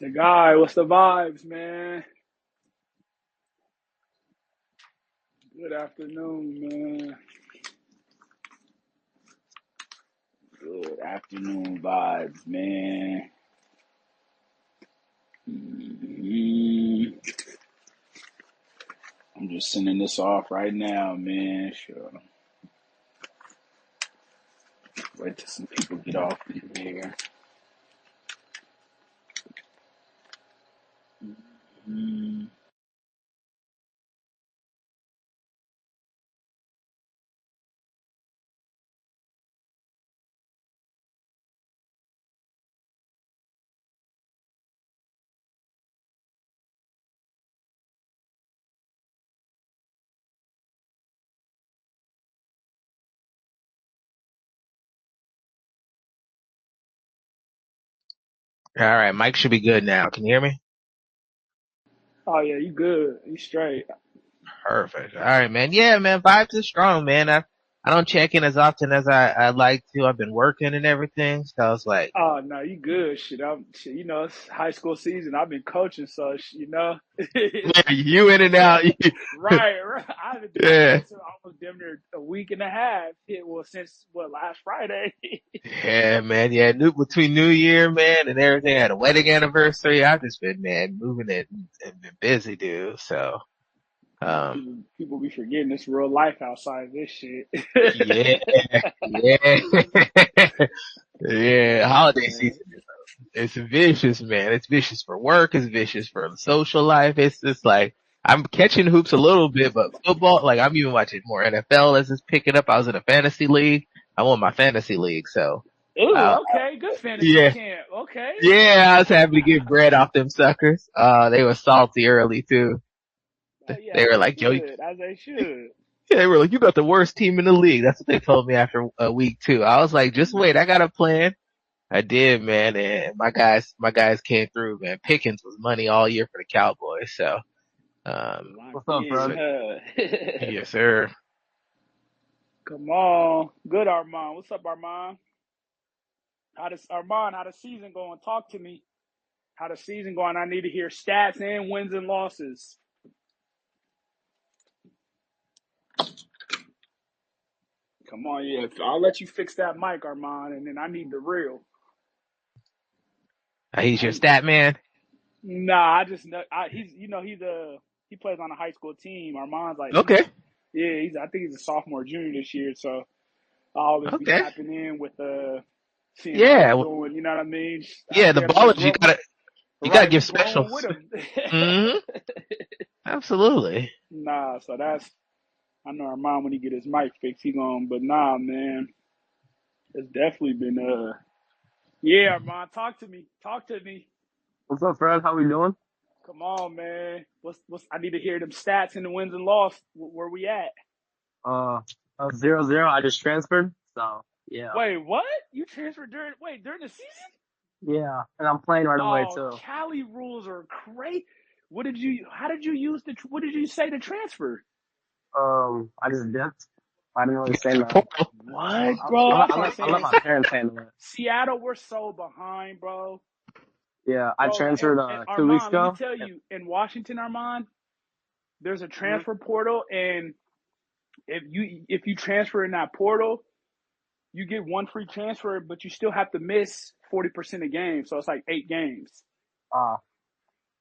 The guy, what's the vibes, man? Good afternoon, man. Good afternoon vibes, man. Mhm. I'm just sending this off right now, man. Sure. Wait till some people get off in here. Mhm. All right, Mike should be good now. Can you hear me? Oh yeah, you good? You straight? Perfect. All right, man. Yeah, man. Vibes is strong, man. I don't check in as often as I'd like to. I've been working and everything, so I was like, Oh no, you good? Shit. It's high school season. I've been coaching, so yeah, you in and out. right. I've been yeah, missing almost damn near a week and a half. Since last Friday. yeah, man. Yeah, between New Year, man, and everything. I had a wedding anniversary. I've just been, man, moving it and been busy, dude. So, um, People be forgetting it's real life outside this shit. yeah, yeah, yeah. Holiday Man. season. It's vicious, man. It's vicious for work. It's vicious for the social life. It's just like, I'm catching hoops a little bit, but football, like I'm even watching more NFL as it's picking up. I was in a fantasy league. I won my fantasy league. So, Ooh, uh, okay, good fantasy yeah, camp. Okay. yeah, I was happy to get bread off them suckers. They were salty early too. Yeah, They as were they like, yo, should. As they should. they were like, you got the worst team in the league. That's what they told me after a week two. I was like, just wait. I got a plan. I did, man, and my guys came through, man. Pickens was money all year for the Cowboys, so, Locked What's up, in, bro? so huh? yes, sir. Come on. Good Armand. What's up, Armand? How the season going? Talk to me. How the season going? I need to hear stats and wins and losses. Come on, yeah. I'll let you fix that mic, Armand, and then I need the real. He's your I stat man. Nah, I just know he plays on a high school team. Armand's like Okay, I think he's a sophomore, junior this year. So I always be okay, tapping in with seeing how yeah, he's doing. You know what I mean? I yeah. The damn near ballers, grow you gotta right, be give special. growing with him. Mm-hmm. Absolutely. Nah, so I know Armand when he get his mic fixed, he going. But nah, man, it's definitely been yeah, Armand, talk to me. What's up, Fred? How we doing? Come on, man. What's I need to hear them stats and the wins and loss. Where we at? Uh, 0-0. I just transferred, so yeah, Wait, what? You transferred during the season? yeah, and I'm playing right away Oh, too. Cali rules are crazy. How did you what did you say to transfer? I just dipped. I didn't really say The nothing. portal. What, bro? I That's what I'm let I let saying. my parents handle it. Seattle, we're so behind, bro. Yeah, I Bro, transferred and 2 weeks Armand, let me ago. tell you, in Washington, Armand, there's a Mm-hmm. transfer portal, and if you transfer in that portal, you get one free transfer, but you still have to miss 40% of games. So it's like 8 games. Uh,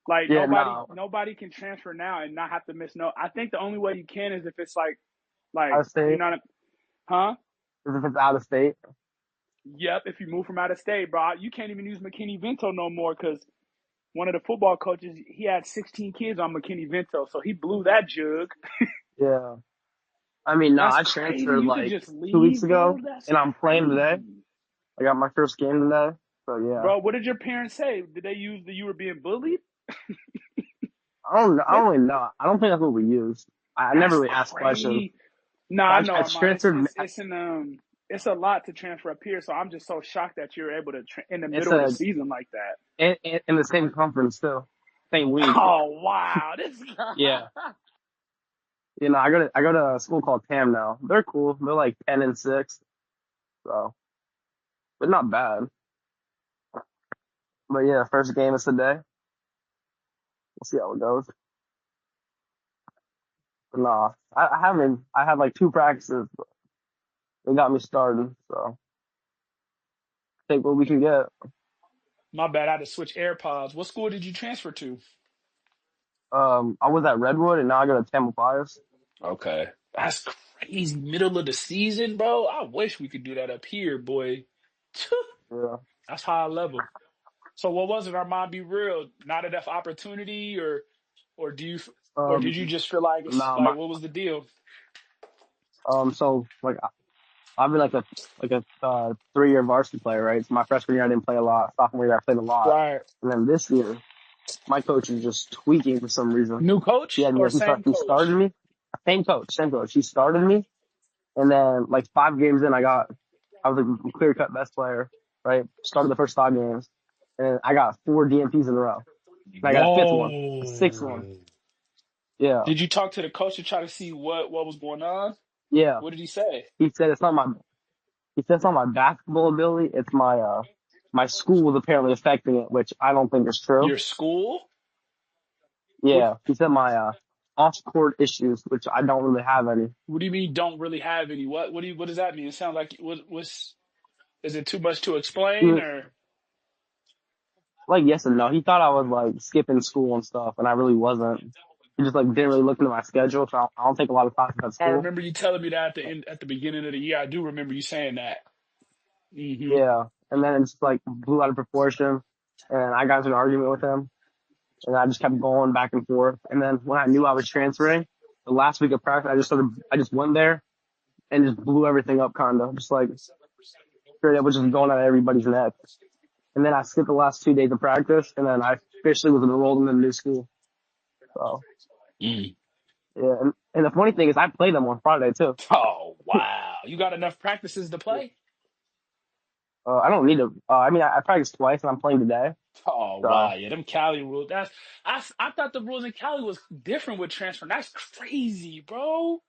Like yeah, no, nobody can transfer now and not have to miss no. I think the only way you can is if it's like out of state. huh? If it's out of state. Yep. If you move from out of state, bro, you can't even use McKinney Vento no more because one of the football coaches he had 16 kids on McKinney Vento, so he blew that jug. Yeah, I mean, no, That's I crazy. transferred You could like just 2 weeks leave, bro. ago, That's and I'm playing today. crazy. I got my first game today, so yeah. Bro, what did your parents say? Did they use that you were being bullied? I don't know. I What? don't really know. I don't think that's what we used. I never That's really asked questions. crazy. No, I I, know, I Armand. transferred. It's a lot to transfer up here. So I'm just so shocked that you're able to in the It's middle of the a season like that. in the same conference too, same league. Oh wow, this guy. Yeah, I go to a school called TAM now. They're cool. They're like 10-6, so but not bad. But yeah, first game is today. We'll see how it goes. But nah, I haven't. I had like 2 practices. But they got me started, so take what we can get. My bad. I had to switch AirPods. What school did you transfer to? I was at Redwood, and now I go to Tampa Pius. Okay. That's crazy. Middle of the season, bro. I wish we could do that up here, boy. Yeah. That's high level. So what was it, Armand? Be real. Not enough opportunity, or do you, or did you Um. just feel like it's Nah. like what was the deal? So like I've been like a 3-year varsity player, right? So my freshman year I didn't play a lot. Sophomore year I played a lot, Right. and then this year my coach is just tweaking for some reason. New He coach had me. or same He started coach? me. Same coach. Same coach. He started me, and then like 5 games in, I was a clear cut best player, right? Started the first 5 games, and I got 4 DMPs in a row, and I got a 5th one, a 6th one. Whoa. Yeah, Did you talk to the coach to try to see what was going on? yeah. What did he say? He said it's not my. He said it's not my basketball ability. It's my school was apparently affecting it, which I don't think is true. Your school? What Yeah, he said my off court issues, which I don't really have any. What do you mean don't really have any? What does that mean? It sounds like what's is it too much to explain Mm, or Like yes and no. He thought I was like skipping school and stuff, and I really wasn't. He just like didn't really look into my schedule, so I don't take a lot of classes at I school. remember you telling me that at the beginning of the year. I do remember you saying that. Hmm. Yeah, and then it just like blew out of proportion, and I got into an argument with him, and I just kept going back and forth. And then when I knew I was transferring, the last week of practice, I just went there and just blew everything up, kind of, just like straight up was just going at everybody's neck. And then I skipped the last 2 days of practice, and then I officially was enrolled in the new school. So Mm. yeah, and the funny thing is, I played them on Friday too. Oh wow. You got enough practices to play? I don't need to. I mean, I practiced twice, and I'm playing today. Oh wow, So yeah, them Cali rules. I thought the rules in Cali was different with transfer. That's crazy, bro.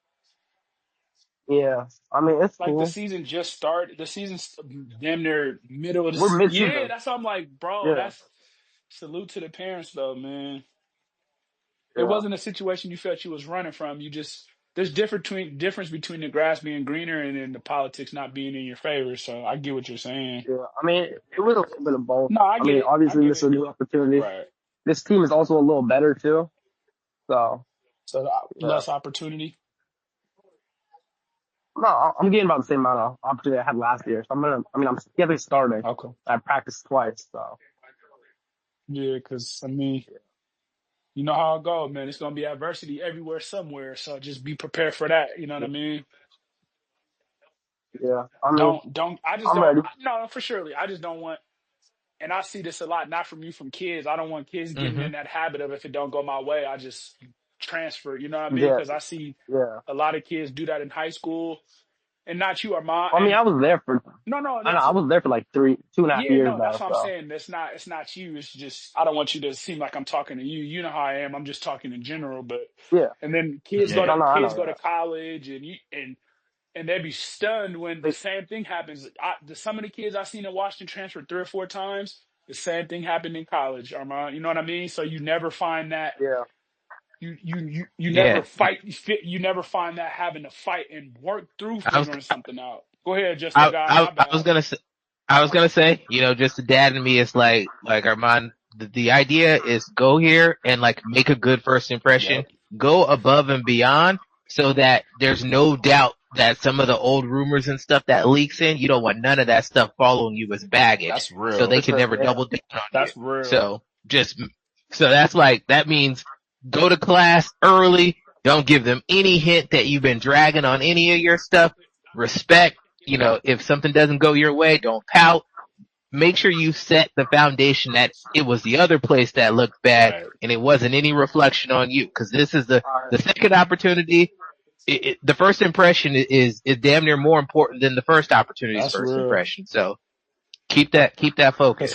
yeah, I mean, it's Like the cool. season just started. The season's damn near middle of We're the. Yeah, mid-season. that's what I'm like, bro. Yeah, That's salute to the parents though, man. It yeah, wasn't a situation you felt you was running from. You just there's difference between the grass being greener and then the politics not being in your favor. So I get what you're saying. yeah. I mean, it was a little bit of both. No, I I get mean, it. I obviously, get this is it. a new opportunity. Right. This team is also a little better too. So So yeah, less opportunity. no, I'm getting about the same amount of opportunity I had last year. So I'm definitely starting. Okay. I practiced twice, so Yeah, because I mean, you know how it goes, man. It's gonna be adversity everywhere, somewhere. So just be prepared for that. You know what I mean? yeah. I mean, I just I'm don't. ready. No, for surely. I just don't want. And I see this a lot, not from you, from kids. I don't want kids getting Hmm. in that habit of if it don't go my way, I just transfer. You know what I mean? Yeah, Because I see yeah. a lot of kids do that in high school, and not you, Armand. I mean, And I was there for. no, I know that's I was there for like 2.5 yeah, years no, that's though. what I'm So saying. It's not you. It's just I don't want you to seem like I'm talking to you. You know how I am. I'm just talking in general. But yeah, and then Yeah. I kids know go to that. college, and they'd be stunned when the Like, same thing happens. Some of the kids I've seen in Washington transfer 3 or 4 times. The same thing happened in college, Armand. You know what I mean? So you never find that yeah, you never Yeah. fight. You never find that having to fight and work through I was, figuring something out. Go ahead, just the guy. My I was bad. gonna say, just the dad in me is like Armand, the idea is go here and like make a good first impression, Yep, go above and beyond so that there's no doubt that some of the old rumors and stuff that leaks in, you don't want none of that stuff following you as baggage. that's So real. they for can sure. never Yeah, double down on you. That's real. So that's like, that means go to class early. Don't give them any hint that you've been dragging on any of your stuff. Respect, if something doesn't go your way, don't pout. Make sure you set the foundation that it was the other place that looked bad Right. and it wasn't any reflection on you. Cause this is the all right. second opportunity. The first impression is damn near more important than the first opportunity's That's first real. impression. So keep that Because focus.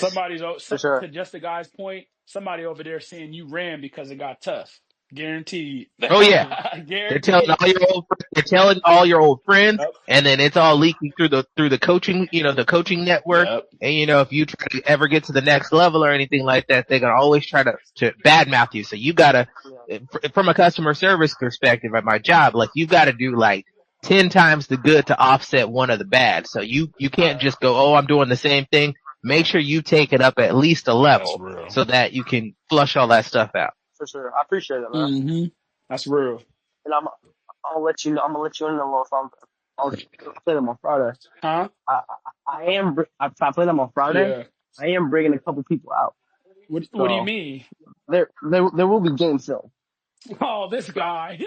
For sure. to just the guy's point, somebody over there saying you ran because it got tough. Guaranteed. Oh yeah. They're telling Guaranteed. all your old they're telling all your old friends, Yep. and then it's all leaking through the coaching, the coaching network. Yep. And if you try to ever get to the next level or anything like that, they're gonna always try to badmouth you. So you gotta, from a customer service perspective at my job, like you gotta do like 10 times the good to offset one of the bad. So you can't just go, oh, I'm doing the same thing. Make sure you take it up at least a That's level real. so that you can flush all that stuff out. For sure. I appreciate it, man. Mm-hmm. That's real. And I'll let you know. I'm gonna let you in a little something. I'll play them on Friday. Huh? I play them on Friday. Yeah. I am bringing a couple people out. What do So you mean? there will be game film. Oh, this guy.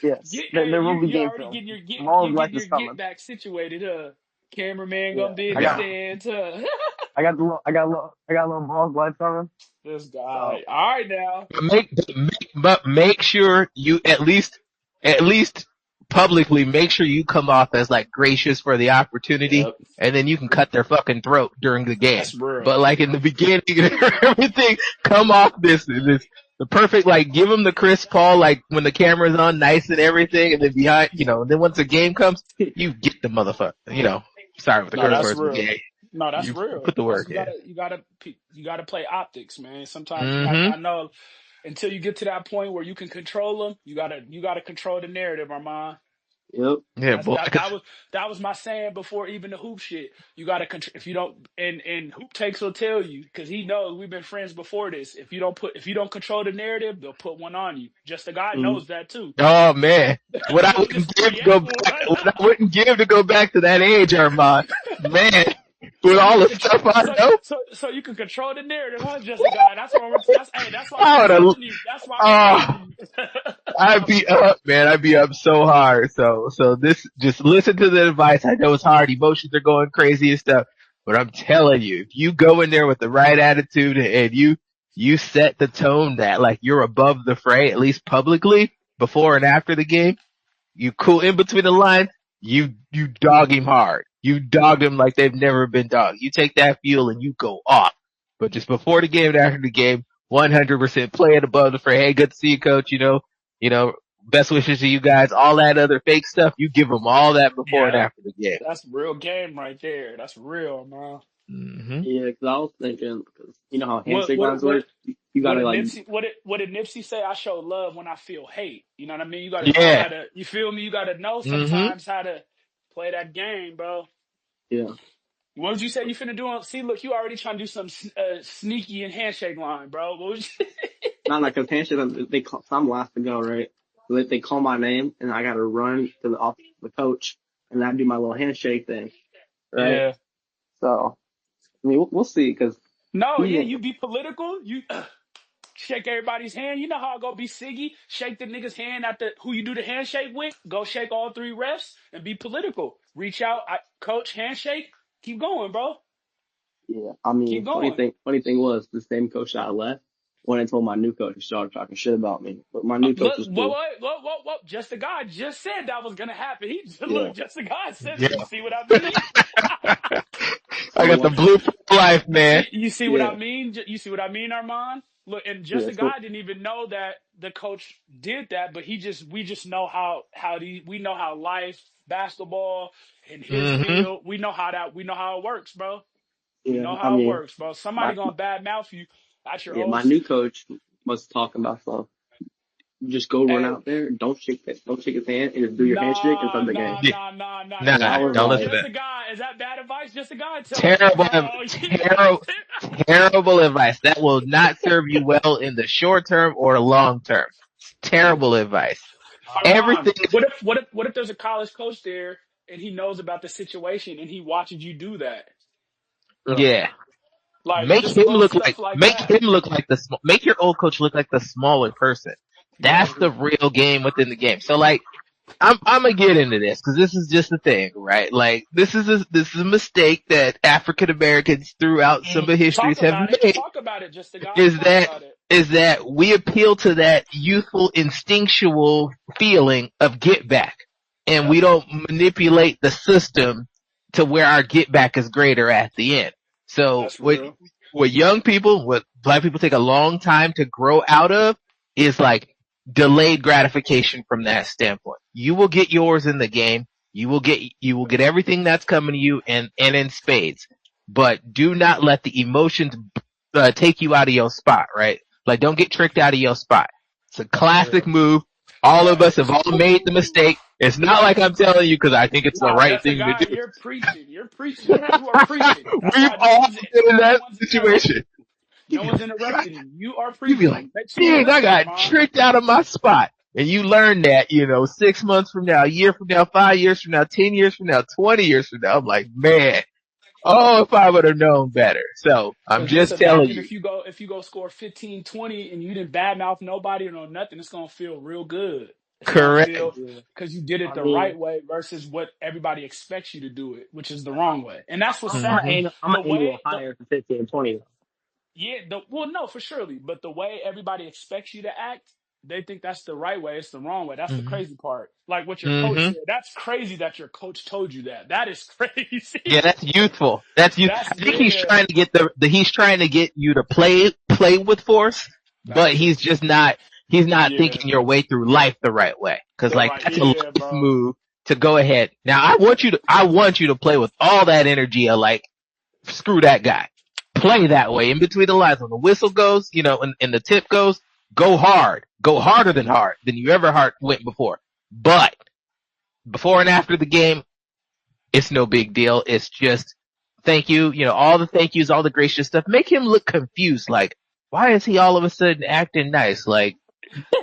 Yes, there will be you game already film. getting your Long life getting is your coming. get back situated, huh? Cameraman Yeah, gonna be in I the got stands, huh? I got a little Long life coming. This So guy. All right now. But make sure you at least publicly make sure you come off as like gracious for the opportunity, Yep. and then you can cut their fucking throat during the game. That's real. But like in the beginning, everything come off this the perfect, like give them the Chris Paul, like when the camera's on, nice and everything, and then behind, then once the game comes, you get the motherfucker, sorry with the No, curse that's words, real. gay. No, that's You real. put the work in. You gotta play optics, man. Sometimes Mm-hmm. I know until you get to that point where you can control them, you gotta control the narrative, Armand. yep. Yeah, boy. That was my saying before even the hoop shit. You gotta if you don't, and Hoop Takes will tell you because he knows we've been friends before this. If you don't control the narrative, they'll put one on you. Just the guy knows that too. Oh man, what I wouldn't give to go back, what I wouldn't give to go back to that age, Armand. Man, with all the stuff I know. So you can control the narrative, huh? Just a guy. That's why that's why I I'm would've- telling you. That's why I'm telling you. I'd be up, man. I'd be up so hard. So this, just listen to the advice. I know it's hard. Emotions are going crazy and stuff, but I'm telling you, if you go in there with the right attitude and you set the tone that like you're above the fray, at least publicly, before and after the game, you cool in between the lines, you dog him hard. You dog him like they've never been dogged. You take that fuel and you go off. But just before the game and after the game, 100% play it above the fray. Hey, good to see you, coach. Best wishes to you guys. All that other fake stuff, you give them all that before and after the game. That's real game right there. That's real, man. Mm-hmm. Yeah, because I was thinking, because you know how handshake lines work. You gotta what did Nipsey say? I show love when I feel hate. You know what I mean? You gotta know how to. You feel me? You gotta know sometimes how to play that game, bro. Yeah. What would you say you finna do? See, look, you already trying to do some sneaky and handshake line, bro. What would you? Not like a handshake. I'm last to go, right? So they call my name, and I gotta run to the coach, and I do my little handshake thing, right? Yeah. So, I mean, we'll see, because you be political. You shake everybody's hand. You know how I go be Siggy. Shake the nigga's hand at who you do the handshake with. Go shake all three refs and be political. Reach out, coach, handshake. Keep going, bro. Yeah, I mean, funny thing was, the same coach that I left, when I told my new coach, he started talking shit about me. But my new coach was cool. Whoa. Just the guy just said that was going to happen. Look, just the guy said Yeah. You see what I mean? I got the blueprint for life, man. You see what I mean? You see what I mean, Armand? Look, and just the guy didn't even know that the coach did that, but we just know we know how life, basketball, and his field, we know how it works, bro. Yeah, we know how it works, bro. Somebody gonna badmouth you. My new coach was talking about stuff. You just go run out there, don't shake his hand, and just do your handshake and start the game. Nah, don't listen to that. Just a guy. Is that bad advice? Just a guy. Terrible advice. That will not serve you well in the short term or long term. Terrible advice. Everything. What if there's a college coach there and he knows about the situation and he watches you do that? Yeah. Like make him look that. make your old coach look like the smaller person. That's the real game within the game. So like, I'm gonna get into this because this is just the thing, right? Like, this is a mistake that African Americans throughout some of the histories have made. Talk about it, just the guy. Is that we appeal to that youthful, instinctual feeling of get back, and we don't manipulate the system to where our get back is greater at the end. So with young people, what black people take a long time to grow out of, is like delayed gratification from that standpoint. You will get yours in the game. You will get everything that's coming to you and in spades. But do not let the emotions take you out of your spot, right? Like, don't get tricked out of your spot. It's a classic move. All of us have all made the mistake. It's not like I'm telling you because I think it's the right thing to do. You're preaching. You are preaching. We've all been in that situation. No one's interrupting you. You are You preaching. be like, dang, I got tricked out of my spot. And you learn that, 6 months from now, a year from now, 5 years from now, 10 years from now, 20 years from now. I'm like, man, if I would have known better. So I'm just telling you. If you go score 15, 20 and you didn't badmouth nobody or no nothing, it's going to feel real good. Correct. Because you did it the right way versus what everybody expects you to do it, which is the wrong way. And that's what's sad. I'm an angle higher for 15 and 20. Yeah, no, for surely. But the way everybody expects you to act, they think that's the right way. It's the wrong way. That's the crazy part. Like what your coach said. That's crazy that your coach told you that. That is crazy. Yeah, that's youthful. I think he's trying to get he's trying to get you to play with force, but he's just not. He's not thinking your way through life the right way. Cause that's a life move to go ahead. Now I want you to play with all that energy of like, screw that guy. Play that way in between the lines. When the whistle goes, and the tip goes, go hard. Go harder than you ever went before. But before and after the game, it's no big deal. It's just thank you. All the thank yous, all the gracious stuff. Make him look confused. Like, why is he all of a sudden acting nice? Like,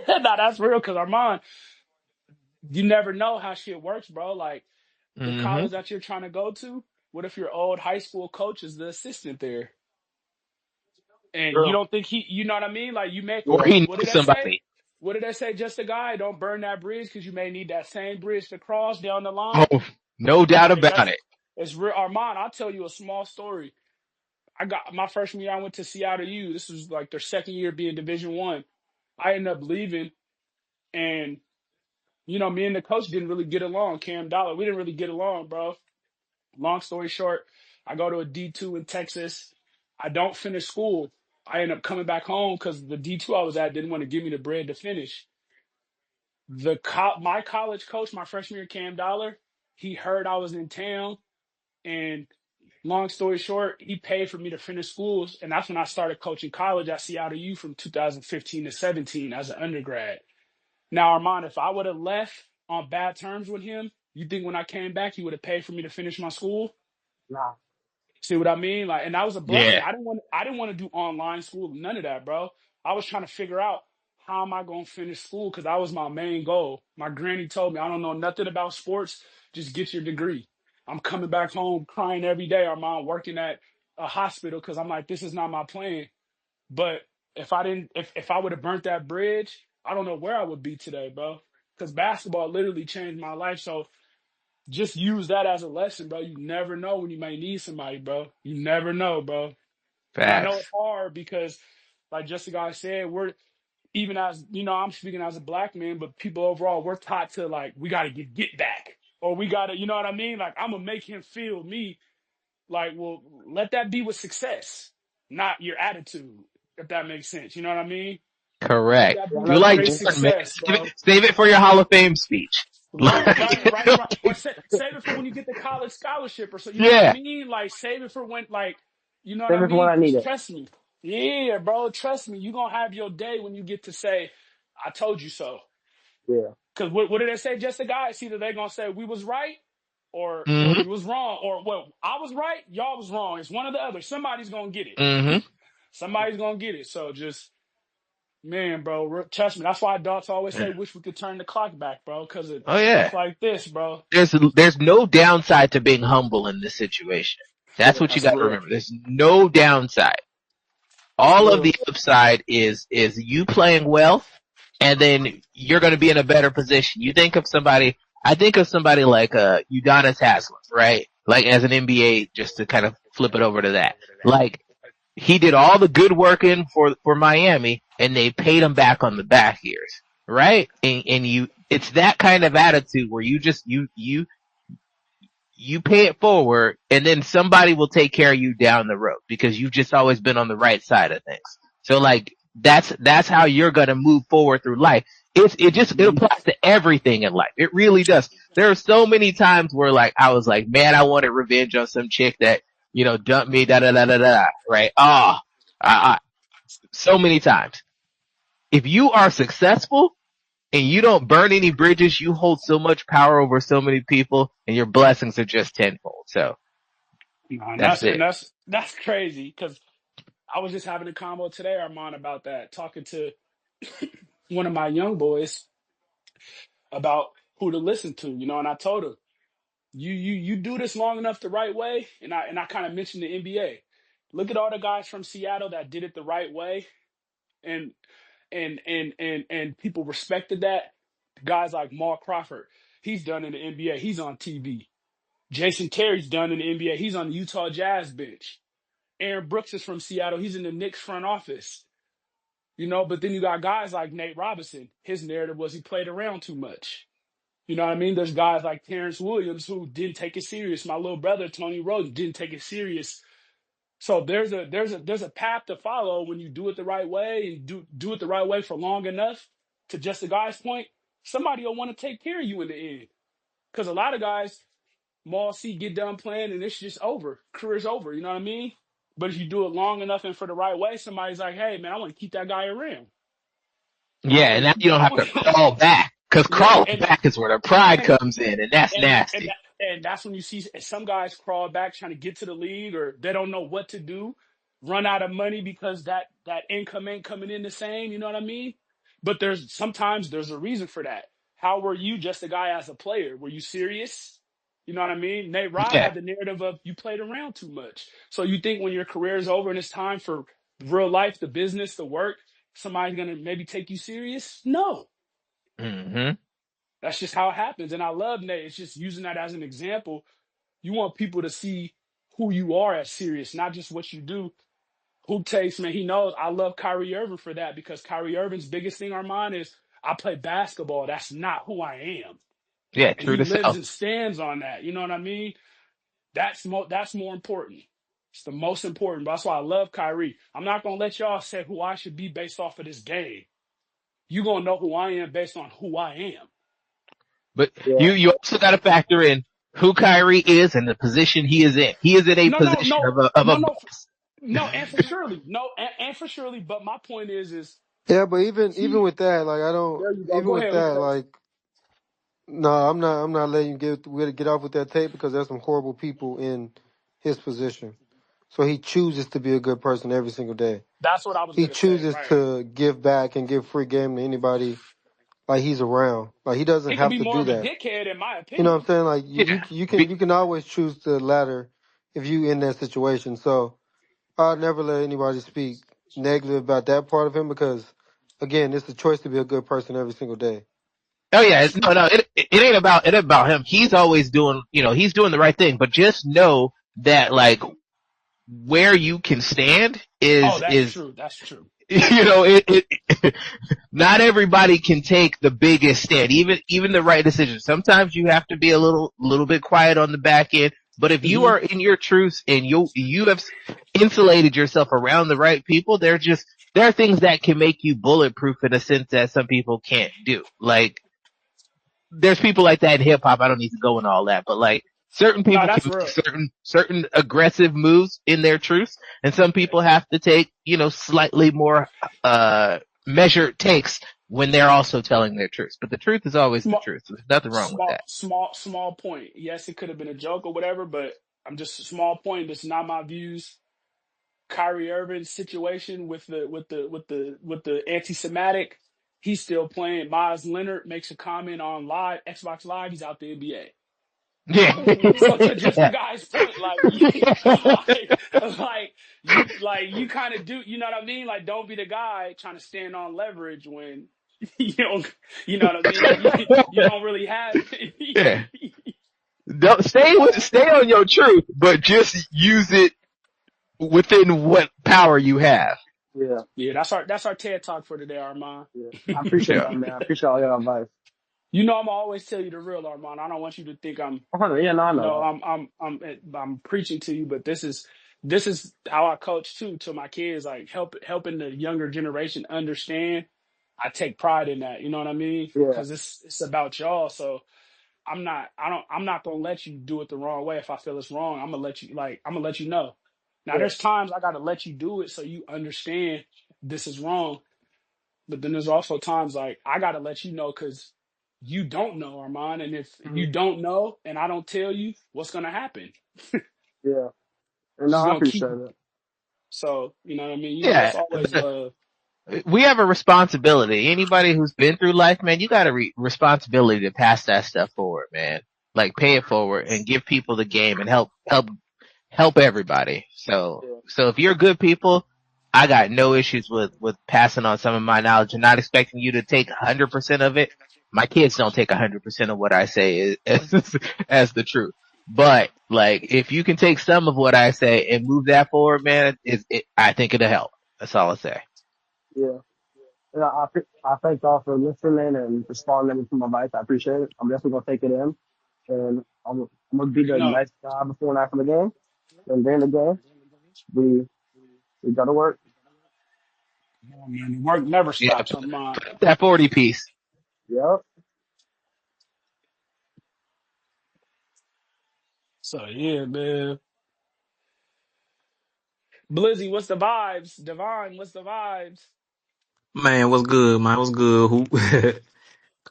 nah, that's real. Cause Armand, you never know how shit works, bro. Like the college that you're trying to go to. What if your old high school coach is the assistant there? And you don't think you know what I mean? Like you may, or he knows somebody. What did they say? Just a guy, don't burn that bridge because you may need that same bridge to cross down the line. Oh, no doubt about it. It's real. Armand, I'll tell you a small story. I got my freshman year, I went to Seattle U. This was like their second year being Division I. I ended up leaving, and me and the coach didn't really get along. Cam Dollar, we didn't really get along, bro. Long story short, I go to a D2 in Texas. I don't finish school. I end up coming back home because the D2 I was at didn't want to give me the bread to finish. My college coach, my freshman year, Cam Dollar, he heard I was in town, and long story short, he paid for me to finish schools, and that's when I started coaching college at Seattle U from 2015 to 17 as an undergrad. Now, Armand, if I would have left on bad terms with him, you think when I came back, he would have paid for me to finish my school? Nah. See what I mean? Like, and that was a blessing. Yeah. I didn't want to do online school, none of that, bro. I was trying to figure out how am I going to finish school because that was my main goal. My granny told me, I don't know nothing about sports. Just get your degree. I'm coming back home crying every day. Our mom working at a hospital because I'm like, this is not my plan. But if I would have burnt that bridge, I don't know where I would be today, bro. Because basketball literally changed my life. So just use that as a lesson, bro. You never know when you may need somebody, bro. You never know, bro. And I know it's hard because, like just the guy said, we're even as I'm speaking as a black man, but people overall, we're taught to like we got to get back, or we got to, you know what I mean? Like I'm gonna make him feel me. Like, well, let that be with success, not your attitude, if that makes sense. You know what I mean? Correct. You like success, save it for your Hall of Fame speech. Right. Or save it for when you get the college scholarship or so. You know what I mean? Like, save it for when, like, you know what I mean? When I need it. Trust me. Yeah, bro. Trust me. You're going to have your day when you get to say, I told you so. Yeah. Because what did they say? Just a guy. It's either they're going to say we was right or we was wrong. Or, well, I was right, y'all was wrong. It's one or the other. Somebody's going to get it. Somebody's going to get it. So just... Man, bro, trust me. That's why adults always say, wish we could turn the clock back, bro, because it's like this, bro. There's no downside to being humble in this situation. That's what you got to remember. There's no downside. All of the upside is you playing well, and then you're going to be in a better position. I think of somebody like Udonis Haslem, right? Like as an NBA, just to kind of flip it over to that. Like, he did all the good work in for Miami, and they paid him back on the back years, right? And it's that kind of attitude where you just you pay it forward, and then somebody will take care of you down the road because you've just always been on the right side of things. So like, that's how you're gonna move forward through life. It applies to everything in life. It really does. There are so many times where like I was like, man, I wanted revenge on some chick that dumped me, da da da da da. Right? So many times. If you are successful and you don't burn any bridges, you hold so much power over so many people, and your blessings are just tenfold. So And that's it. that's crazy because I was just having a combo today, Armand, about that, talking to one of my young boys about who to listen to, and I told him, you do this long enough the right way, and I kind of mentioned the NBA. Look at all the guys from Seattle that did it the right way, and and people respected that. Guys like Mark Crawford, he's done in the NBA, he's on TV. Jason Terry's done in the NBA, he's on the Utah Jazz bench. Aaron Brooks is from Seattle, he's in the Knicks front office. But then you got guys like Nate Robinson. His narrative was he played around too much. You know what I mean? There's guys like Terrence Williams who didn't take it serious. My little brother, Tony Roden, didn't take it serious. So there's a path to follow when you do it the right way and do it the right way for long enough. To just the guy's point, somebody will want to take care of you in the end. Because a lot of guys, Mall C, get done playing and it's just over. Career's over, you know what I mean? But if you do it long enough and for the right way, somebody's like, hey, man, I want to keep that guy around. Yeah, and now you don't have to crawl back, because crawling back is where the pride comes in, and that's nasty. And that's when you see some guys crawl back trying to get to the league, or they don't know what to do, run out of money because that income ain't coming in the same. You know what I mean? But sometimes there's a reason for that. How were you just a guy as a player? Were you serious? You know what I mean? Nate Robb had the narrative of you played around too much. So you think when your career is over and it's time for real life, the business, the work, somebody's going to maybe take you serious? No. Mm-hmm. That's just how it happens. And I love Nate. It's just using that as an example. You want people to see who you are as serious, not just what you do. Hoop Takes, man, he knows I love Kyrie Irving for that, because Kyrie Irving's biggest thing, Armand, is I play basketball. That's not who I am. Yeah, and true he to lives self. and stands on that. You know what I mean? That's more important. It's the most important. That's why I love Kyrie. I'm not going to let y'all say who I should be based off of this game. You're going to know who I am based on who I am. But you also got to factor in who Kyrie is and the position he is in. He is in a position of a boss. And for surely. But my point is yeah. But even with that, like I don't. Even with that, like no, I'm not letting you get off with that tape, because there's some horrible people in his position. So he chooses to be a good person every single day. That's what I was. He chooses to give back and give free game to anybody like he's around. Like he doesn't have to do that. He can be more of a dickhead, in my opinion. You know what I'm saying? Like you can always choose the latter if you in that situation. So I'll never let anybody speak negative about that part of him, because again, it's a choice to be a good person every single day. Oh yeah, it ain't about him. He's always doing, he's doing the right thing. But just know that like where you can stand is true. That's true. Not everybody can take the biggest stand, even the right decision. Sometimes you have to be a little bit quiet on the back end. But if you are in your truth and you have insulated yourself around the right people, there are things that can make you bulletproof in a sense that some people can't do. Like, there's people like that in hip hop. I don't need to go into all that, but like certain people can make certain aggressive moves in their truth, and some people have to take, slightly more measured takes when they're also telling their truth. But the truth is always the truth. So there's nothing wrong with that. Small point. Yes, it could have been a joke or whatever, but I'm just a small point. This is not my views. Kyrie Irving's situation with the anti-Semitic, he's still playing. Miles Leonard makes a comment on Xbox Live. He's out the NBA. Yeah. So to just the guy's point, you kind of do, you know what I mean? Like, don't be the guy trying to stand on leverage when you don't, you know what I mean? Like, you don't really have it. Yeah. Don't stay on your truth, but just use it within what power you have. Yeah. That's our TED Talk for today, Armand. Yeah. I appreciate that, man. I appreciate all your advice. I'm always tell you the real, Armand. I don't want you to think I'm. Yeah, no, I know. I'm preaching to you, but this is this is how I coach too to my kids, like helping the younger generation understand. I take pride in that, you know what I mean? Yeah, Because it's about y'all. So I'm not gonna let you do it the wrong way. If I feel it's wrong, I'm gonna let you know. Now yeah, there's times I gotta let you do it so you understand this is wrong. But then there's also times like I gotta let you know because you don't know, Armand. And if hmm you don't know and I don't tell you, what's gonna happen? yeah. And It's no, just I gonna appreciate keep. it. So you know what I mean. It's Yeah. always love. We have a responsibility. Anybody who's been through life, man, you got a responsibility to pass that stuff forward, man. Like pay it forward and give people the game and help everybody. So, Yeah, so if you're good people, I got no issues with passing on some of my knowledge and not expecting you to take 100% of it. My kids don't take 100% of what I say as the truth. But like, if you can take some of what I say and move that forward, man, I think it'll help. That's all I say. yeah. And I thank y'all for listening and responding to my advice. I appreciate it. I'm definitely gonna take it in, and I'm gonna be the No, nice guy before and after the game. And during the game, we we go to work. no, man, work never Yeah, stops, Armand. put up that 40 piece. Yep. So yeah, man. Blizzy, what's the vibes? Divine, what's the vibes? Man, what's good, man? What's good? Who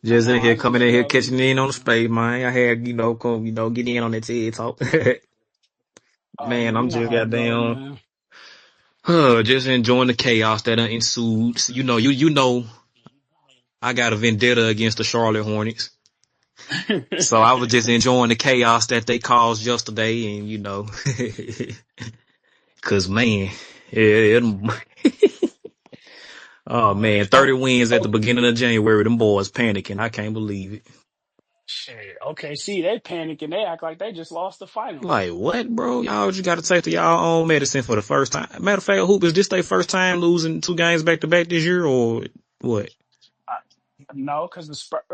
Oh just no, in I here just coming didn't in here know who. catching in on the space, man. I had, come, get in on that TED talk. Oh Man, man, I'm you know just how it go, goddamn man. just enjoying the chaos that done ensued. You know I got a vendetta against the Charlotte Hornets. So I was just enjoying the chaos that they caused yesterday and cause man, yeah, oh man, 30 oh, wins at the oh, beginning of January, them boys panicking. I can't believe it. shit. Okay, see, they panic and they act like they just lost the finals. Like, what, bro? Y'all just got to take to y'all own medicine for the first time. Matter of fact, Hoop, is this their first time losing 2 games back to back this year, or what? I, no, because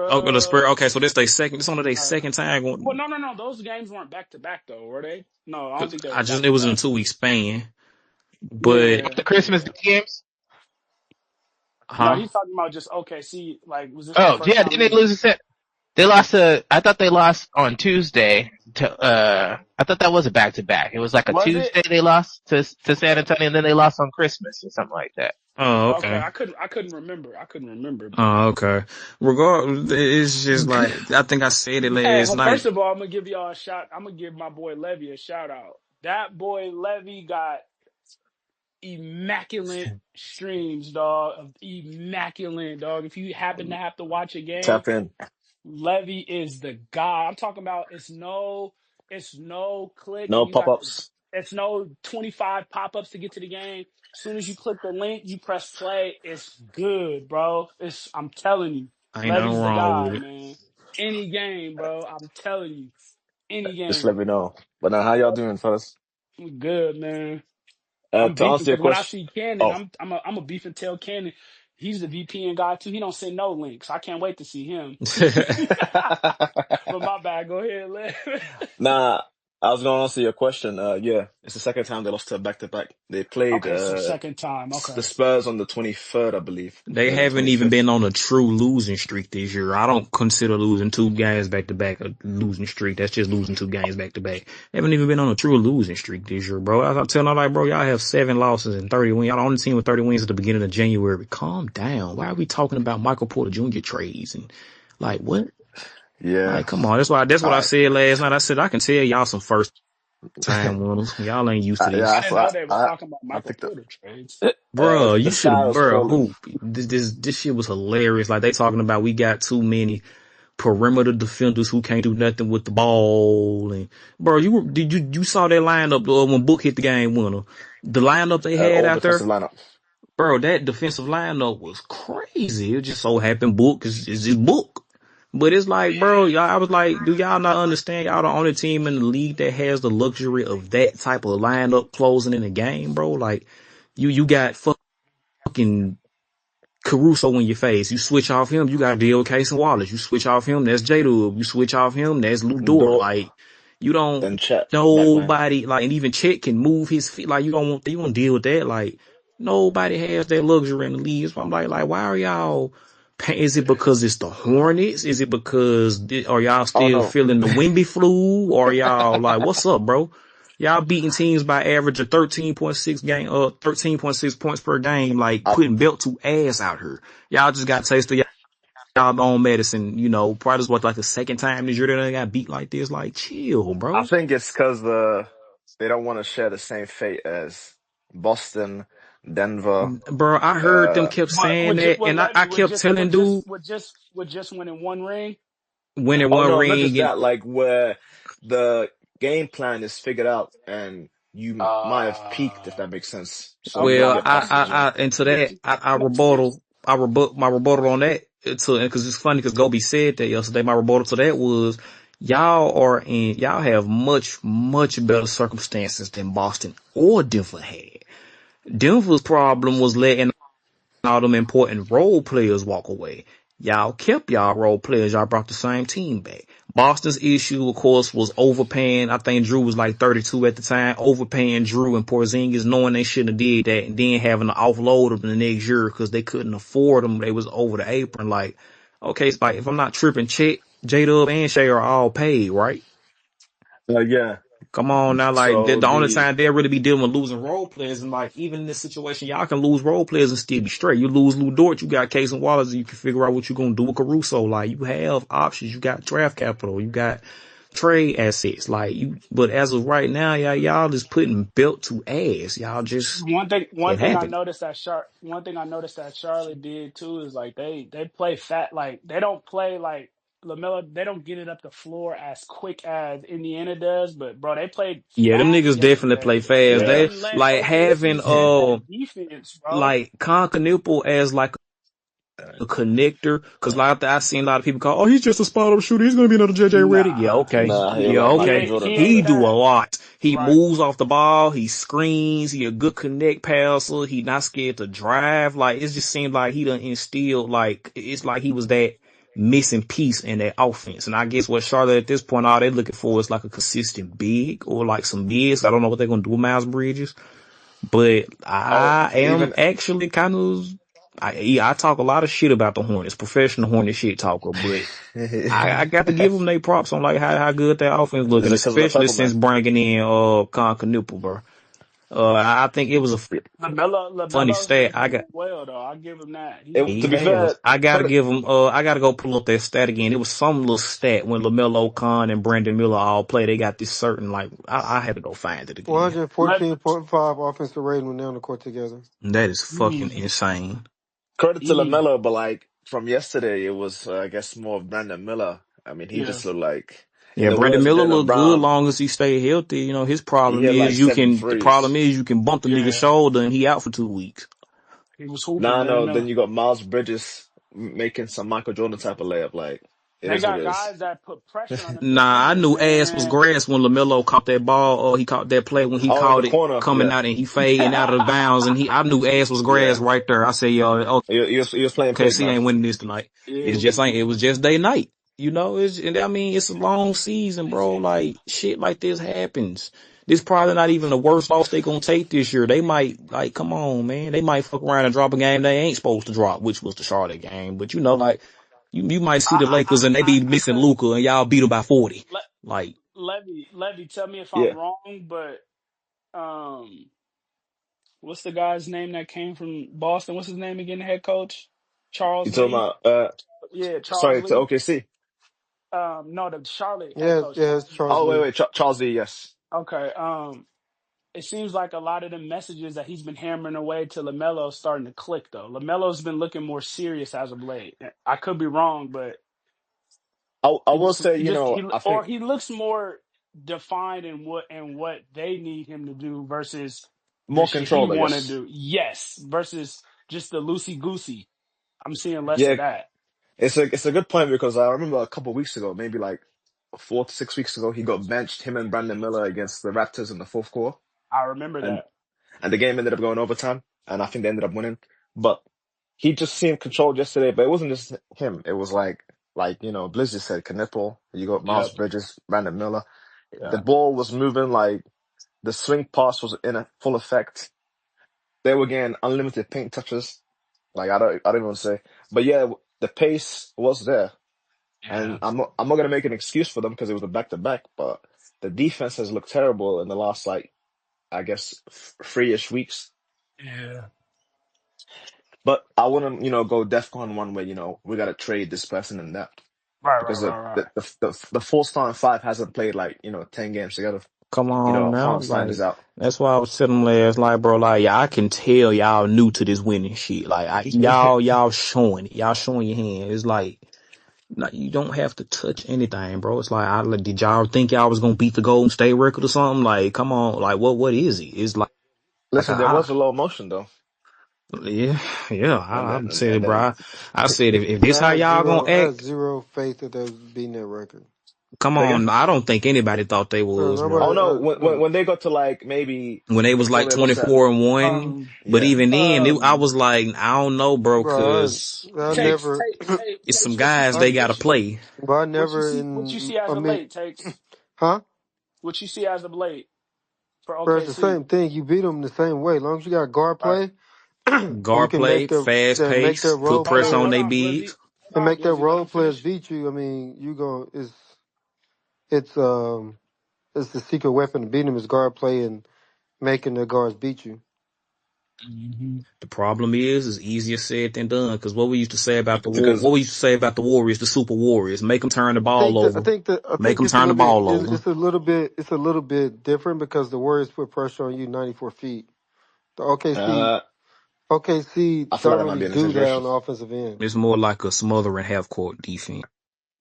Oh, the Spurs. Okay, so this they second. This only their uh, second time well, going. no. Those games weren't back to back though, were they? No, I don't Cause think they I were just back it to was in a back. 2 week span, but Yeah, The Christmas yeah. Day games? No, huh? he's talking about just OKC. Like, was this their Oh, first yeah, time didn't they losing? lose a set? They lost I thought they lost on Tuesday I thought that was a back to back. It was like a Was it? Tuesday they lost to San Antonio and then they lost on Christmas or something like that. Oh, Okay, okay. I couldn't remember. I couldn't remember, but Oh, okay. Regardless, it's just like I think I said it hey, last well, night. first of all, I'm gonna give y'all a shout. I'm gonna give my boy Levy a shout out. That boy Levy got immaculate streams, dog. Of immaculate, dog. If you happen to have to watch a game, Tap in. Levy is the guy. I'm talking about. It's no click, No and you pop got to. ups. It's no 25 pop-ups to get to the game. As soon as you click the link, you press play. It's good, bro. I'm telling you, Ain't nothing Levy's the wrong with guy, it. man. Any game, bro. I'm telling you, any Just game. let me know. But now, how y'all Yep, doing, fellas? we good, man. I'm To beefing answer your because when I question. see Cannon, Oh, I'm a beef and tell Cannon. He's the VPN guy too. He don't send no links. I can't wait to see him. But my bad. Go ahead, Lev. nah, I was going to answer your question. Yeah, it's the second time they lost to back to back. They played Okay, so second time. the Okay. Spurs on the 23rd, I believe, They and then the haven't even 25th. been on a true losing streak this year. I don't consider losing 2 games back to back a losing streak. That's just losing 2 games back to back. They haven't even been on a true losing streak this year, bro. I'm telling them, like, bro, y'all have 7 losses and 30 wins. Y'all the only team with 30 wins at the beginning of January. Calm down. Why are we talking about Michael Porter Jr. trades and like what? Yeah. Like, come on. That's what I I, said last night. I said I can tell y'all some first time winners. Y'all ain't used to yeah, I this. didn't know they was I, talking about I Michael picked up. Porter trades. Bruh, The you should have, sky was bruh, falling. who? This shit was hilarious. Like, they talking about we got too many perimeter defenders who can't do nothing with the ball. And, bro, you saw that lineup when Book hit the game winner. The lineup they had All out there, defensive lineup. bro, that defensive lineup was crazy. It just so happened Book is just Book. But it's like, bro, y'all, I was like, do y'all not understand? Y'all the only team in the league that has the luxury of that type of lineup closing in the game, bro. Like, you got fucking Caruso in your face. You switch off him, you got Deal Case and Wallace. You switch off him, that's J Dub. You switch off him, that's Lou Dort. Dort. Like, You don't Then Chet back line. nobody like, and even Chet can move his feet. Like you don't deal with that. Like nobody has that luxury in the league. So I'm like, why are y'all? Is it because it's the Hornets? Is it because are y'all Oh still no. feeling the Wemby flu? Or y'all like, what's up, bro? Y'all beating teams by average of 13.6 points per game, like I, putting belt to ass out here. Y'all just got taste of y'all own medicine, probably this was like the second time this year that they got beat like this. Like, chill, I bro. think it's because they don't want to share the same fate as Boston, Denver. Bro, I heard them Uh, kept But saying that, and I Levy kept telling dude, with just winning one ring. winning oh one no, not just ring, and that. Like where the game plan is figured out, and you might have peaked, if Uh, that makes sense. So you don't okay, well, get that I pressure. into get that, you. I Makes sense. rebut my rebuttal on that because it's funny because Gobi said that yesterday. My rebuttal to that was y'all have much, much better circumstances than Boston or Denver had. Denver's problem was letting all them important role players walk away. Y'all kept y'all role players. Y'all brought the same team back. Boston's issue, of course, was overpaying. I think Drew was like 32 at the time, overpaying Drew and Porzingis, knowing they shouldn't have did that, and then having to offload them the next year because they couldn't afford them. They was over the apron. Like, okay, it's like if I'm not tripping, Chet, J-Dub, and Shea are all paid, right? Yeah. Come on now, like So the only the time they'll really be dealing with losing role players, and like even in this situation, y'all can lose role players and still be straight. You lose Lou Dort, you got Case and Wallace, you can figure out what you're gonna do with Caruso. Like you have options, you got draft capital, you got trade assets. Like but as of right now, y'all just putting belt to ass. Y'all just One it thing I happened. noticed that Charlotte did too is like they play fat, like they don't play like LaMelo. They don't get it up the floor as quick as Indiana does, but bro, they played Yeah, them fast niggas definitely play yesterday. fast. They yeah. They didn't let like having OKC sit that defense, bro. like Concanipple as like a connector, because I've seen a lot of people call, oh, he's just a spot up shooter. He's gonna be another JJ Redick. Yeah, Nah, okay, Nah, he yeah, like Michael okay. Jordan He ain't type. do a that. lot. He Right. moves off the ball. He screens. He a good connect passer. He not scared to drive. Like it just seemed like he done instilled. Like it's like he was that missing piece in that offense. And I guess what Charlotte at this point, all they're looking for is like a consistent big or like some bigs. I don't know what they're gonna do with Miles Bridges. But Oh, I am even actually kind of, I talk a lot of shit about the Hornets, professional Hornet shit talker, but I got to give them their props on like how good their offense is looking, it because of the especially purple since man? bringing in Con Canooper, bro. I think it was a funny Lamelo's stat. been playing well though. I give him that. He's been To He be playing well. fair, has. I gotta credit. give him. I gotta go pull up that stat again. It was some little stat when LaMelo, Con, and Brandon Miller all play. They got this certain like. I had to go find it again. 114.5 offensive rating when they're on the court together. That is fucking Easy, insane. Credit to easy. LaMelo, but like from yesterday, it was I guess more of Brandon Miller. I mean, he Yeah, just looked like, in Yeah, the Brandon words of Miller Jalen look good Brown, long as he stay healthy. His he problem hit like is seven the problem threes. is you can bump the nigga's yeah. shoulder and he out for 2 weeks. He was hooping, Nah, Brandon no. Then Miller. you got Miles Bridges making some Michael Jordan type of layup. Like it They is what got it is. guys that put pressure on them Nah, I defenders, knew ass was man. grass when LaMelo caught that ball, or he caught that play when he Oh, in the called it corner, coming yeah. out and he fading out of bounds and I knew ass was grass Yeah, right there. I said, yo, he was playing big, KC man. ain't winning this tonight. Yeah, It's just ain't. It was just day night. I mean, it's a long season, bro. Like shit like this happens. This probably not even the worst loss they gonna take this year. They might like, come on, man. They might fuck around and drop a game they ain't supposed to drop, which was the Charlotte game. But like, you might see the Lakers and they be I missing think Luca and y'all beat them by 40. Le- Like, Levy, tell me if I'm Yeah. wrong, but um, what's the guy's name that came from Boston? What's his name again? The head coach, You Charles talking Lee. about Yeah, Charles sorry to Lee. OKC. No, the Charlotte head Yeah, coach, yeah, Charles it's Lee. Charles Oh Lee. wait, Charles Lee, yes. Okay. It seems like a lot of the messages that he's been hammering away to LaMelo is starting to click though. LaMelo's been looking more serious as of late. I could be wrong, but I will say, I think he looks more defined in what they need him to do versus the more shit he controlled, I want to guess. do. Yes, versus just the loosey goosey. I'm seeing less Yeah, of that. it's a good point because I remember a couple of weeks ago, maybe like 4 to 6 weeks ago, he got benched, him and Brandon Miller against the Raptors in the fourth quarter, I remember and that. and the game ended up going overtime, and I think they ended up winning. But he just seemed controlled yesterday. But it wasn't just him. It was like Blizz just said, Knipple. You got Miles Yep. Bridges, Brandon Miller. The ball was moving, like the swing pass was in a full effect. They were getting unlimited paint touches. Like I don't even say, but yeah, the pace was there, and Yeah. I'm not gonna make an excuse for them because it was a back-to-back, but the defense has looked terrible in the last, like, I guess 3-ish weeks. Yeah. But I wouldn't, go DEFCON 1 where, we gotta trade this person and that, Right, because right, the right, the the full starting five hasn't played, like, 10 games together. Come on now, Hartenstein like is out. that's why I was telling them last night, bro. Like, yeah, I can tell y'all new to this winning shit. Like, y'all showing it. Y'all showing your hand. It's like you don't have to touch anything, bro. It's like, did y'all think y'all was gonna beat the Golden State record or something? Like, come on, like, what is it? It's like Listen, there I, was a low motion though, yeah, and I then said it, and then bro. I said if this I how had y'all zero, gonna I had act, zero faith that they was beating that record. come say again. on. I don't think anybody thought they was, Oh bro. no, Nobody. when they got to, like, maybe When they was what like they lost at, 24-1, but yeah. even then, I um was like, I don't know, bro, Bro, cause I takes never, it's some what you guys I, they gotta play. but I what you never see what you in. see as I of mean, late takes huh? what you see as of late for Bro, it's the OKC. same thing. You beat them the same way. As long as you got guard Right. play, and you Guard can make play, fast make their pace, put role pressure on players they Glizzy. bigs. and Hold on, make their Glizzy. Let role him players finish. beat you. I mean, it's it's the secret weapon to beat them is guard play and making the guards beat you. Hmm. The problem is easier said than done. Cause what we used to say about Because what we used to say about the Warriors, the Super Warriors, make them turn the ball over, I make think them it's a turn the little bit ball over. it's a little bit different because the Warriors put pressure on you 94 feet. The OKC I feel like don't that might really be in the do that situation. on the offensive end. It's more like a smothering half court defense.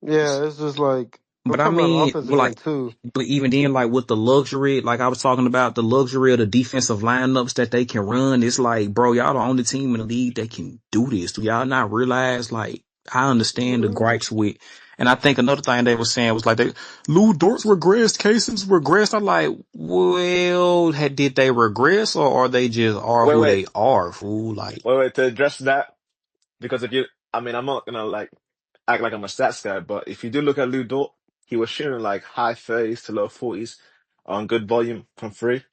Yeah, it's just like I'm But I talking about on the mean, offensive like, end too. but even then, like with the luxury, like I was talking about the luxury of the defensive lineups that they can run, it's like, bro, y'all the only team in the league that can do this. Do y'all not realize, like, I understand the gripes with, and I think another thing they were saying was like, Lou Dort's regressed, Case's regressed. I'm like, well, did they regress or are they just are Wait, who wait, they are, fool? Like, to address that, because I mean, I'm not gonna, like, act like I'm a stats guy, but if you do look at Lou Dort, he was shooting like high 30s to low 40s on good volume from free.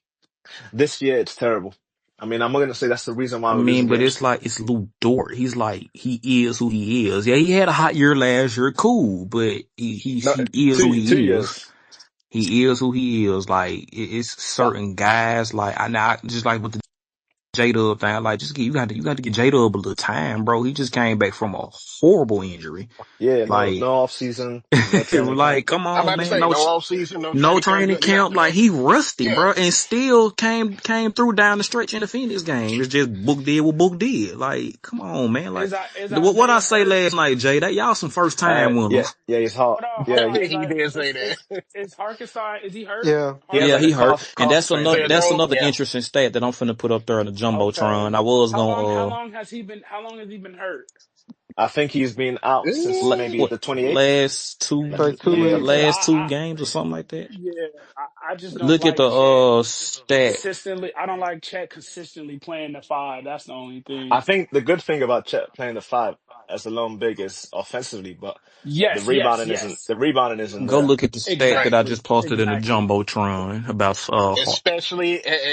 This year, it's terrible. I mean, I'm not gonna say that's the reason I why we're mean, losing but games. it's like, it's Lou Dort. He's like, he is who he is. Yeah, he had a hot year last year. Cool. But No, he is who two he is. years. He is who he is. Like, it's But certain guys, like, I just like with the J-Dub thing, like, you got to get J-Dub a little time, bro. He just came back from a horrible injury. yeah, no Like, off season, no training camp. like, come I'm on, about to man. say no off season, no No training camp. training Good. Yeah, camp. Like, he rusty, yeah. bro, and still came through down the stretch in the Phoenix game. It's just Book did what Book did. Like, come on, man. Like, Is what I Isaiah say hurt? last night, Jay, that y'all some first time Yeah, winners. yeah, he's hot. Hold Yeah, on. He did say Is Harkenstein, is he hurt? Yeah, he has Yeah, like a he Hartenstein? hurt. And calf strain, I Isaiah think. that's Joe. another Yeah. interesting stat that I'm finna put up there on the Okay. Jumbotron. I was How gonna, long has he been hurt? I think he's been out since maybe what, the 28th. like two Yeah, weeks. because last two games or something like that. yeah, I just don't Look at like the, Chet stat. consistently. I don't like Chet consistently playing the five. That's the only I thing. think the good thing about Chet playing the five as a lone big is offensively, but Yes, yes. the rebounding isn't Go there. look at the stat Right. that I just posted in the Exactly. Jumbotron about,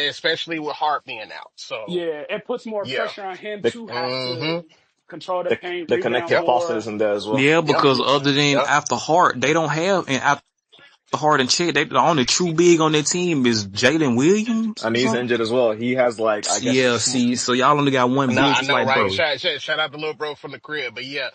Especially with Hart being out. So Yeah, it puts more yeah. pressure on him The to have to Mm-hmm. control the the paint, the rebound connecting Yep. passer more. isn't there as well. yeah, Yep. because Yeah. other than Yep. after Hart, they don't have, and after Hart and Chet, the only true big on their team is Jalen Williams And or he's something. injured as well. He has, like, I guess Yeah, see, so y'all only got one No, big. I It's know, like, right? bro, Shout out to little bro from the crib, but yeah,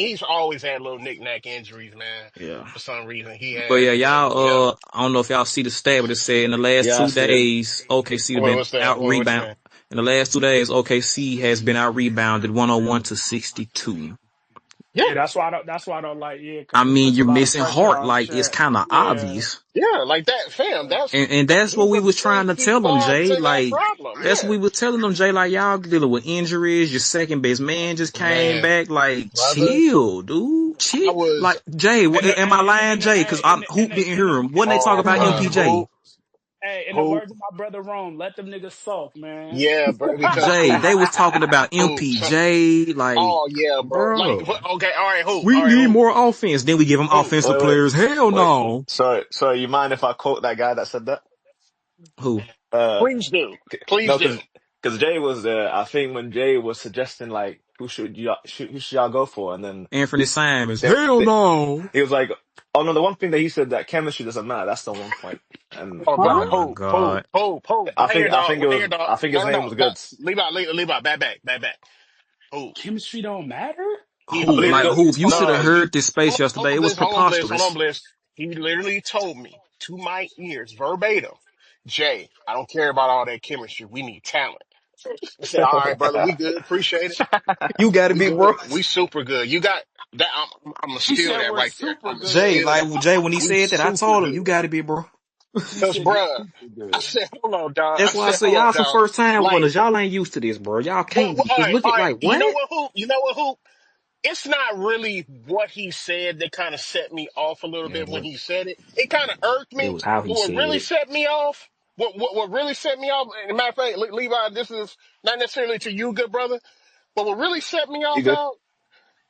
he's always had little knick-knack injuries, man. yeah. For some reason, he But yeah, has, and yeah. y'all, I don't know if y'all see the stat, but it said in the last Yeah, I two see it. days, OKC have Wait, been what's that? out What you rebound. saying? In the last 2 days, OKC has been out rebounded 101-62. Yeah, Yeah, that's why I don't like. Yeah, I because it mean, puts a you're lot of missing pressure Hart. on Like, it's Chet. kind of Yeah, obvious. yeah, like that, fam. And that's what He's we a was big trying to key tell them, part Jay. to that Like, problem. that's what Yeah, we was telling them, Jay. Like, y'all dealing with injuries. Your second base man just came man, back. Like, brother, chill, dude. I Chill. was, Like, Jay, and am I lying, Jay? Because in Hoop didn't hear him. in When they talk oh, about the bruh, MPJ? who? Hey, in the Who? words of my brother Rome, let them niggas sulk, man. Yeah, bro. Because Jay, who? they was talking about Who? MPJ, like, Oh yeah, bro. Like, bro, okay, all right, who? we All right, need who? more offense. Then we give them Who? offensive Wait, players. Hell wait. no. So you mind if I quote that guy that said that? Who? Uh, Please do. Please no, do. because Jay was I think when Jay was suggesting like who should y'all go for, and then Anthony Simons. they, Hell they, no. he was like, oh no, the one thing that he said that chemistry doesn't matter. That's the one point, and Oh Oh God, Huh? my who? Who? God. Who? Who? I Right here, think I dog. think it Right was here, dog. I think his No, name no, was no. Goods. Leave out. Back. Who? Chemistry don't matter? He I Who? believe Like, good. literally who? If you told should have No, me. heard this space Hold yesterday, on, it was Bliss. Hold on, preposterous. Bliss. He literally told me to my ears verbatim, Jay, I don't care about all that chemistry. We need talent. I said, all right, brother, we good. Appreciate it. You got to We be, good. bro. We super good. You got that. I'm gonna He steal said that we're right there. super I'm gonna good. Jay, steal like, that. Jay, when he We said that, I super told him, good. you got to be, bro. He Cause said you're bruh, super I good. said, hold on, dog. I That's why I said, say hold on, y'all some dog. first time Like, runners. Y'all ain't used to this, bro. Y'all can't be. all Cause right, look all at, right. like, what? You know what, Hoop? It's not really what he said that kind of set me off a little bit when Man, he said it. It kind of irked it me. was how But he what said really it. set me off, what really set me off, and matter of fact, Levi, this is not necessarily to you, good brother, but what really set me you off, good? dog,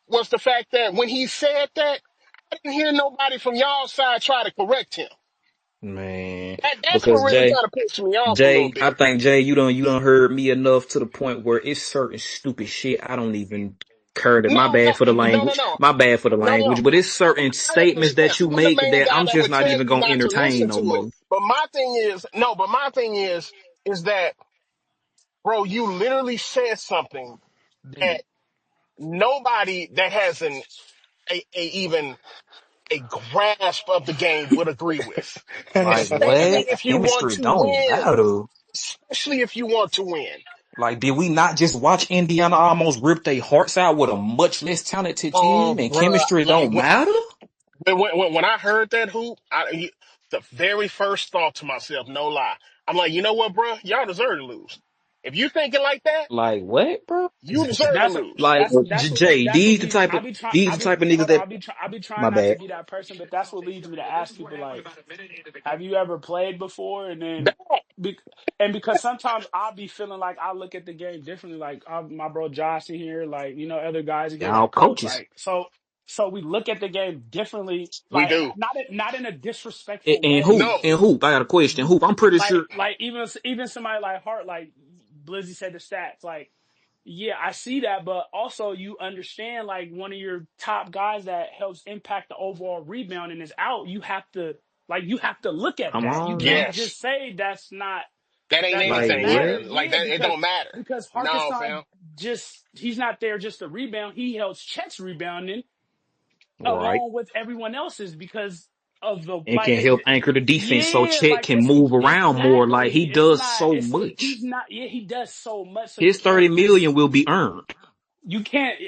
was the fact that when he said that, I didn't hear nobody from y'all side try to correct him. Man, That's what because really Jay, kind of pissed me off a little Jay, I bit. think Jay, you done heard me enough to the point where it's certain stupid shit I don't even care that No, my no, bad for the no, no, language, no, my bad for the no, no. language, but it's certain I statements that understand. you I'm the make main that guy I'm that just would not tell even you gonna not to entertain listen no to it. more. But my thing is, no, but my thing is that, bro, you literally said something that nobody that has even a grasp of the game would agree with. Like Especially what? if you want Chemistry to don't win. matter. Especially if you want to win. Like, did we not just watch Indiana almost rip their hearts out with a much less talented Oh, team and bruh. chemistry Like, don't matter? when I heard that hoop, the very first thought to myself, no lie, I'm like, you know what, bro? Y'all deserve to lose. If you thinking like that, Like what, bro? you deserve to That's lose. Like Jay, that's what leads. these the type of niggas that I be my trying not to bad. be that person, but that's what leads me to ask people like, have you ever played before? And then, That- be, and because sometimes I'll be feeling like I look at the game differently. Like my bro Josh in here, like other guys in here, Y'all like coach, coaches. like so we look at the game differently. we Like do. not in a disrespectful And way. hoop, No. and hoop, I got a question. Hoop, I'm pretty sure. Like even somebody like Hart, like Blizzy said the stats, like. Yeah, I see that, but also you understand like one of your top guys that helps impact the overall rebounding is out. You have to look at Come that. You on now. can't Yes. just say That ain't that Like doesn't anything. matter. Yeah. what? Like Yeah, that, it don't matter. because No, Harkison fam. he's not there just to rebound. He helps Chet's rebounding Right. along with everyone else's because of the And can help anchor the defense so yeah, Chet like can it's move around more. Like exactly. he It's does not. so It's much. he's not. Yeah, he does so much. So you His can't 30 just million will be earned. you can't.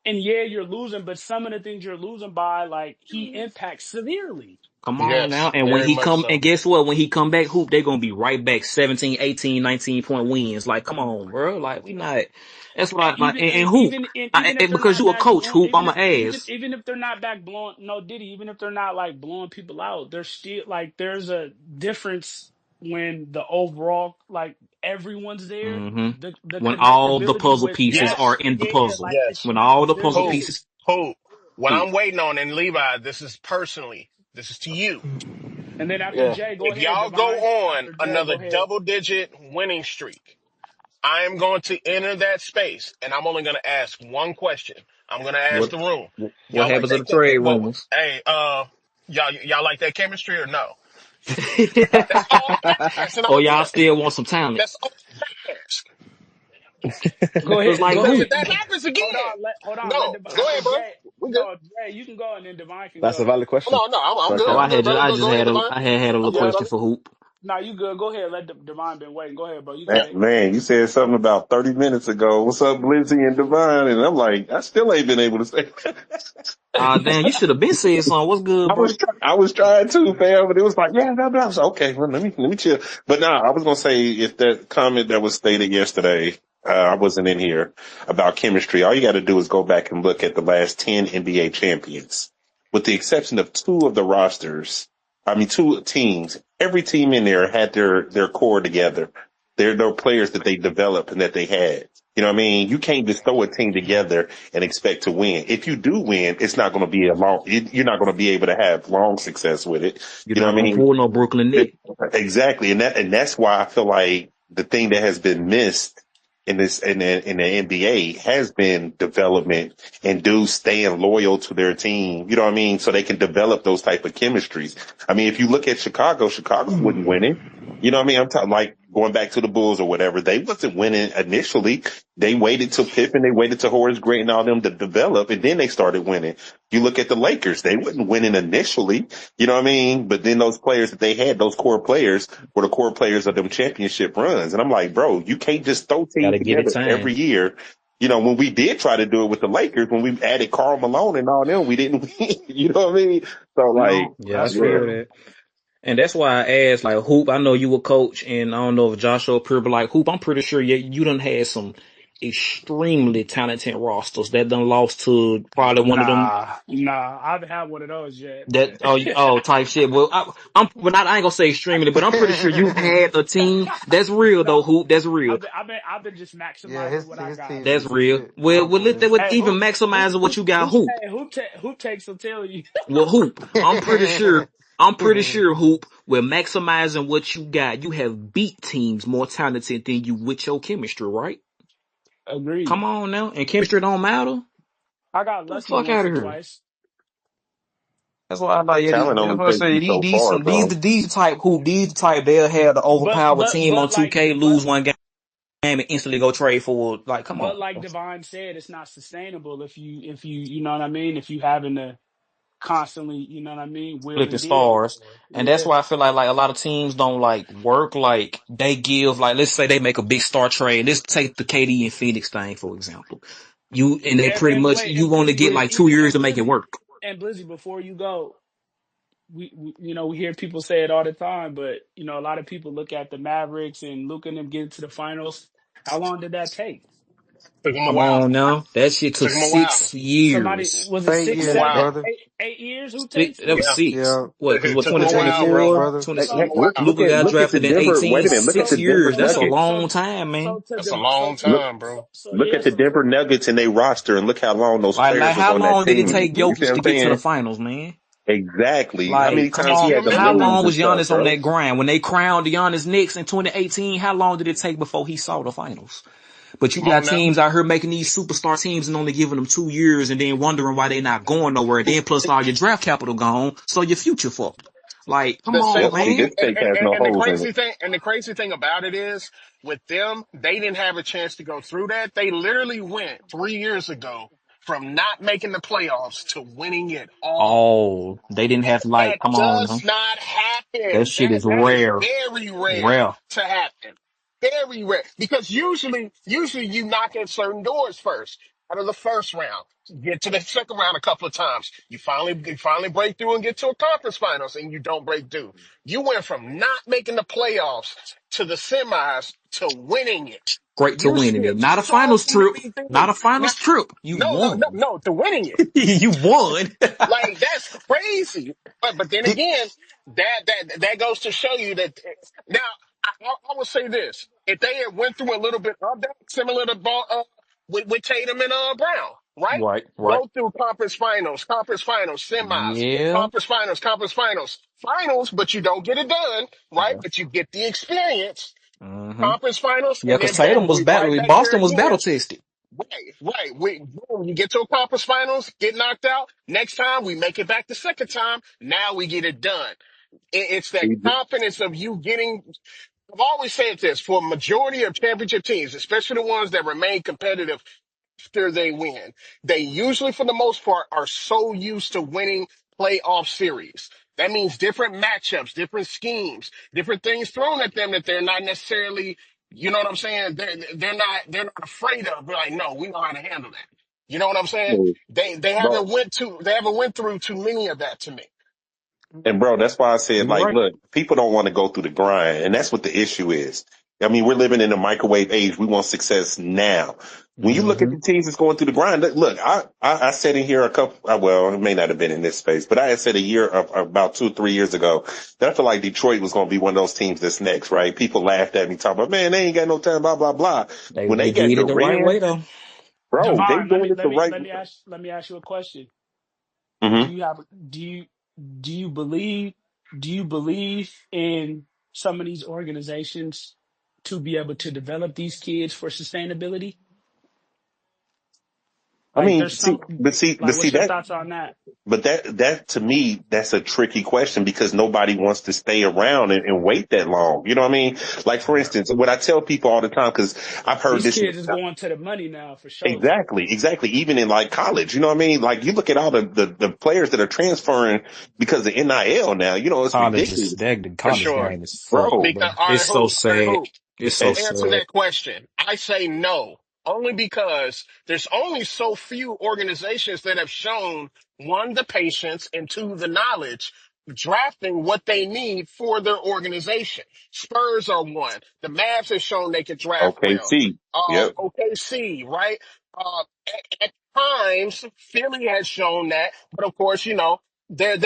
And yeah, you're losing, but some of the things you're losing by, like he impacts severely. Come on now. Yes, And when very he much come, so. and guess what? When he come back, hoop, they're going to be right back 17, 18, 19 point wins. Like, come on, bro. Like, we not, that's what And I, like, and hoop. even if they're Because not you a back coach, blowing, hoop, I'm a ass. even if they're not back blowing, no Diddy, even if they're not like blowing people out, there's still like there's a difference when the overall like everyone's there, hmm the When all the connectability puzzle with pieces are Yes. in the yeah, puzzle. like Yes. When all the there's puzzle a Who? pieces, Who? What hoop. I'm waiting on, and Levi, this is personally, this is to you. and then after Yeah. Jay, go If ahead, y'all go Divine. on After Jay, another go ahead. double digit winning streak, I am going to enter that space and I'm only going to ask one question. I'm going to ask What, the room. what Y'all like happens to that? the trade Well, rumors? hey, y'all like that chemistry or no? That's all I ask. And I'm Or going to y'all tell you. still want some talent? That's all I ask. Go Cause ahead, like go Because if hoop. ahead. that happens again, Hold on. Let no, Divine go after ahead, bro. Jay. We good. No, Jay, you can go and then Divine can That's a go. valid question. No, I'm Sorry, good. Oh, carry I'm on. good, brother. I Go just ahead, had Divine. I had a little I'm good, Yeah. question brother. for hoop. No, you good. Go ahead. Let Divine been waiting. Go ahead, bro. You can Man, take. man, you said something about 30 minutes ago. What's up, Blizzy and Divine? And I'm like, I still ain't been able to say. Damn, you should have been saying something. What's good, bro? I was trying to, fam, but it was like, yeah, blah, blah. I was like, okay, well, let me chill. But nah, I was gonna say if that comment that was stated yesterday, I wasn't in here about chemistry. All you got to do is go back and look at the last 10 NBA champions, with the exception of two of the rosters. two teams. Every team in there had their core together. They're players that they developed and that they had. You know what I mean? You can't just throw a team together and expect to win. If you do win, it's not going to be you're not going to be able to have long success with it. You're You know not what I gonna mean? pull no Brooklyn Net. Exactly. And that's why I feel like the thing that has been missed in the NBA has been development and dudes staying loyal to their team. You know what I mean? So they can develop those type of chemistries. I mean, if you look at Chicago wasn't winning. You know what I mean? I'm talking like going back to the Bulls or whatever. They wasn't winning initially. They waited till Pippen, they waited till Horace Grant and all them to develop, and then they started winning. You look at the Lakers, they wasn't winning initially. You know what I mean? But then those players that they had, those core players, were the core players of them championship runs. And I'm like, bro, you can't just throw teams Gotta give it together time. every year. You know, when we did try to do it with the Lakers, when we added Karl Malone and all them, we didn't win. You know what I mean? So like, No, Yeah, I that's yeah. feel real. that. And that's why I asked, like, Hoop, I know you a coach, and I don't know if Joshua Pure, but like, Hoop, I'm pretty sure you done had some extremely talented rosters that done lost to probably one of them Nah, I haven't had one of those yet, that, but type shit. Well, I ain't gonna say extremely, but I'm pretty sure you've had a team. That's real though, no, Hoop. That's real. I've been just Yeah, maximizing what I his got, teams That's was man. real. legit. I Well, don't know with Hey, even maximizing what you got, Hoop. Hoop takes will tell you. Well, Hoop, this. I'm pretty sure, Hoop, with maximizing what you got, you have beat teams more talented than you with your chemistry, right? Agreed. Come on now. And chemistry don't matter. I got Get the lucky fuck once out or of here. twice. That's why I like, yeah, Talent that's only what I takes say. you so far, bro. These type Hoop, these type, they'll have the overpowered team on But like 2K, lose one game and instantly go trade for, like, come on. but like Divine said, it's not sustainable if you know what I mean. If you having to constantly, you know what I mean, wheel Flipping and deal. stars. And that's Yeah, why I feel like a lot of teams don't like work like they give like let's say they make a big star trade. Let's take the KD and Phoenix thing for example. They pretty and much wait, and you only get like 2 years to make it work. And Blizzy, before you go, we you know we hear people say it all the time, but you know a lot of people look at the Mavericks and look at them get to the finals. How long did that take? Took him a Come while. on now. That shit took Took him a while. somebody6 years. was it Eight six, Took him a years, seven, while. brother. 8 years? Who takes That was Yeah. 6. Yeah, What, cause It what, took him a it's 8 while, years, bro. 2024, brother. 20, Took him Hey, a while. Luka got look at the drafted in Denver. Wait 18, a minute. Look at the 6 Denver years. That's a Nuggets. long time, man. That's a long Look, time, bro. look at the Denver Nuggets and they roster, and look how long those Like players was how on that long did it team. take You see Jokic what to I'm get to the saying? finals, man? Exactly. How many Like, come times he on. had to How Remember? lose long and was stuff, Giannis on bro? that grind? When they crowned Giannis Knicks in 2018, how long did it take before he saw the finals? But you Come got on now. teams out here making these superstar teams and only giving them 2 years and then wondering why they not going nowhere. Then plus all your draft capital gone, so your future fucked. Like, come The on, same, Yep. See, man. this steak has no and the holes in it. crazy thing about it is with them, they didn't have a chance to go through that. They literally went 3 years ago from not making the playoffs to winning it all. Oh, they didn't have like, That come on, does man. not That happen. shit is That is rare, very rare rare. to happen. Very rare. Because usually you knock at certain doors first. Out of the first round, get to the second round a couple of times. You finally break through and get to a conference finals, and you don't break through. You went from not making the playoffs to the semis to winning it. Great to You winning it. skipped Not a so finals trip. many Not a things. Now, finals trip. You won. no, to winning it. You won. Like that's crazy. But then Did- again, that goes to show you that now I will say this: if they had went through a little bit of that, similar to with Tatum and Brown, right? Right, right. Go through conference finals, semis, Yeah. conference finals, but you don't get it done, right? But you get the experience, Mm-hmm. conference finals, Yeah, and cause then bam, Tatum was we right battle. back there Boston was again. battle tested. Right. Boom, you get to a conference finals, get knocked out. Next time we make it back the second time. Now we get it done. It's that See, confidence of you getting. I've always said this for a majority of championship teams, especially the ones that remain competitive after they win. They usually, for the most part, are so used to winning playoff series. That means different matchups, different schemes, different things thrown at them that they're not necessarily, you know what I'm saying? They're not afraid of. They're like, no, we know how to handle that. You know what I'm saying? bro, They haven't went through too many of that to me. and bro, that's why I said, You like, right. look, people don't want to go through the grind, and that's what the issue is. I mean, we're living in a microwave age. We want success now. When you look at Mm-hmm. the teams that's going through the grind, look, I said in here well, it may not have been in this space, but I had said about 2 or 3 years ago that I feel like Detroit was going to be one of those teams that's next, right? People laughed at me talking about, man, they ain't got no time, blah, blah, blah. When They they got did it the right way Durant, though. bro, they Devon, doing it the right way. let me ask you a question. Do Hmm. you have do you do you believe in some of these organizations to be able to develop these kids for sustainability? I Like mean, there's some but like see what's your that. thoughts on that? But that to me, that's a tricky question because nobody wants to stay around and wait that long. You know what I mean? Like, for Right. instance, what I tell people all the time, because I've heard These this kids is going to the money now for sure. exactly, even in like college. You know what I mean? Like, you look at all the players that are transferring because of NIL now, it's ridiculous, The For college sure. game is fucked, bro. bro. Because all It's right, so who? sad. It's so And, To answer sad. that question, I say no, only because there's only so few organizations that have shown one, the patience, and two, the knowledge drafting what they need for their organization. Spurs are one. The Mavs have shown they can draft well. OKC. Yep. OKC, right? At times, Philly has shown that, but of course, they're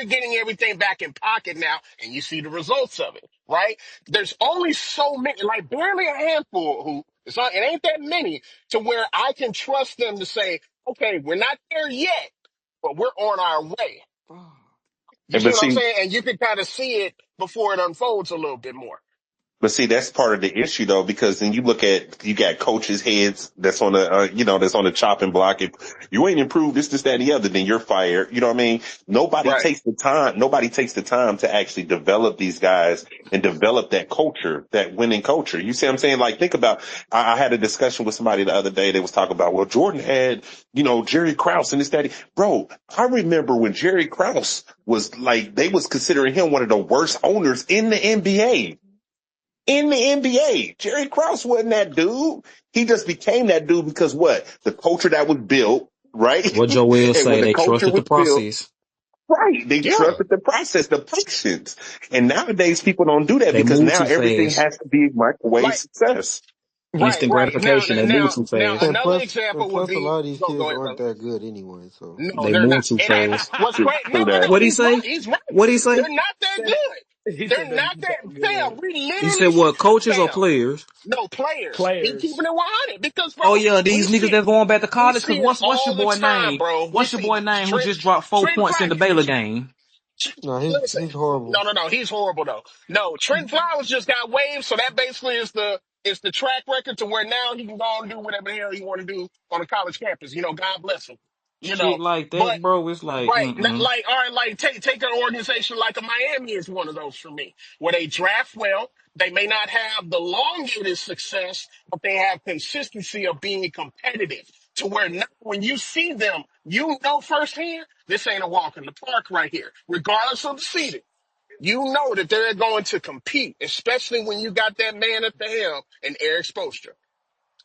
getting everything back in pocket now, and you see the results of it, right? There's only so many, like barely a handful who it ain't that many to where I can trust them to say, okay, we're not there yet, but we're on our way. You And see but what I'm see, saying? And you can kind of see it before it unfolds a little bit more. But see, that's part of the issue though, because then you got coaches' heads that's on that's on the chopping block. If you ain't improved this, that, and the other, then you're fired. You know what I mean? Right. Nobody takes the time to actually develop these guys and develop that culture, that winning culture. You see what I'm saying? Like, think about, I had a discussion with somebody the other day. They was talking about, well, Jordan had, Jerry Krause and this, that. Bro, I remember when Jerry Krause was like, they was considering him one of the worst owners in the NBA. In the NBA. Jerry Krause wasn't that dude. He just became that dude because what? The culture that was built, right? What Joe will And when say, the they culture trusted the was built, process. right, they Yeah. trusted the process, the patience. And nowadays people don't do that They because move now too everything fast. has to be microwave Like, success. right, Instant right. Now, gratification. They move now, too now, fast. And another plus, example would a be, lot of these go kids ahead, aren't brother. that good anyway. So No, They they're not. move too And fast. what's True, great? No, true no, that. no. What he He's say? right. He's right. What he say? They're not that Said good. he They're said they're not not that. that Fam, good. we He literally, said what? Coaches or fam. players? No players. He keeping Players. it 100 because, Oh bro, yeah, these niggas that's going back to we college. Cause see it what's your all the boy time, name? bro. We What's your see boy name who Trent, just dropped 4 points in the Baylor game? no, Listen, he's horrible. no. He's horrible though. No, Trent Flowers just got waived, so that basically is the track record to where now he can go and do whatever the hell he want to do on a college campus. God bless him. Shit like But that, bro. It's like, right, not like all right, like take an organization like a Miami is one of those for me, where they draft well. They may not have the elongated success, but they have consistency of being competitive. To where now, when you see them, you know firsthand this ain't a walk in the park right here, regardless of the seeding. You know that they're going to compete, especially when you got that man at the helm and Eric Spoelstra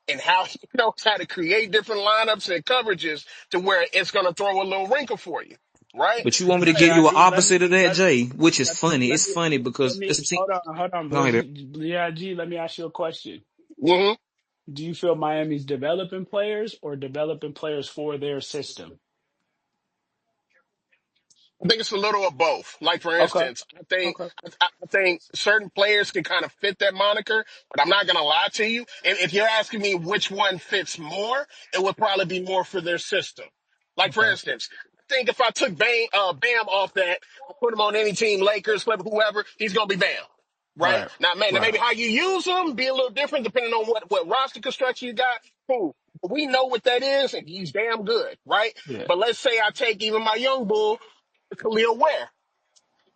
and how he knows how to create different lineups and coverages to where it's going to throw a little wrinkle for you, right? but you want me to Hey, give you an IG, opposite of that, Jay? Which is funny. It's funny let because me it's a team. hold on, Go bro. ahead. Yeah, G, let me ask you a question. Hmm. Do you feel Miami's developing players or developing players for their system? I think it's a little of both. Like for Okay. instance, Okay. I think certain players can kind of fit that moniker, but I'm not gonna lie to you. If you're asking me which one fits more, it would probably be more for their system. Like for Okay. instance, I think if I took Bam off that, I put him on any team, Lakers, Clippers, whoever, he's gonna be Bam. Right? Right. Now, man, now Right. maybe how you use them be a little different depending on what roster construction you got. Cool. But we know what that is, and he's damn good, right? Yeah. But let's say I take even my young bull, Khalil Ware.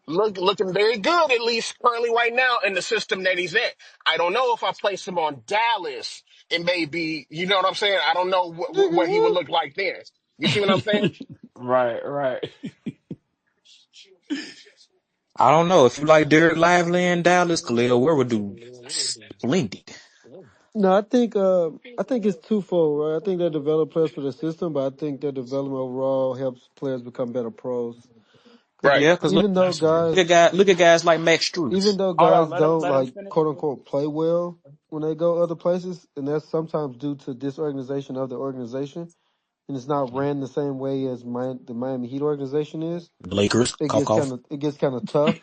Looking very good, at least currently right now in the system that he's in. I don't know if I place him on Dallas, it may be, you know what I'm saying? I don't know what he would look like then. You see what I'm saying? Right. Right. I don't know if you like Derek Lively and Dallas. Khalil Where would do splendid. No, I think it's twofold, right? I think they develop players for the system, but I think their development overall helps players become better pros. Because Right. Yeah, because even though guys, look at guys like Max even Strus. though Hold on, guys let him don't let him like finish. quote unquote play well when they go other places, and that's sometimes due to disorganization of the organization, and it's not ran the same way as the Miami Heat organization is. The Lakers, cough cough. It gets kind of tough.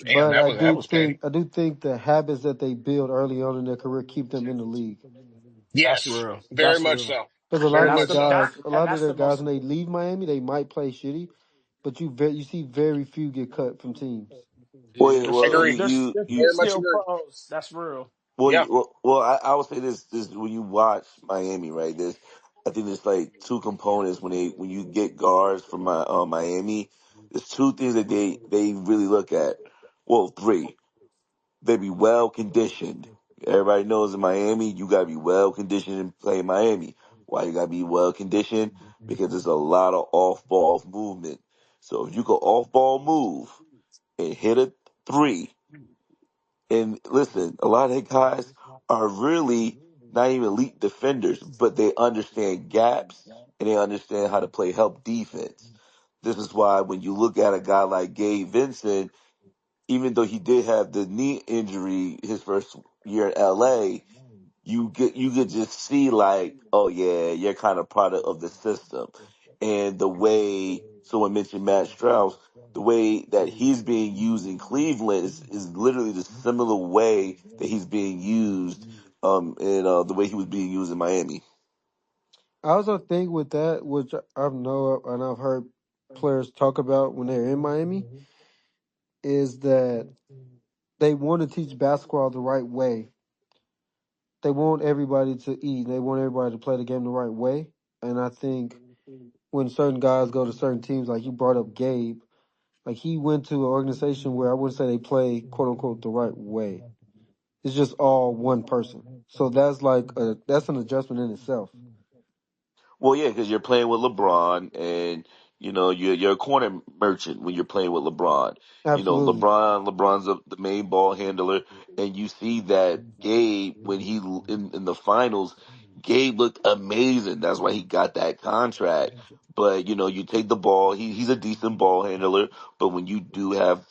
Damn, But that was petty. I do think the habits that they build early on in their career keep them in the league. That's Yes, real. very That's much real. so. Because a lot Very of their That's much the so. that guys, and that's the most. when they leave Miami, they might play shitty, but you see very few get cut from teams. Well, Yeah, yeah, they're I well, still agree. they're Very much still agree. pros. That's real. Yeah. I would say this when you watch Miami, right? I think there's like two components when you get guards from Miami. There's two things that they really look at. Well, three. They be well conditioned. Everybody knows in Miami, you gotta be well conditioned and play Miami. Why you gotta be well conditioned? Because there's a lot of off ball movement. So if you go off ball move and hit a three, and listen, a lot of the guys are really not even elite defenders, but they understand gaps and they understand how to play help defense. This is why when you look at a guy like Gabe Vincent, even though he did have the knee injury his first year in LA, you could just see like, oh yeah, you're kind of product of the system. And the way someone mentioned Matt Strauss, the way that he's being used in Cleveland is literally the similar way that he's being used in the way he was being used in Miami. I also think with that, which I've heard players talk about when they're in Miami, is that they want to teach basketball the right way. They want everybody to eat. They want everybody to play the game the right way. And I think when certain guys go to certain teams, like you brought up Gabe, like he went to an organization where I wouldn't say they play quote unquote the right way. It's just all one person. So that's an adjustment in itself. Well, yeah, because you're playing with LeBron, and you're a corner merchant when you're playing with LeBron. Absolutely. LeBron's the main ball handler, and you see that Gabe when in the finals, Gabe looked amazing. That's why he got that contract. But you take the ball. He's a decent ball handler, but when you do have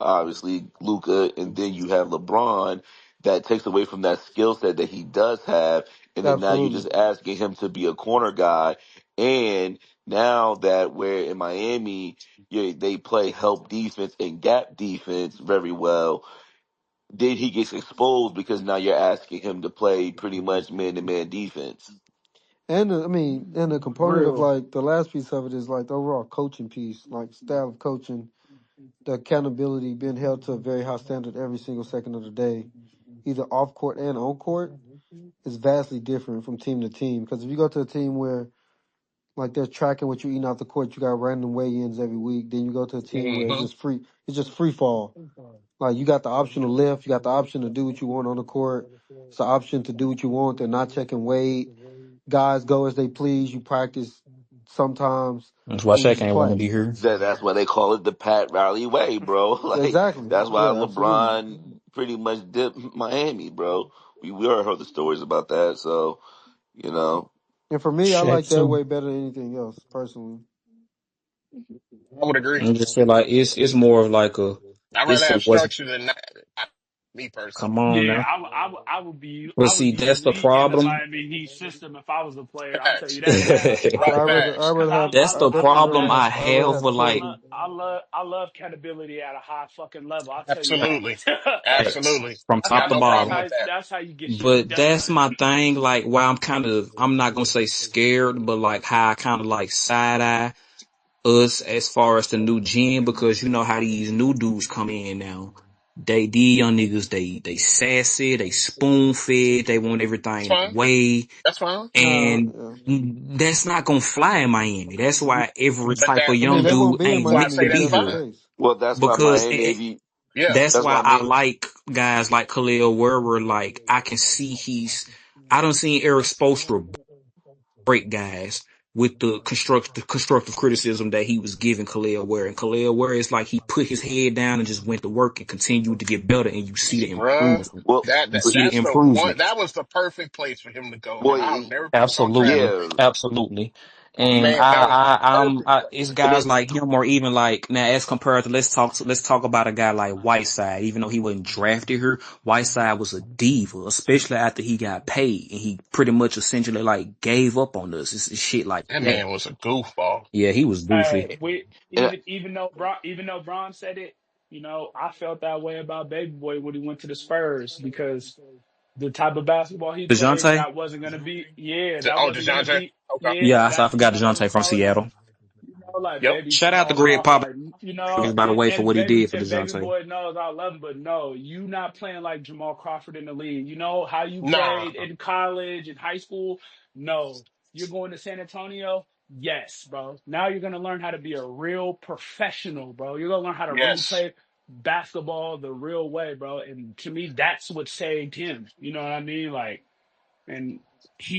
obviously Luka, and then you have LeBron, that takes away from that skill set that he does have, and then now you're Absolutely. just asking him to be a corner guy. And now that we're in Miami, they play help defense and gap defense very well. Then he gets exposed because now you're asking him to play pretty much man-to-man defense. And and the component of Real. like the last piece of it is like the overall coaching piece, like style of coaching, the accountability, being held to a very high standard every single second of the day, either off court and on court, is vastly different from team to team. Because if you go to a team where like they're tracking what you're eating off the court, you got random weigh-ins every week. Then you go to a team where Hmm. it's just free fall. Like you got the option to lift, you got the option to do what you want on the court. It's an option to do what you want. They're not checking weight. Guys go as they please. You practice sometimes, That's why and you Shaq just ain't want to play. be here. That's why they call it the Pat Riley way, bro. Like Exactly. that's why Yeah, absolutely. LeBron pretty much dipped Miami, bro. We already heard the stories about that, so you know. And for me, I Shaq like that too. way better than anything else, personally. I would agree. I just feel like it's more of like I'd rather it's a have what's structure than not. Me come personally. on Yeah, now. But I would see, be that's the elite in the problem. Miami Heat system if I was a player. I'll tell you Facts. that now. So Right. Facts. That's the problem I I'd rather have have with like Kobe. I love credibility at a high fucking level. I'll tell you Absolutely. that. X Absolutely. from I got top to no That's problem bottom. how with that. that's how you get shit But that's done. my thing. Like, why I'm not gonna say scared, but like how I kind of like side eye us as far as the new gen, because you know how these new dudes come in now. These young niggas, they sassy, they spoon fed, they want That's everything fine. their way, That's fine. Nah, and yeah. that's not gonna fly in Miami. That's why every But type of I mean, young they won't dude be in ain't that's why I meant Miami to say if be that's that's the here, fine. case. Well, that's why because Miami. Yeah. that's That's why why I Miami. like guys like Khalil Wherever. Like I can see I don't see Eric Spoelstra break guys with the constructive criticism that he was giving Khalil Ware. And Khalil Ware is like he put his head down and just went to work and continued to get better, and you see the Bruh. improvement. Well, You see the That's the one improvement. that was the perfect place for him to go. well, And I'll never put this on Travis. Absolutely. yeah. Absolutely. And Man, it's guys like him, or even like now as compared to let's talk about a guy like Whiteside. Even though he wasn't drafted here, Whiteside was a diva, especially after he got paid, and he pretty much essentially like gave up on us. It's shit like that that. man was a goofball. Yeah, he was goofy. Hey, we And even though Bron said it, I felt that way about Baby Boy when he went to the Spurs because the type of basketball he played, DeJounte? that wasn't gonna be, that wasn't gonna DeJounte. be, Okay. Yeah, I that forgot that was DeJounte from probably Seattle. like Yep. baby Shout out to small Greg ball, like Popovich, by the way, for what he did for and baby DeJounte. boy knows I love him, but no, you not playing like Jamal Crawford in the league. You know how you Nah. played in college and high school? No. You're going to San Antonio? Yes, bro. Now you're gonna learn how to be a real professional, bro. You're gonna learn how to really Yes. play basketball the real way, bro. And to me, that's what saved him. You know what I mean? Like, and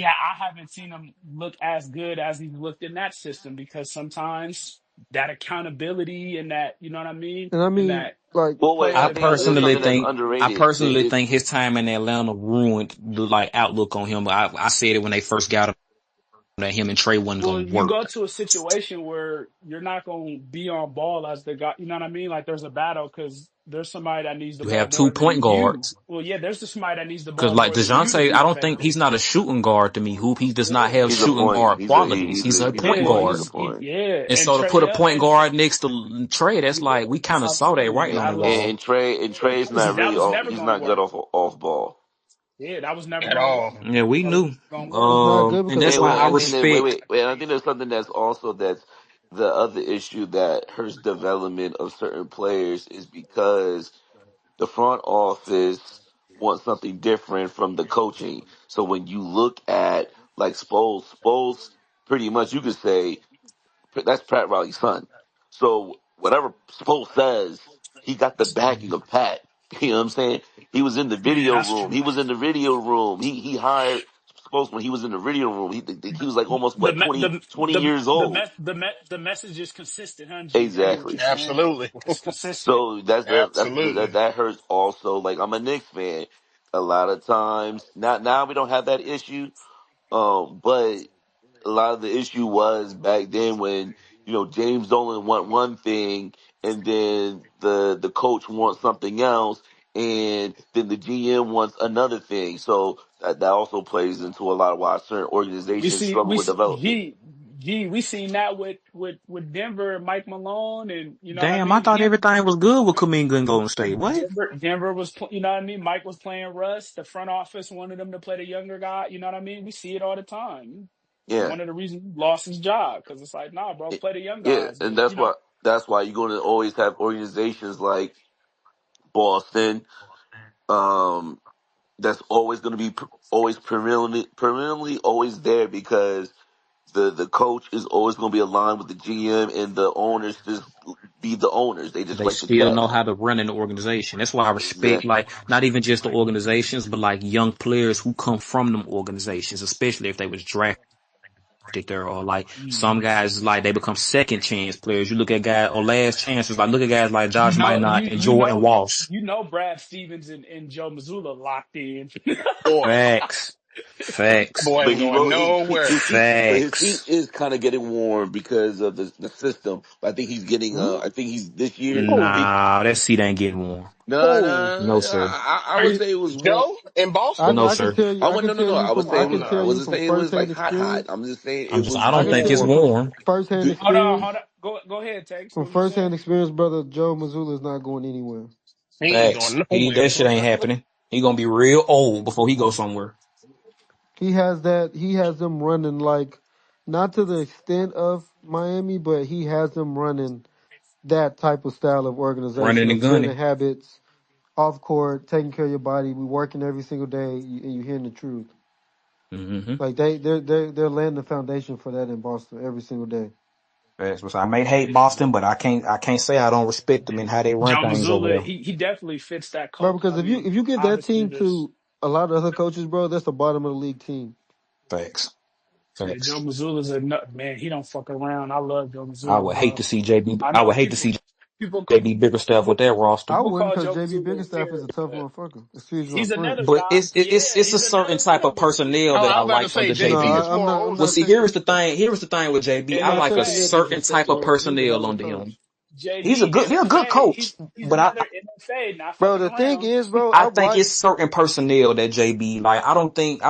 I haven't seen him look as good as he looked in that system because sometimes that accountability and that, you know what I mean? And I And mean, that like, well, wait, playing I I think against there's personally something that's you. think I underrated. personally think his time in Atlanta ruined the like outlook on him. I said it when they first got him that him and Trey wasn't Well, gonna you go work. to a situation where you're not going to be on ball as the guy. You know what I mean? Like there's a battle because there's somebody that needs the You ball have more 2 point than you. guards. Well, yeah, there's somebody that needs the Cause ball like more than you to DeJounte, be I don't think effective. he's not a shooting guard to me. Hoop, he does not Yeah, have He's a shooting point. guard qualities. He's He's a a he's a point yeah, point. He's a guard. point. And and so to put Trey a point and guard next to Trey, that's yeah, like we kind of that's saw what I'm that saying. writing on That the was wall. Trey's not that really was off. never He's going to not good work. off ball. Yeah, that was never At going to work. all. Yeah, we That was knew. never going to work. he's not good And because that's And why wait, I I think that wait, respect. wait, wait. I think there's something that's the other issue that hurts development of certain players is because the front office wants something different from the coaching. So when you look at like Spoles pretty much you could say that's Pat Riley's son. So whatever Spoles says, he got the backing of Pat. You know what I'm saying? He was in the Yeah, video that's room. true. He was in the video room. He hired Spoles when he was in the video room. He was like almost The what me- 20 years old. the message is consistent, huh? G, I get what you're Exactly. saying. Absolutely. It's consistent. So Absolutely. that hurts also. Like I'm a Knicks fan. A lot of times now we don't have that issue. But a lot of the issue was back then when James Dolan want one thing and then the coach wants something else and then the GM wants another thing. So that also plays into a lot of why certain organizations struggle with development. We seen that with Denver and Mike Malone, and you know what I Damn, I mean. thought everything was good with Kuminga and Golden State. What? Denver was, you know what I mean. Mike was playing Russ. The front office wanted him to play the younger guy. You know what I mean. We see it all the time. Yeah. One of the reasons he lost his job because it's like, nah, bro, play the young Yeah, guys. and But that's why you're going to always have organizations like Boston, um, that's always going to be always permanently always there because the coach is always going to be aligned with the GM and the owners just be the owners. They just They write the still know checks. how to run an organization. That's why I respect, Exactly. like, not even just the organizations, but like young players who come from them organizations, especially if they was drafted there, or like some guys, like they become second chance players. You look at guys or last chances, like look at guys like Josh Minot and Jordan Walsh. Brad Stevens and Joe Mazzulla locked in. Boy, Facts. Facts. boy But ain't he going wrote nowhere. his team Facts. is kind of getting warm because of the system. But I think he's getting Who? I think he's this year. Who? Nah, that seat ain't getting warm. No, Who? no, No, sir. I would say it was warm. Joe in I, Boston? No, I can sir. tell you, I I would can no. tell you I would from, say I it can was. I tell No. you wasn't from saying it was like firsthand hot. experience. I'm just saying I'm it just, was I I don't can think tell it's you warm. from warm. firsthand Hold on, experience. Go ahead, Takes. From What you saying? firsthand experience, brother, Joe Mazzulla is not going anywhere. He ain't Facts. going nowhere. That shit ain't happening. He gonna be real old before he goes somewhere. He has that. He has them running like, not to the extent of Miami, but he has them running that type of style of organization Running and of building gunning. habits off court, taking care of your body. We working every single day, and you hearing the truth. Mm-hmm. Like they're laying the foundation for that in Boston every single day. Facts. So I may hate Boston, but I can't say I don't respect them and how they run Joe things over Mazzulla, there. he definitely fits that Bro, cult. because I if mean, you give that obviously team this. to a lot of other coaches, bro, that's the bottom of the league team. Facts. Yeah, Joe Facts. Mazzulla's a nut man. He don't fuck around. I love Joe I Mazzulla, would hate bro. to see JB. I I know would hate to see people. JB Bickerstaff with that roster. I people wouldn't call because Joe JB Mazzulla a Biggerstaff is scary a tough threat. motherfucker. Excuse my He's French. another But guy. it's Yeah, a he's certain another type one of of them. personnel Oh, that I I was about to like say under No, JB JB. is more I'm Well, older. not see, taking. here's the thing with JB. I'm In I the not like a taking Fed, that certain type of disrespect, bro. He's a hell personnel of a under coach. him. He's a JB good, he's a good NFA, coach, he's but another NFA, not Bro, fucking the thing around. is, bro, I I think watched. it's certain personnel that JB like. I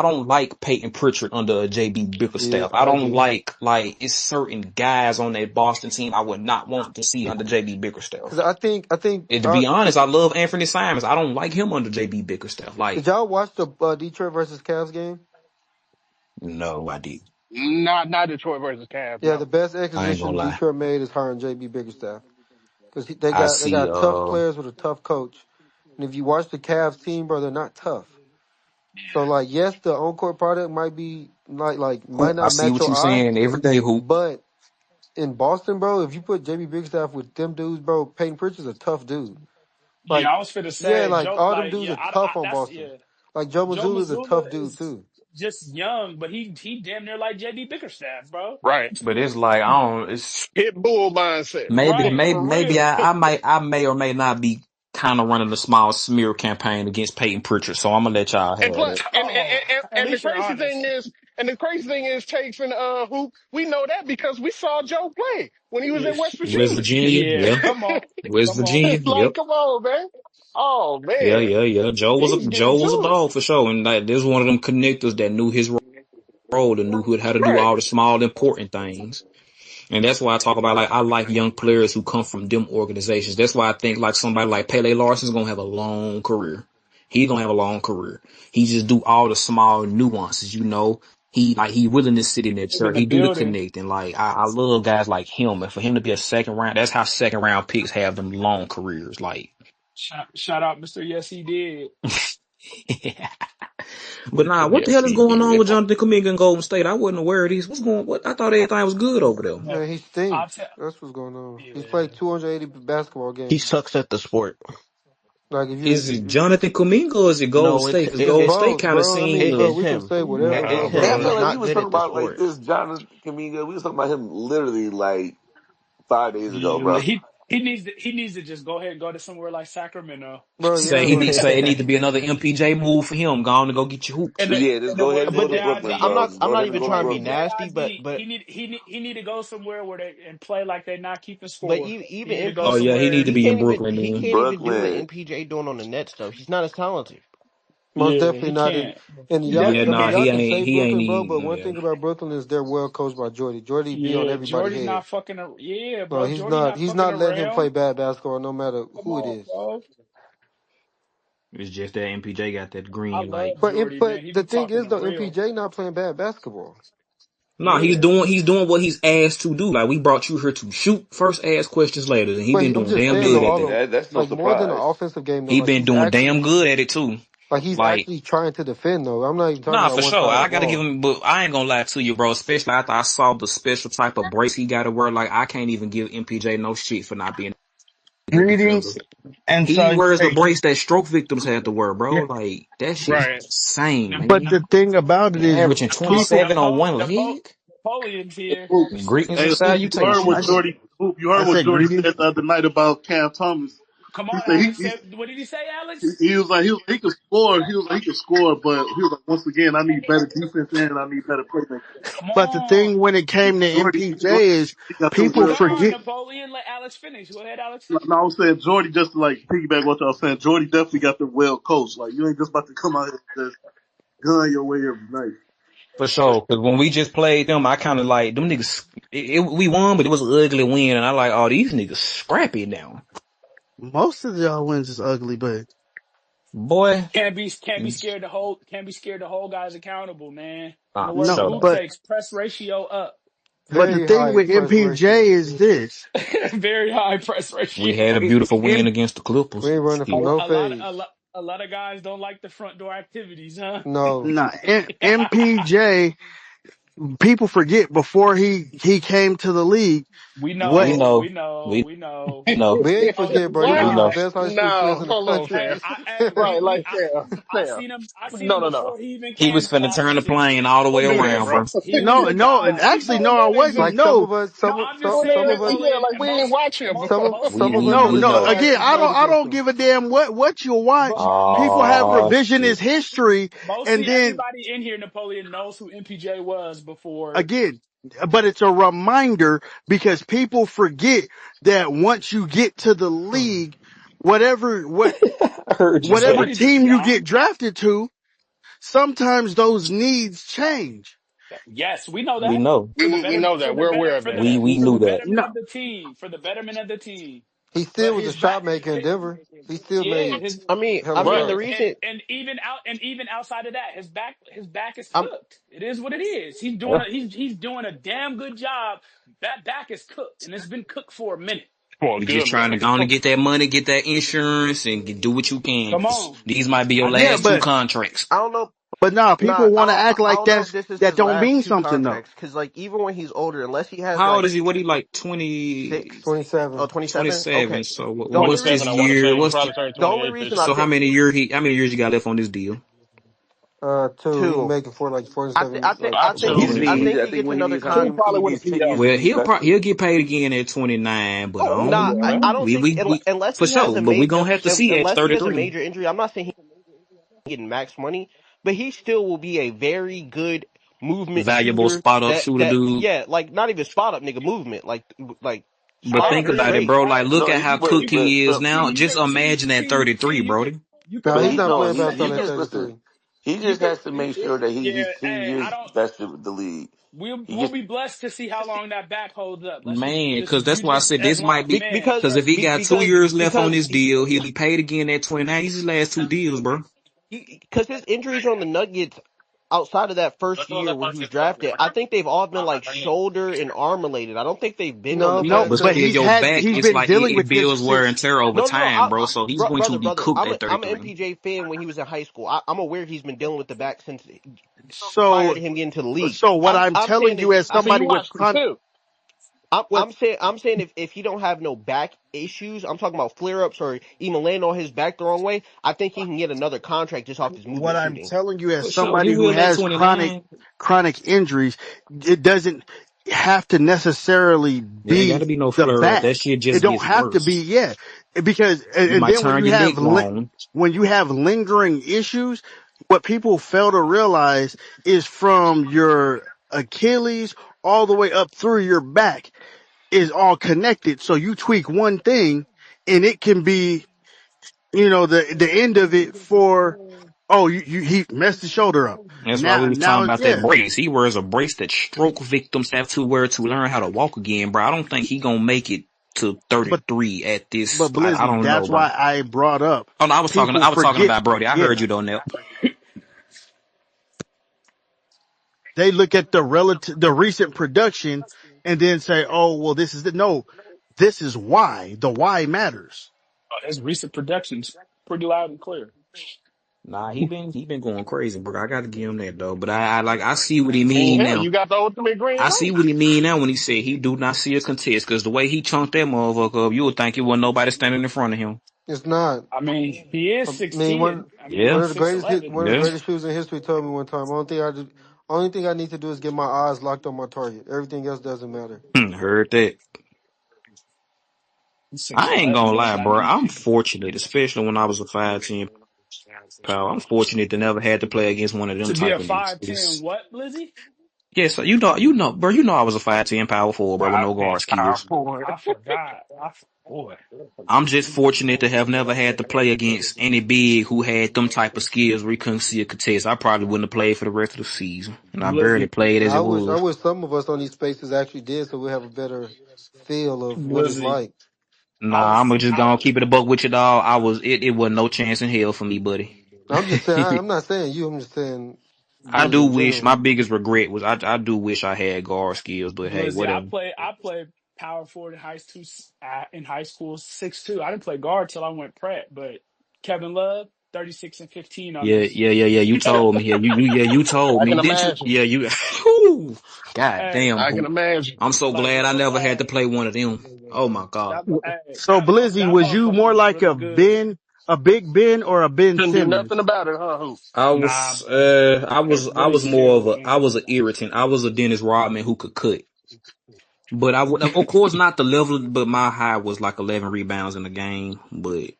don't like Peyton Pritchard under a JB Yeah, Bickerstaff. I I don't agree. like it's certain guys on that Boston team I would not want to see under JB Cause Bickerstaff. I think, And to be honest, I love Anthony Simons. I don't like him under JB Bickerstaff. did Like, y'all watch the Detroit versus Cavs game? no, I did. Not Detroit versus Cavs, Yeah, no. the best I ain't gonna acquisition lie. Detroit made is hiring JB Biggerstaff. Cause they I see. got tough players with a tough coach. And if you watch the Cavs team, bro, they're not tough. So like, yes, the on court product might be might I not see match what your you eye, saying every day, Hoop. but in Boston, bro, if you put JB Biggerstaff with them dudes, bro, Peyton Pritchard's a tough dude. Like, Yeah, I was finna yeah, say like Joe. all them Like, dudes yeah, are tough on that's Boston. Like Joe Joe Mazzulla's a Mazzulla tough dude is too. just young, but he damn near like JD Bickerstaff, bro. Right. But it's like I don't. It's Hit bull mindset. Right, for maybe real. I may or may not be kind of running a small smear campaign against Peyton Pritchard. So I'm gonna let y'all And have plus, that. Oh, at and the least you're crazy honest. thing is, Chase and Hoop, we know that because we saw Joe play when he was Yeah, at West West Virginia. Virginia, yeah. yeah. Come on, West come on. Virginia, Like, yep. come on, man. Oh Yeah, man, yeah, yeah. he's Joe getting was a to it. dog for sure, and like this one of them connectors that knew his role and knew how to do Right. all the small important things. And that's why I talk about like I like young players who come from them organizations. That's why I think like somebody like Pele Larson's gonna have a long career. He's gonna have a long career. He just do all the small nuances, you know. He willing to sit in that Live chair. in the He do the building. connect and like I love guys like him. And for him to be a second round, that's how second round picks have them long careers. Like Shout out, Mr. Yes, he did. but nah, what the Yes, hell is he going on did. with Jonathan Kuminga and Golden State? I wasn't aware of these. What I thought everything was good over there. Hey, Man, he I'll stinks. tell. That's what's going on. He's Yeah. played 280 basketball He games. sucks at the sport. Like if Is it you Jonathan Kuminga or is it Golden No, State? Because it's Golden it's State both, kind of bro. I mean, bro, seemed it's we can him. say whatever, It's bro, Oh but Hey, I him. feel He's man. like we not was good talking at the about like sport. this Jonathan Kaminga. We was talking about him literally like 5 days ago, Yeah, bro. he needs to just go ahead and go to somewhere like Sacramento. bro, yeah, like say it need to be another MPJ move for him. Go on and go get your hoops. And Yeah, just the go ahead word and go But to the, Brooklyn, MPJID, bro. I'm Go not ahead and and even go the to trying to word be Brooklyn. nasty, MPJID, he need to go somewhere where they and play like they're not keeping even score. He need to go Oh yeah, he MPJ, need somewhere. to be in Brooklyn he then. can't even do the Brooklyn. MPJ doing on the net stuff. He's not as talented. most Yeah, definitely he not in. can't. And He y'all, Yeah, definitely I mean, nah, can't. y'all can say he ain't Brooklyn, bro, but even. one Yeah. thing about Brooklyn is they're well coached by Jordy. Jordy be on Yeah, everybody's Jordy head. not fucking. Yeah, No, bro, Jordy not he's fucking not letting him play around. bad basketball, no matter Come who it on, is. bro. It's just that MPJ got that I green light. love Jordy, But man. He the be thing talking is the though, real. MPJ not playing bad basketball. No, Yeah. he's doing what he's asked to do. Like we brought you here to shoot first, ask questions later, and he But been I'm doing just damn saying good though, at all that. the That's no like more than the surprise. offensive game though, He like been doing damn good at it too. he's Like actually trying to defend though. I'm not even talking nah, about for one sure. side of the I gotta give ball. him, but I ain't gonna lie to you, bro. Especially after I saw the special type of brace he got to wear. Like I can't even give MPJ no shit for not being a defender. Greetings and He wears the salutations. brace that stroke victims have to wear, bro. Yeah, Like that shit's Right. insane, but man. the thing about it is, Averaging people. 27 on one leg. Napoleon's here. Hoops. Greetings and Hey, Hoop, you heard what I salutations. said, Jordy Hoop, you I heard what said Jordy greetings. said the other night about Cam Thomas. Come He on, said Alex. What did he say, Alex? he could score. He was like he could score, but he was like once again I need better defense and I need better playmaking. Come But the on. thing when it came to MPJ is He got the people well Come coach. on, forget. Napoleon. Let Alex finish. Go ahead, Alex. No, I'm saying Jordy just to like piggyback what y'all saying. Jordy definitely got the well coach. Like you ain't just about to come out here and just gun your way every night. For sure. Cause when we just played them, I kind of like them niggas. We won, but it was an ugly win, and I like, oh, these niggas scrappy now, Most of y'all wins is ugly, but boy. Can't be scared to hold guys accountable, man. In the For words no. of sure. Hoop But takes, press ratio up. the Very thing high with press MPJ ratio. is this. Very high press We ratio. had a beautiful win against the We Clippers. ain't running A, from Shit. no a lot phase. a lot of guys don't like the front door activities, huh? No. Nah, MPJ. People forget before he came to the league. We What? We know, know. we know, We we know. know. We ain't forget, bro. He We one of What? the know. best high school players No, in the hold on, country. fam. We Right, like I fam. seen No, him no, no. before he even He came was to finna turn the Washington. plane all the way Don't do that, around, bro. bro. He was No, the no, and guy. We actually, know no, he I know that wasn't. good. Like some No, of us, No, I'm just Don't do some saying of us. that. Yeah, Napoleon like and we ain't watch him Some before. of most some of We us no, we really no. felt know. like Again, he I played don't, I against don't them. give a damn what you watch. People have Oh revisionist shit. history, and mostly then everybody in here, Napoleon knows who MPJ was before. again, but it's a reminder because people forget that once you get to the league, whatever I heard you whatever say. Somebody just team you get yawned. drafted to, sometimes those needs change. Yes, we know We that know. for the We better know for that. the We're better aware of for that. the We for knew the that. betterment No, of the team for the betterment of the team. He But still was a his shot back, maker in Denver. He still yeah, made his hella I mean, Right. the shots. reason and even outside of that, his back is I'm cooked. It is what it is. Yeah. He's doing a damn good job. That back is cooked, and it's been cooked for a minute. For a You just good trying to minute. go on and get that money, get that insurance, and do what you can. Come 'Cause on, these might be your I know yeah, last he two but is. contracts. I don't know. nah, Nah, people want to act I like don't know if this is that his don't last mean two something though. contracts because like even when he's older, unless he has How old like is he? What he like? six 27. or 27. 27. Okay. So The only what's this 27, I reason want to year? say. He What's probably turned the only 28 this reason I so year. how say many year he? How many years you got left on this deal? Two. He two. making for like 47, like I So I he's two. I leaving. think I he think gets when he another leaves, I think Two con. probably he would have gets beat 10 out. years in Well, the league. he'll get paid again at 29, but I Oh, don't. Nah, yeah, I man. don't think unless For he has sure. a But we major gonna have to see at unless he has a 33. major injury. I'm not saying he's getting max money, but he still will be a very good movement Valuable shooter. spot up shooter, That dude. yeah, like not even spot up nigga movement, like But spot Hey, up think is about Blizzy. it, great. bro. Like, Hey, look No, at he, how but, cooked you but, he is but, T, now. you Just could imagine at 33, you could Brody. you could nah, but he's he, not argue no, playing he, past you all he that could just, listen, 33. he you just could has to make sure that yeah. he's 10 Hey, I years don't. vested with the league. He We'll gets, be blessed to see how long that back holds up. Let's Man, just because that's you why I just said as this long might be. man. Because Because if he got 2 years left on because this deal, he'll be paid again at 29. He's his last two deals, bro. because his injuries on the Nuggets outside of that first year when he was drafted, I think they've all been like shoulder and arm related. I don't think they've been on the No, No, But but Nuggets. but still, your back, he's it's been like dealing it with this builds wear and since. tear over No, time, bro. So he's going to be brother. cooked at I'm an 33. MPJ fan when he was in high school. I'm aware he's been dealing with the back since prior So to him getting to the league. so what I'm I'm telling saying you if as So you somebody with watched him too. what I'm saying if he don't have no back issues, I'm talking about flare ups or even laying on his back the wrong way. I think he can get another contract just off his what movement I'm shooting. telling you as For sure. He somebody who will at has 29. chronic injuries, it doesn't have to necessarily It ain't got to be be no the flare up. That back. shit It just don't gets have to worse. be, yeah, because You and might then turn your neck wrong. when you have lingering issues, what people fail to realize is from your Achilles all the way up through your back is all connected. So you tweak one thing and it can be, the end of it for, oh, he messed his shoulder up. That's why we was talking Now, about that yeah, brace. He wears a brace that stroke victims have to wear to learn how to walk again, bro. I don't think he gonna make it to but, 33 at this. but I Blizzy, don't know, that's bro. why I brought up Oh no, people I was talking forget. about Brody. I heard Yeah. you though, Nell. They look at the recent production and then say, oh, well, no, this is why the why matters. His recent productions pretty loud and clear. Nah, he been going crazy, bro. I gotta give him that though. But I see what he I mean, mean hell, now. you got the ultimate green I see light. what he mean now when he said he do not see a contest, because the way he chunked that motherfucker up, you would think it wasn't nobody standing in front of him. it's not. I mean, he is I mean, 6'10". I mean, Yeah, he's 6'11". one of the yeah. greatest shoes in history told me one time. Only thing I need to do is get my eyes locked on my target. Everything else doesn't matter. Heard that. He's I ain't 6'11", gonna though. lie, That bro. mean I'm fortunate, especially when I was a 5'10" pal. I'm fortunate to never had to play against one of them to be a type of 5'10", niggas. what, Blizzy? Yeah, so bro. You know I was a 5'10" power forward, bro, with no guard 5'10" power skills. forward. I forgot. Boy. I'm just fortunate to have never had to play against any big who had them type of skills where he couldn't see a contest. I probably wouldn't have played for the rest of the season, and I barely Blizzy. played as I it wish I was. wish some of us on these spaces actually did, so we have a better feel of what it's Blizzy. like. I Nah, I'm was, just gonna keep it a buck with you, dog. It was no chance in hell for me, buddy. I'm just saying. I'm not saying you. I'm just saying I just do in wish my general. biggest regret was I do wish I had guard skills, but hey, Blizzy, whatever. I played power forward in high school 6'2". I didn't play guard till I went prep, but Kevin Love. 36 and 15 on Yeah, us. yeah, yeah, yeah. You told me. Yeah, you told I me, can didn't you? imagine. Yeah, you. Whew. God Hey, damn, I can Hoop. imagine. I'm so like glad I real never had to talk. play one of them. Oh my God. Hey, So Blizzy, that was you motherfucker more was like really good. A Big Ben, or a Ben Couldn't do Simmons? nothing about it, huh, Hoop? I Nah, was, I really was more of chill, a, I man. was an irritant. I was a Dennis Rodman who could cut, but I would, of course, not the level. But my high was like 11 rebounds in the game. But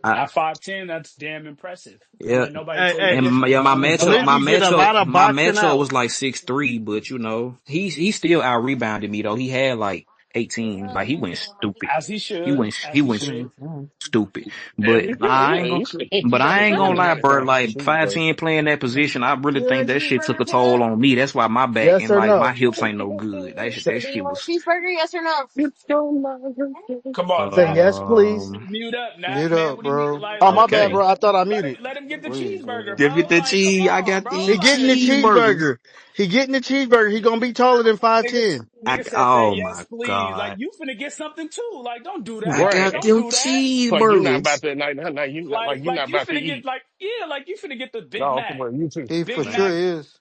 I, At 5'10", that's damn impressive. Don't yeah, let nobody Hey, tell you hey, and different. yeah, Blizzy did a lot of my boxing matchup out. was like 6'3", but you know, he still out rebounded me though. He had like 18. Like he went stupid. As he should. He As he went should. stupid. Yeah, But I ain't gonna. he But got I a ain't couple gonna of lie, minutes bro. now. Like 5'10" playing that position, I really think that shit took a toll on me. That's why my back Yes and or like no? my hips ain't no good. That shit was. Come on, Say Nat. yes, please. Mute up, Nat. Mute Man, up, what do you mean? bro. Oh, my bad, Okay. bro. I thought I muted. Let him get the Please, cheeseburger, nigga. Give me bro. the Like, come cheese. I on, got bro. He these getting the Like, cheeseburgers. cheeseburger. He getting the cheeseburger. He gonna be taller than niggas, 5'10". nigga said, say Oh yes, my please. Like, God. you finna get something too. Like, don't do I that. Like, Right. got don't them do that. Like you not cheeseburgers. about to like you not You about to finna get eat. like, yeah, like you finna get the Big No, come Mac. on, you too. He for Big Man. sure Mac. is.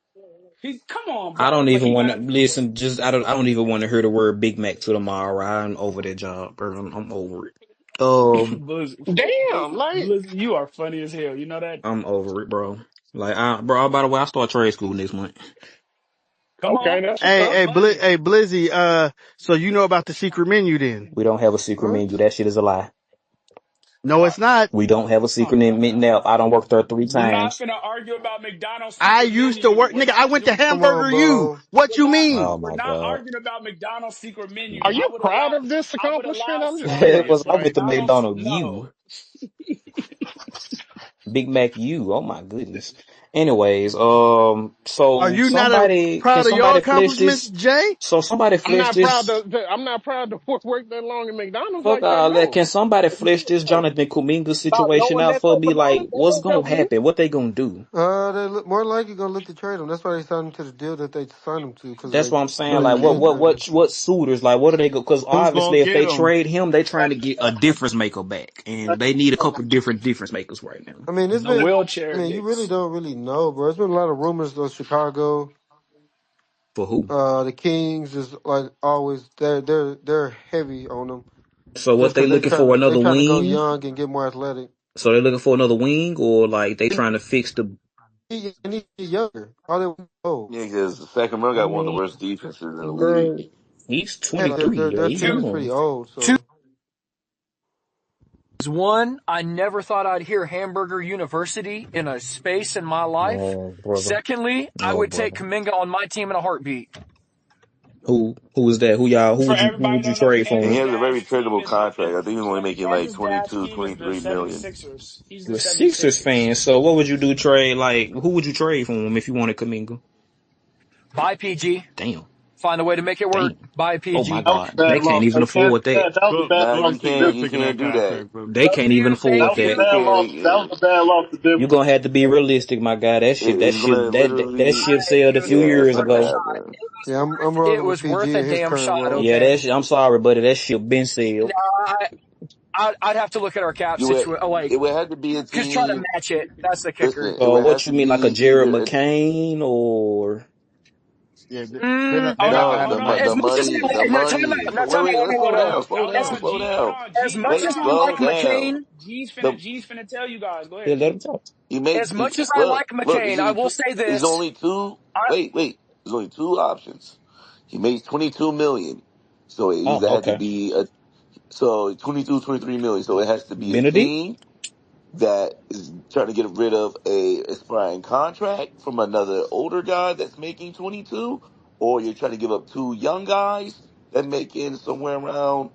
He, come on, I bro. don't Like, even he want got to listen. Just I don't even want to hear the word Big Mac till tomorrow. I'm over that job, bro. I'm over it. Damn, like Blizz, you are funny as hell. You know that? I'm over it, bro. Like, bro. By the way, I start trade school next month. Come okay, on. that's what's Hey, up. hey, Money. Hey, Blizzy. So you know about the secret menu then? We don't have a secret What? menu. That shit is a lie. No, it's not. We don't have a Oh secret my menu. God. I don't work there 3 We're not times. finna argue about McDonald's I secret used to menu. work, We're nigga. I not went to doing Come that. Hamburger on, U. bro. What you Oh mean? We're my not God. arguing about McDonald's secret menu. Are you proud of this I would accomplishment? allow I'm just It Spartans, was. curious. but I went Like, to McDonald's, McDonald's no. U. Big Mac U. Oh my goodness. Anyways, Are so you not can proud of your somebody flesh accomplishments, this? Jay? So somebody I'm flesh not proud this. to I'm not proud to work that long at McDonald's Fuck like that. all that. No. Can somebody flesh this Jonathan Kuminga About situation knowing out that for though, me? about Like, it, that what's don't gonna help me. happen? What they gonna do? They look more likely gonna look to trade him. That's why they signed him to the deal that they signed him to because That's they what I'm saying. really Like, need him. what suitors? Like, what are they go? Because Who's gonna obviously, if get they him? trade him, they trying to get a difference maker back, and they need a couple different difference makers right now. I mean, it's The been. I wheelchair mean, you really dicks. don't really know, bro. It's been a lot of rumors though. Chicago, For who? the Kings is like always. They're heavy on them So what just they because looking for they another trying to go wing? young and get more athletic. So they looking for another wing, or like they trying to fix the? He need to get younger. All they old. Yeah, because the Sacramento I got one of the mean, worst defenses in the league. bro. He's Yeah, 23. Yeah, their he's team is young. pretty old. So One, I never thought I'd hear Hamburger University in a space in my life. Oh brother. Secondly, I Oh would take brother. Kaminga on my team in a heartbeat. Who is that? Who y'all? For Who everybody would who you don't know, trade And he for him? Kansas has a very Dad's team tradable is the contract. I think he's only making like Kansas 22, Dad's team is the 23 million. 76ers. He's the The Sixers 76ers. fan. So what would you do trade? Like who would you trade for him if you wanted Kaminga? Buy PG. Damn. Find a way to make it work. Damn. Buy Oh my PG. That was a God. They bad can't loss. even Hey, afford that. That was a Book. bad Nah, loss you to can't. Denver You getting that can't do that. contract, bro. They can't even Thank afford That was a you. that. You bad can't. loss. That was a bad loss to You're Denver. gonna have to be realistic, my guy. It's gonna That literally. ship sailed a It was few Yeah, worth it's years not a gonna ago. shot. happen. Yeah, I'm It rolling with was worth PG a in his damn current shot. role. Yeah, Okay. I'm sorry, buddy. That ship been Now, sailed. I'd have to look at our cap You would. situation. Like, It would have to be a cause try to team. match it. That's the Listen, kicker. it would have What to you mean, like a be Jared either. McCain or? Yeah, Mm, they're not gonna No, have the enough. as the much as money, I the like, now time money. out, now Wait, time wait, out, let's hold on, slow hold on, down, hold slow on. down, slow down. As much Wait, as I slow like down. McCain, The G's finna tell you guys. Go Yeah, ahead, let him G. talk. you make as much as I look, like look. There's McCain, I only will two. say There's this. only two. I, Wait. There's only two options. He makes 22 million, so it Oh, either had to okay. be a 22, 23 million. So it has to be a Benedict. team that is trying to get rid of a expiring contract from another older guy that's making 22, or you're trying to give up two young guys that making somewhere around,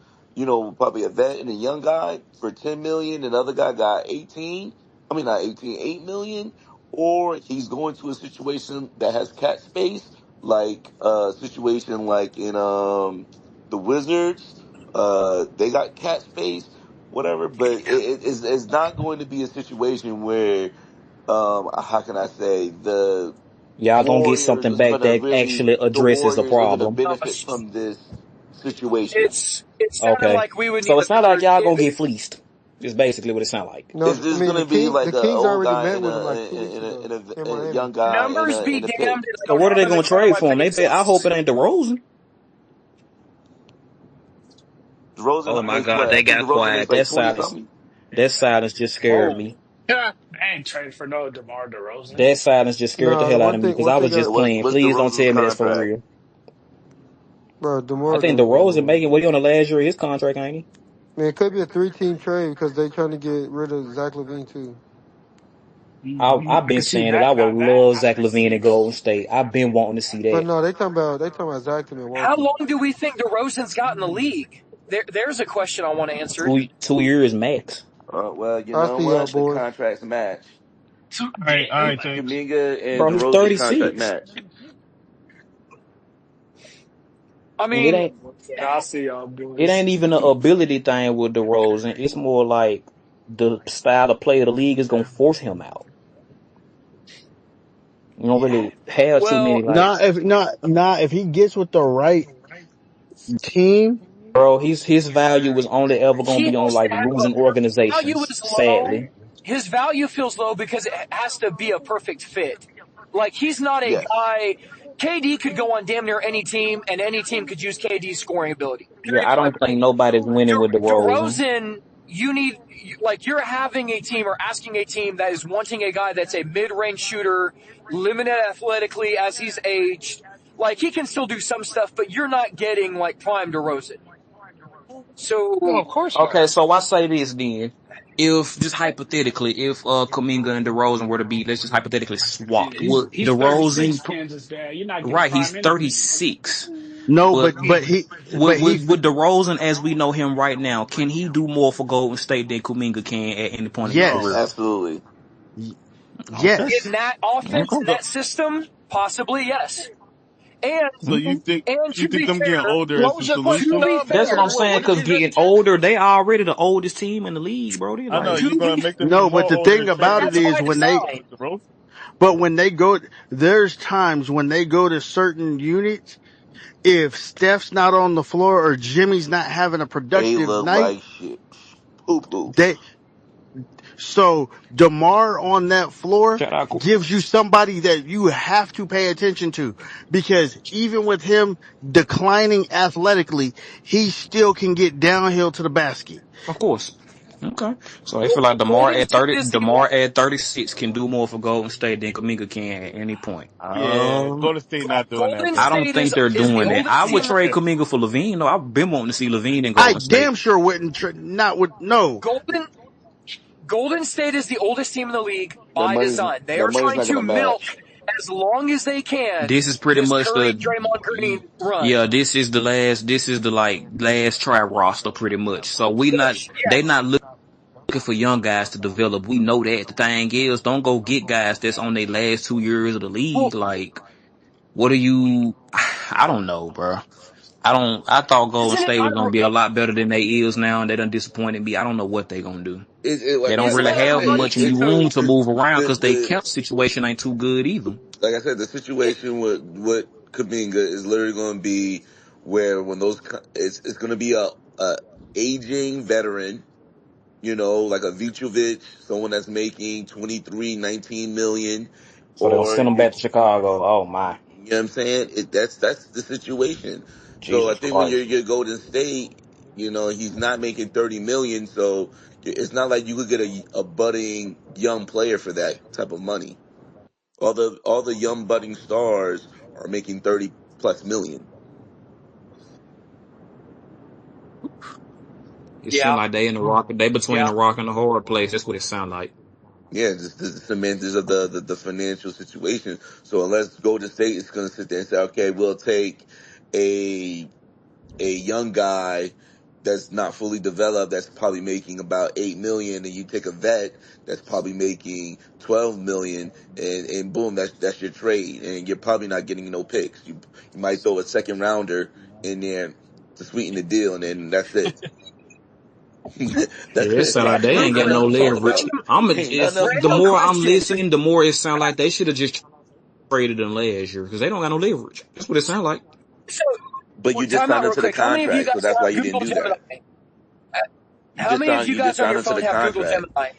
probably a vet and a young guy for 10 million. Another guy got 18. I mean, not 18, 8 million. Or he's going to a situation that has cap space, like a situation like in the Wizards. They got cap space whatever, but it's not going to be a situation where, how can I say, the Y'all gonna get Warriors something is back going to that really, actually the addresses the Warriors are going to problem. benefit from this situation. it sounded Okay. like we would need So it's not like another. y'all gonna get fleeced. It's basically what it sounds like. No, It's I just mean gonna be like the a Kings old already guy met and with him like 2 weeks a ago and in a young Miami. guy Numbers be and a pick. damned, and I So don't what are they have an gonna trade incredible for him? I hope it exists. ain't DeRozan. Oh DeRozan my makes God, what? I they think got DeRozan quiet. makes like 20 something. That silence just scared Whoa. me. Yeah. I ain't trading for no DeMar DeRozan. That silence just scared the No, the hell out of me because one I thing was got just playing. What's Please don't DeRozan's tell me that's for contract? real. bro, I DeMar think gonna go DeRozan nowhere. making what he on the last year of his contract, ain't he? Man, it could be a 3-team trade because they trying to get rid of Zach LaVine too. I've I been can see saying that I that. would Now that love Zach happens. LaVine in Golden State. I've been wanting to see But that. no, they talking about Zach to How Milwaukee. long do we think DeRozan's got in the league? There's a question I want answered. 2 years max. Well, you I know see y'all what? The boys. contracts match. All right, James. Kuminga and Bro, he's DeRozan's contract 36. match. I It mean, ain't I see y'all it boys. ain't even an ability thing with DeRozan. It's more like the style of play of the league is gonna force him out. You don't really have too well, many like, If he gets with the right team, bro, his value is only ever gonna he be on has to like have losing value organizations, is low. sadly. His value feels low because it has to be a perfect fit. Like he's not a Yes. guy. KD could go on damn near any team, and any team could use KD's scoring ability. Yeah, Period. I Point don't think blank. nobody's winning with DeRozan. DeRozan, you need like you're having a team or asking a team that is wanting a guy that's a mid-range shooter, limited athletically as he's aged. Like he can still do some stuff, but you're not getting like prime DeRozan. No, So of course not. Okay, so I say this then. If just hypothetically, if Kuminga and DeRozan were to be, let's just hypothetically Yeah, swapped, would he's 36, DeRozan, Kansas Dad. You're not getting right, he's prime anything. 36, no, but but he with DeRozan as we know him right now, can he do more for Golden State than Kuminga can at any point in his yes, career? Absolutely. Okay, in yes. that offense, in okay, So, that system, possibly yes. And So okay. you to think be them getting fair, older what is was the your question, to solution? be That's what fair, I'm saying, What did because you just? getting older, they already the oldest team in the league, bro. They I know like, you're to gonna be make them even No, but more the older thing and about trade it that's is by for when they, design. the Rose. but when they go, there's times when they go to certain units. If Steph's not on the floor or Jimmy's not having a They productive look night, like shit. Poo poo. they so DeMar on that floor shout out. gives you somebody that you have to pay attention to because even with him declining athletically, he still can get downhill to the basket. Of course. Okay. So they feel like Golden State is the DeMar at 36 can do more for Golden State than Kaminga can at any point. Yeah, Golden State not doing that, Golden I bro. don't State think they're is the doing that. oldest I would team. trade Kaminga for Levine. No, I've been wanting to see Levine in I Golden State. damn sure wouldn't not with no. Golden State is the oldest team in the league That by money's design. They that are money's trying not to gonna milk match. as long as they can This is pretty this much Curry Draymond Green run. yeah, this is the like last try roster pretty much. So they Yes. not looking for young guys to develop. We know that. The thing is, don't go get guys that's on their last 2 years of the Well, league. Like, what are you, I don't know, bro. I thought Golden isn't it State was gonna be a lot better than they is now, and they done disappointed me. I don't know what they gonna do. They don't isn't really it Like I have said, ironic much any it's room to move around because they the camp situation ain't too good either. like I said, the situation with Kaminga is literally going to be where when it's going to be a aging veteran, you know, like a Vucevic, someone that's making 23, 19 million, So they'll or send them back to Chicago. Oh my, you know what I'm saying? That's the situation. So I Jesus think when Christ. you're Golden State, you know, he's not making 30 million, so it's not like you could get a budding young player for that type of money. All the young budding stars are making 30 plus million. It seems yeah, like they between yeah. a rock and a hard place. That's what it sounds like. Yeah, just the semantics of the financial situation. So unless Golden State is going to sit there and say, okay, we'll take a young guy that's not fully developed, that's probably making about 8 million, and you take a vet that's probably making 12 million, and boom, that's your trade, and you're probably not getting no picks. You might throw a second rounder in there to sweeten the deal, and then that's it. Yeah, it sound like they Ain't ain't got nothing no else to talk leverage. about. Ain't nothing else to The talk more about. I'm Question. listening, the more it sound like they should have just traded them last year because they don't got no leverage. That's what it sound like. So, But you just time out signed real into the quick. How many of you contract, so guys that's why have you didn't Google do that. Gemini? How many of you You just guys on signed your him to phone the have Google contract. Gemini?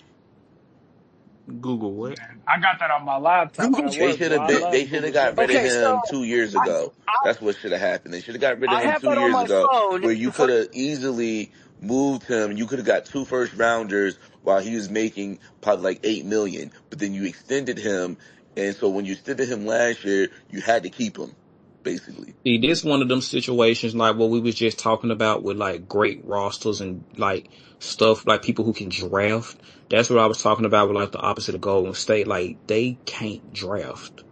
Google what? Man, I got that on my laptop Google at They work, should bro. have I been. They love should have Google got rid of Gemini. Okay, so him 2 years I, ago. I That's what should have happened. They should have got rid of I him have two that on years my ago, phone. where you could have easily moved him. You could have got 2 first rounders while he was making probably like 8 million. But then you extended him, and so when you extended him last year, you had to keep him, basically. See, this one of them situations like what we was just talking about with like great rosters and like stuff like people who can draft. That's what I was talking about with like the opposite of Golden State. Like they can't draft.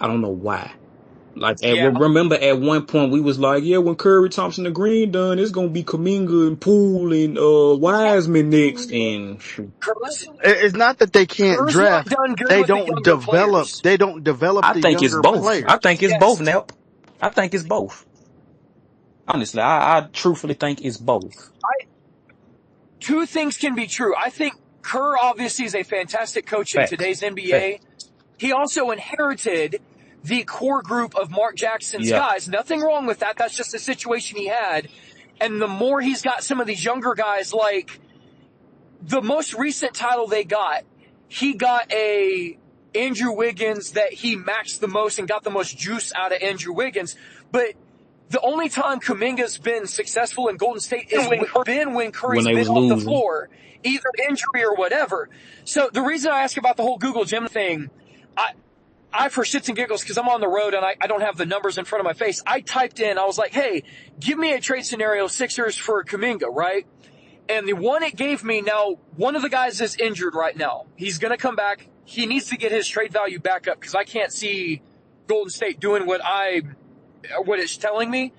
I don't know why. Like Yeah, remember at one point we was like, yeah, when Curry, Thompson, and Green done, it's gonna be Kuminga and Poole and Wiseman next, and shoot. Kerr's, It's not that they can't Kerr's not draft. done good They with the don't younger develop. players. They don't develop I the think it's younger both. I players. think it's both, Yes, Nep. I think it's both. Honestly, I truthfully think it's both. two things can be true. I think Kerr obviously is a fantastic coach in Facts. today's NBA. Facts. He also inherited the core group of Mark Jackson's Yeah. guys. Nothing wrong with that. That's just the situation he had. And the more he's got some of these younger guys, like the most recent title they got, he got a Andrew Wiggins that he maxed the most and got the most juice out of Andrew Wiggins. But the only time Kuminga's been successful in Golden State is when When Curry's they been was off the losing. floor, either injury or whatever. So the reason I ask about the whole Google Gym thing, I for shits and giggles, because I'm on the road and I don't have the numbers in front of my face, I typed in, I was like, hey, give me a trade scenario, Sixers for Kuminga, right? And the one it gave me, now, one of the guys is injured right now. He's going to come back. He needs to get his trade value back up because I can't see Golden State doing what it's telling me.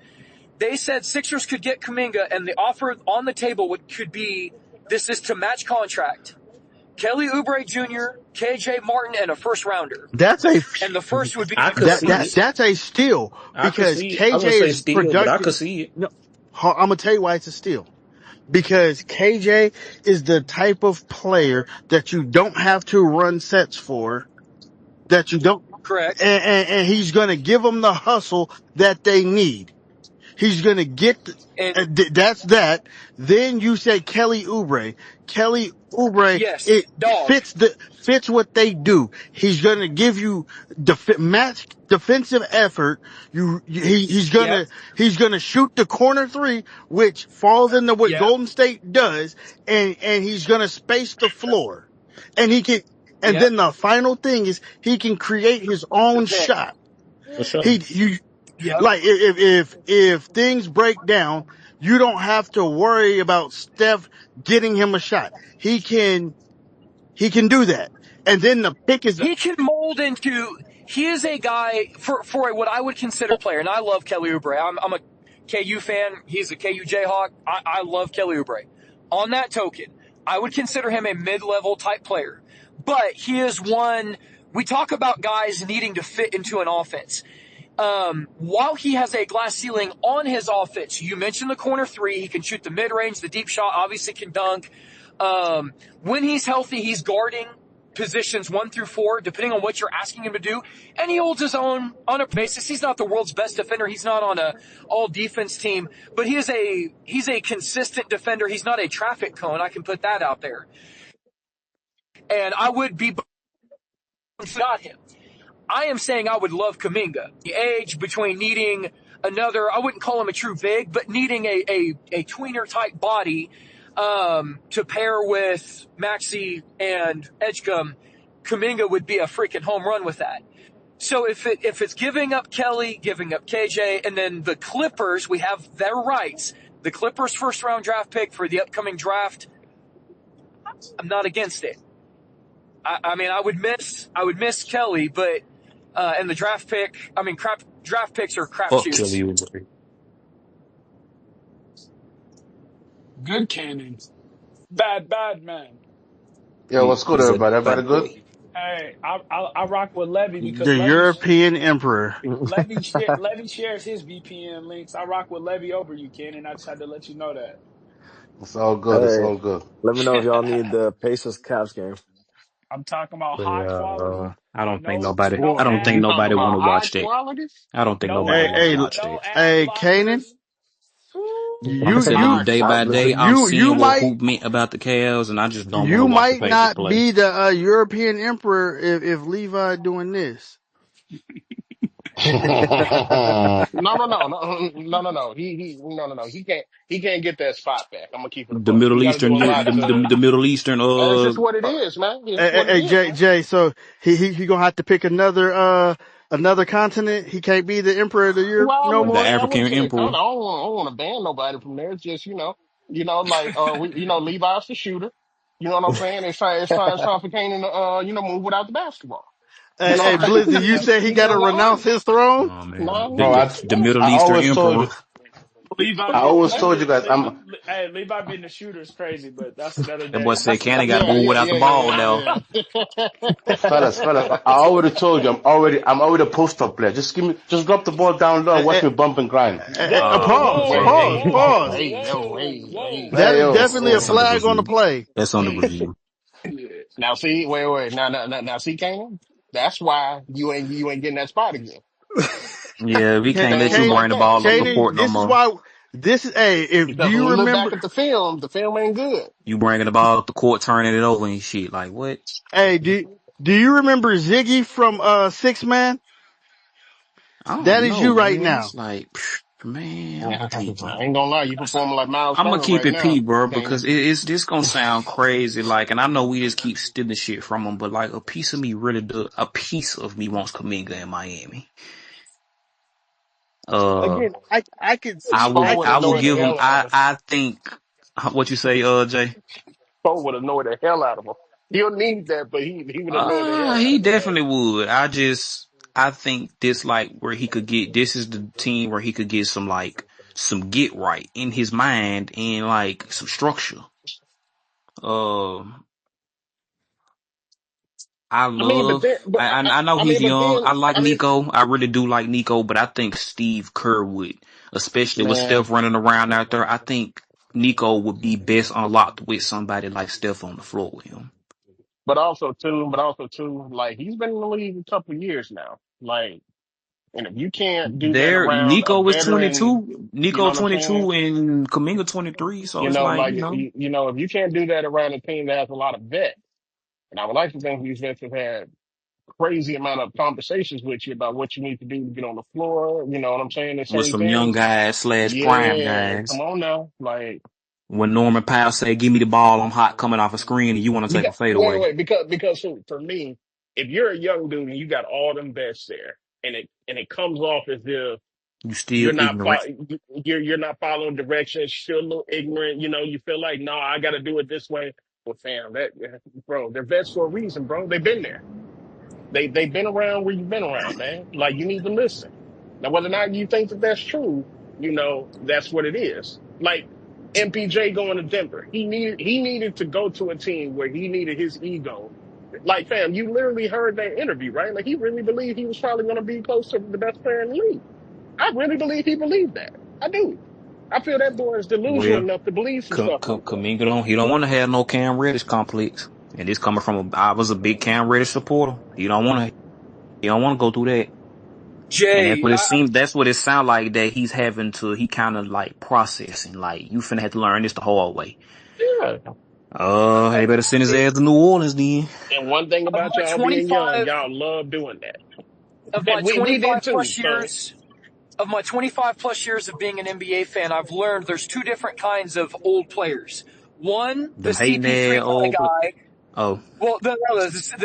They said Sixers could get Kuminga, and the offer on the table could be, this is to match contract. Kelly Oubre Jr., KJ Martin, and a first rounder. That's a And the first would be I could see it. that's a steal I could because see it. I wouldn't KJ say is steal, but I productive. could see it. No, I'm gonna tell you why it's a steal. Because KJ is the type of player that you don't have to run sets for, that you don't, correct. and he's gonna give them the hustle that they need. He's gonna get, And that's that. Then you say Kelly Oubre. Kelly Oubre, yes, it dog. fits what they do. He's gonna give you match defensive effort. He's Yep, gonna shoot the corner three, which falls into what yep, Golden State does, and he's gonna space the floor. And he can, and yep. then the final thing is he can create his The own pick. shot. For sure. Yep. Like if things break down, you don't have to worry about Steph getting him a shot. He can do that. And then the pick is He can mold into. He is a guy for what I would consider a player, and I love Kelly Oubre. I'm a KU fan. He's a KU Jayhawk. I love Kelly Oubre. On that token, I would consider him a mid-level type player, but he is one. We talk about guys needing to fit into an offense. While he has a glass ceiling on his offense, you mentioned the corner three. He can shoot the mid-range, the deep shot, obviously can dunk. When he's healthy, he's guarding positions 1 through 4, depending on what you're asking him to do. And he holds his own on a basis. He's not the world's best defender. He's not on a all defense team, but he's a consistent defender. He's not a traffic cone. I can put that out there. And I would be got him. I am saying I would love Kuminga. The age between needing another, I wouldn't call him a true big, but needing a tweener type body to pair with Maxey and Edgecombe, Kuminga would be a freaking home run with that. So if it's giving up Kelly, giving up KJ, and then the Clippers, we have their rights. The Clippers' first round draft pick for the upcoming draft, I'm not against it. I mean, I would miss Kelly, but and the draft pick, draft picks are Fuck Kelly crapshoots. Oubre. Good cannon. Bad man. Yo, what's good, He's a everybody? Everybody bad good? boy. Hey, I rock with Levy because the European Emperor. Levy shares his VPN links. I rock with Levy over you, Ken, I just had to let you know that. It's all good. It's Hey, all good. let me know if y'all need the Pacers Caps game. I'm talking about But high quality. I don't think No, nobody. no I don't think ad, You talking nobody about want to high watch that. quality? I don't think no nobody Hey, want to hey, ad, watch no that. ad hey, Kanan. blockers. Like I said, You day by day, I'm you seeing what might Hoop meant about the Cavs, and I just don't want to you watch the might Pacers not play. be the European emperor if Levi doing this. No. He can't get that spot back. I'm gonna keep it a The buck. He Middle got to do Eastern, a lot to. the Middle Eastern, It's just what it is, man. It's Hey, what it hey, is, Jay, man. Jay, so he gonna have to pick another continent. He can't be the emperor of the Europe Well, no the more. I African wouldn't say Emperor. I don't want to ban nobody from there. It's just like Levi's the shooter. You know what I'm saying? It's time for Kanan to move without the basketball. You know Hey, what I'm saying? Blizzy, you said he Leave got it to renounce alone. his throne. Oh man, No, Bro, the Middle I Eastern always told Emperor. you. Levi I being always Levi, told you guys. Levi, hey, Levi being the shooter is crazy, but that's another That boy day. said Cannon got yeah, moved yeah, without the yeah, ball yeah, now. Fellas, I already told you. I'm already a post-up player. Just drop the ball down low and watch me bump and grind. Whoa, Pause, whoa, pause, Okay, whoa, pause. whoa. That Hey is yo, definitely a that's under flag on the review. play. That's under review. Now see, wait. Now see, Kanan. That's why you ain't getting that spot again. Yeah, we can't let you Things Kane, like bring the that. ball up the See, court Kanan, no this is more. why. If do because when you we look back remember? at the film ain't good. You bringing the ball up the court, turning it over and shit. Like what? Hey, do you remember Ziggy from Six Man? I That don't is know, you right man. now. It's like, man, I'm Yeah, I tweaking. ain't gonna lie, you performing like Miles I'm gonna Turner keep right it P, now, bro, Kanan. because it's this gonna sound crazy. Like, and I know we just keep stealing shit from them, but like a piece of me really does. A piece of me wants Kuminga in Miami. Again, I could I see, will, I Cole would could I will annoy see. the give him. hell out of him. I think. What you say, Jay? Cole would annoy the hell out of him. He'll need that, but he would annoy the hell out He of him, man. definitely would. I think this like where he could get. This is the team where he could get some get right in his mind and like some structure. Um. I mean, but then, but I know I he's mean, but young. then, I like I mean, Nico. I really do like Nico, but I think Steve Kerr would, especially with man. Steph running around out there, I think Nico would be best unlocked with somebody like Steph on the floor with him. But also too, like he's been in the league a couple of years now. Like, and if you can't do that around a Nico is veteran, 22. you know Nico what I'm saying? 22 and Kuminga 23. So it's like, Like if you can't do that around a team that has a lot of vets, and I would like to think these vets have had crazy amount of conversations with you about what you need to do to get on the floor. You know what I'm saying? And with certain some young things. guys / prime Yeah, come guys. on now, like. When Norman Powell say, "Give me the ball, I'm hot," coming off a screen, and you want to take Because a fadeaway, wait, because for me, if you're a young dude and you got all them bets there, and it comes off as if you still ignorant. you're not following directions, still a little ignorant, you feel like no, I got to do it this way. Well, fam, bro, they're vets for a reason, bro. They've been there. They've been around where you've been around, man. Like you need to listen. Now, whether or not you think that that's true, that's what it is. Like MPJ going to Denver, he needed to go to a team where he needed his ego. Like, fam, you literally heard that interview, right? Like he really believed he was probably going to be close to the best player in the league. I really believe he believed that. I do. I feel that boy is delusional Well, enough to believe some stuff like that. Kuminga he don't want to have no Cam Reddish complex. And this coming from I was a big Cam Reddish supporter. He don't want to go through that. And Jay, that's what it sounds like that he kind of like processing. Like, you finna have to learn this the hard way. Yeah. He better send his ass to New Orleans then. And one thing of about my y'all being young, 25 y'all love doing that. of my And we did 25 too. plus So years of my 25 plus years of being an NBA fan, I've learned there's two different kinds of old players. One, the Them hating CP3 ass kind of old, guy. oh, Well, the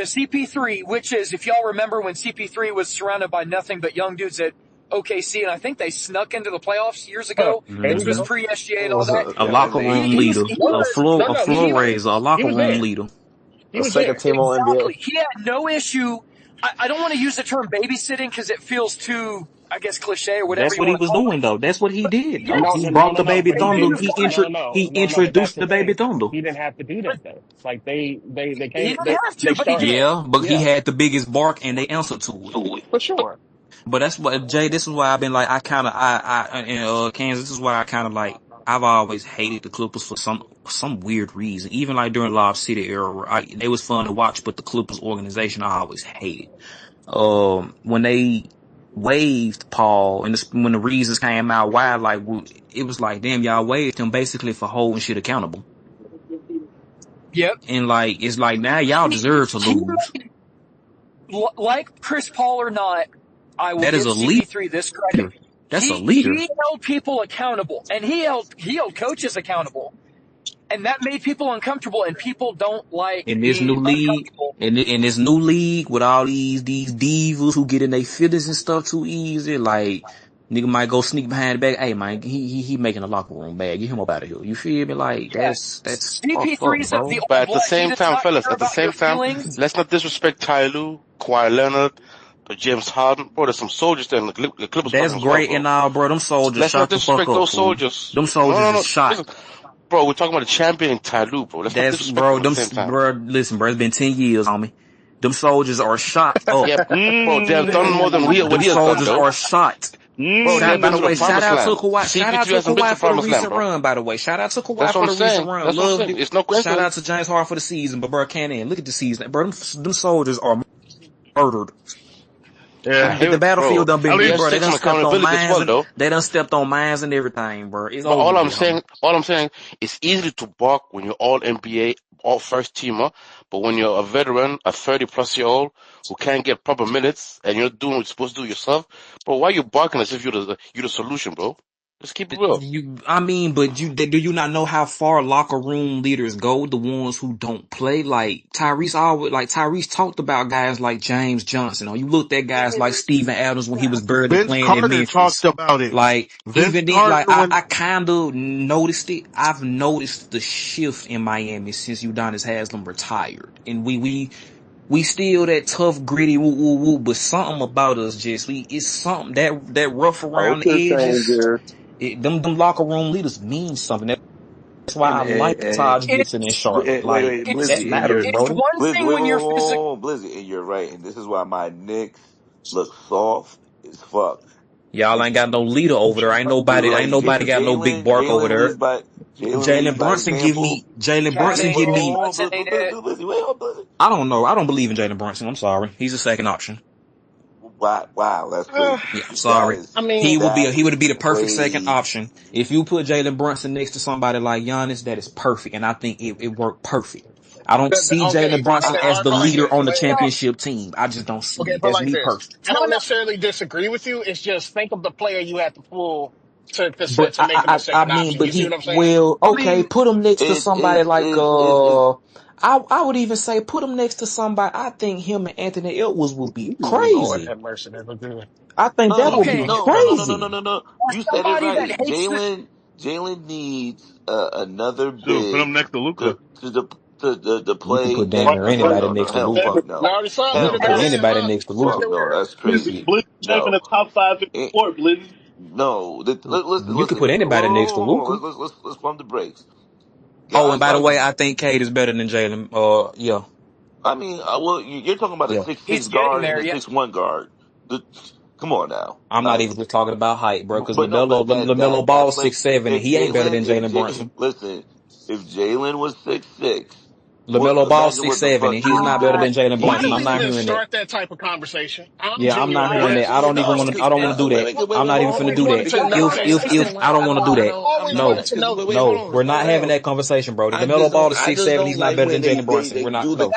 CP3, which is, if y'all remember when CP3 was surrounded by nothing but young dudes at OKC, and I think they snuck into the playoffs years ago. there This you was mm-hmm. go. pre-SGA and all that. A Yeah, locker they room He's leader, he No, was no, a no. floor raiser, a He locker was room there. leader. He a was second there. team All NBA. exactly. He had no issue. I don't want to use the term babysitting because it feels too, I guess, cliche or whatever That's you what he want to was call doing it. though. That's what he But did though. No, He yes, no, no, brought no, the no. baby But he thunder. he didn't. was fine. He No. But that's introduced the the baby thing. thunder. He didn't have to do But that though. Like they he came. didn't have They to, but he start. did. Yeah, but he Yeah, had the biggest bark and they answered to it. for sure. But that's what Jay. This is why I've been like in Kansas. This is why I kind of like I've always hated the Clippers for some weird reason. Even like during Lob City era, they was fun to watch, but the Clippers organization I always hated. When they waived Paul, and when the reasons came out why, like, it was like, damn, y'all waived him basically for holding shit accountable. Yep. And like, it's like, now y'all deserve to lose. Like Chris Paul or not, I will give CP3 this credit. That's a leader. He held people accountable, and he held coaches accountable. And that made people uncomfortable, and people don't like in this new league. In this new league with all these divas who get in their feelings and stuff too easy, like nigga might go sneak behind the back. Hey man, he making a locker room bad. Get him up out of here. You feel me? Like that's CP3's bro. But at the same time, fellas, let's not disrespect Ty Lue, Kawhi Leonard, but James Harden. Bro, there's some soldiers there in the Clippers. That's great and all, bro. Them soldiers. Let's not disrespect those soldiers. Them soldiers are shot. Listen, bro, we're talking about the champion in Ty Lue, bro. That's bro. Listen, bro. It's been 10 years, homie. Them soldiers are shot up. Yeah, bro, they've done more than what he has done. Soldiers are shot. Bro, by the way, shout out to Kawhi. Shout out to Kawhi for the recent run, by the way. Shout out to Kawhi for the recent run. Love it. It's no question. Shout out to James Harden for the season, but bro, can't end. Look at the season. Bro, them soldiers are murdered. Yeah, the battlefield done been big, bro. They done stepped on mines. They done stepped on mines and everything, bro. It's all I'm saying, it's easy to bark when you're all NBA, all first teamer, but when you're a veteran, a 30-plus-year-old who can't get proper minutes, and you're doing what you're supposed to do yourself, bro, why are you barking as if you're the solution, bro? Let's keep it real. Do you not know how far locker room leaders go? The ones who don't play, like Tyrese talked about guys like James Johnson. Or you looked at guys like Steven Adams when he was barely playing in Memphis. Talked about it. Like even then, like I kind of noticed it. I've noticed the shift in Miami since Udonis Haslem retired, and we still that tough, gritty, but something about us it's something that rough around the edges. Them locker room leaders mean something. That's why I like Taj Gibson and Charlotte. Wait, Blizzy, that matters, bro. It's one thing when you're physical. Blizzy, and you're right, and this is why my Knicks look soft as fuck. Y'all ain't got no leader over there. Ain't nobody got no big bark over there. Jalen Brunson give me. I don't know. I don't believe in Jalen Brunson. I'm sorry. He's a second option. Wow, that's crazy. Yeah, I'm sorry. He would be the perfect second option. If you put Jalen Brunson next to somebody like Giannis, that is perfect, and I think it worked perfect. I don't see Jalen Brunson as the leader on the championship team. I just don't see it. That's me personally. I don't necessarily disagree with you. It's just think of the player you have to pull to make him a second option. You see what I'm saying? Well, okay, put him next to somebody I would even say put him next to somebody. I think him and Anthony Edwards would be crazy. Lord have mercy, that would do it. I think that would be crazy. No. You said it right. Jalen needs another big. Put him next to Luka. To play. You can put damn near anybody next to Luka. Put anybody next to Luka. No, that's crazy. Blizzy in the top 5 in sport, Blizzy. No, listen. You can put anybody next to Luka. Let's pump the brakes. Oh, and by the way, I think Cade is better than Jalen. Yeah. I mean, well, you're talking about a 6'6" guard and a 6'1" guard. Come on now. I'm not even just talking about height, bro, because LaMelo Ball 6'7", and he ain't better than Jalen Brunson. Listen, if Jalen was 6'6", LaMelo Ball 6'7", and he's not better than Jalen Brunson. I'm not hearing start that type of conversation. I'm not hearing that. I don't want to do that. I'm not even finna do that. If I don't want to do that. No, we're not having that conversation, bro. LaMelo Ball is 6'7", he's not better than Jalen Brunson. We're not. No. Hold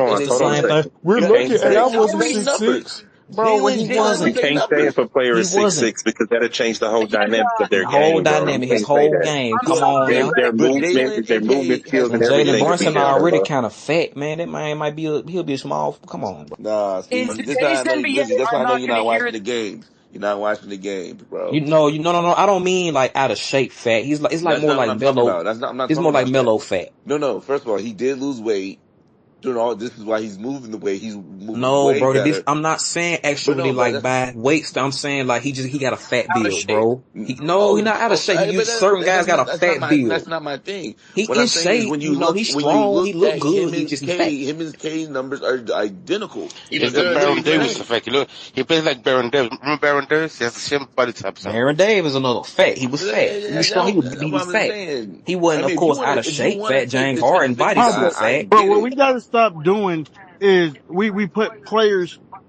on. We're looking at. I wasn't 6'6". Bro, when he wasn't. You can't say if a player is 6'6" because that'll change the whole dynamic of their game. His whole game. Come on, man. Their movement skills and everything. Jalen Brunson already kind of fat, man. That man might be he'll be a small. Come on, bro. Nah, see, that's why I know you're not watching the games. You're not watching the games, bro. No. I don't mean like out of shape fat. It's like more like mellow. It's more like mellow fat. No. First of all, he did lose weight. This is why he's moving the way he's moving. No, bro. I'm not saying actually by weight. I'm saying like he got a fat build, bro. He's not out of shape. Certain guys got a fat build. That's not my thing. He in shape. He's strong. He look good. He just fat. Him and his K numbers are identical. It's the Baron Davis effect. Look, he plays like Baron Davis. Remember Baron Davis? He has the same body type. Baron Davis is another fat. He was fat. He was strong. He was fat. He wasn't, of course, out of shape. Fat James Harden body was fat. But what we gotta stop doing is we put players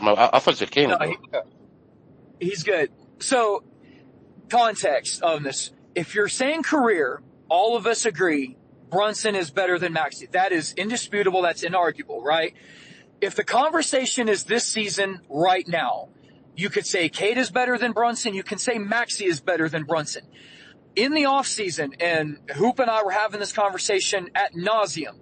bad. I thought you said Kane, No, bro. he's good. So, context of this. If you're saying career, all of us agree Brunson is better than Maxey. That is indisputable. That's inarguable, right? If the conversation is this season right now, you could say Cade is better than Brunson. You can say Maxey is better than Brunson. in the offseason, and Hoop and I were having this conversation ad nauseum,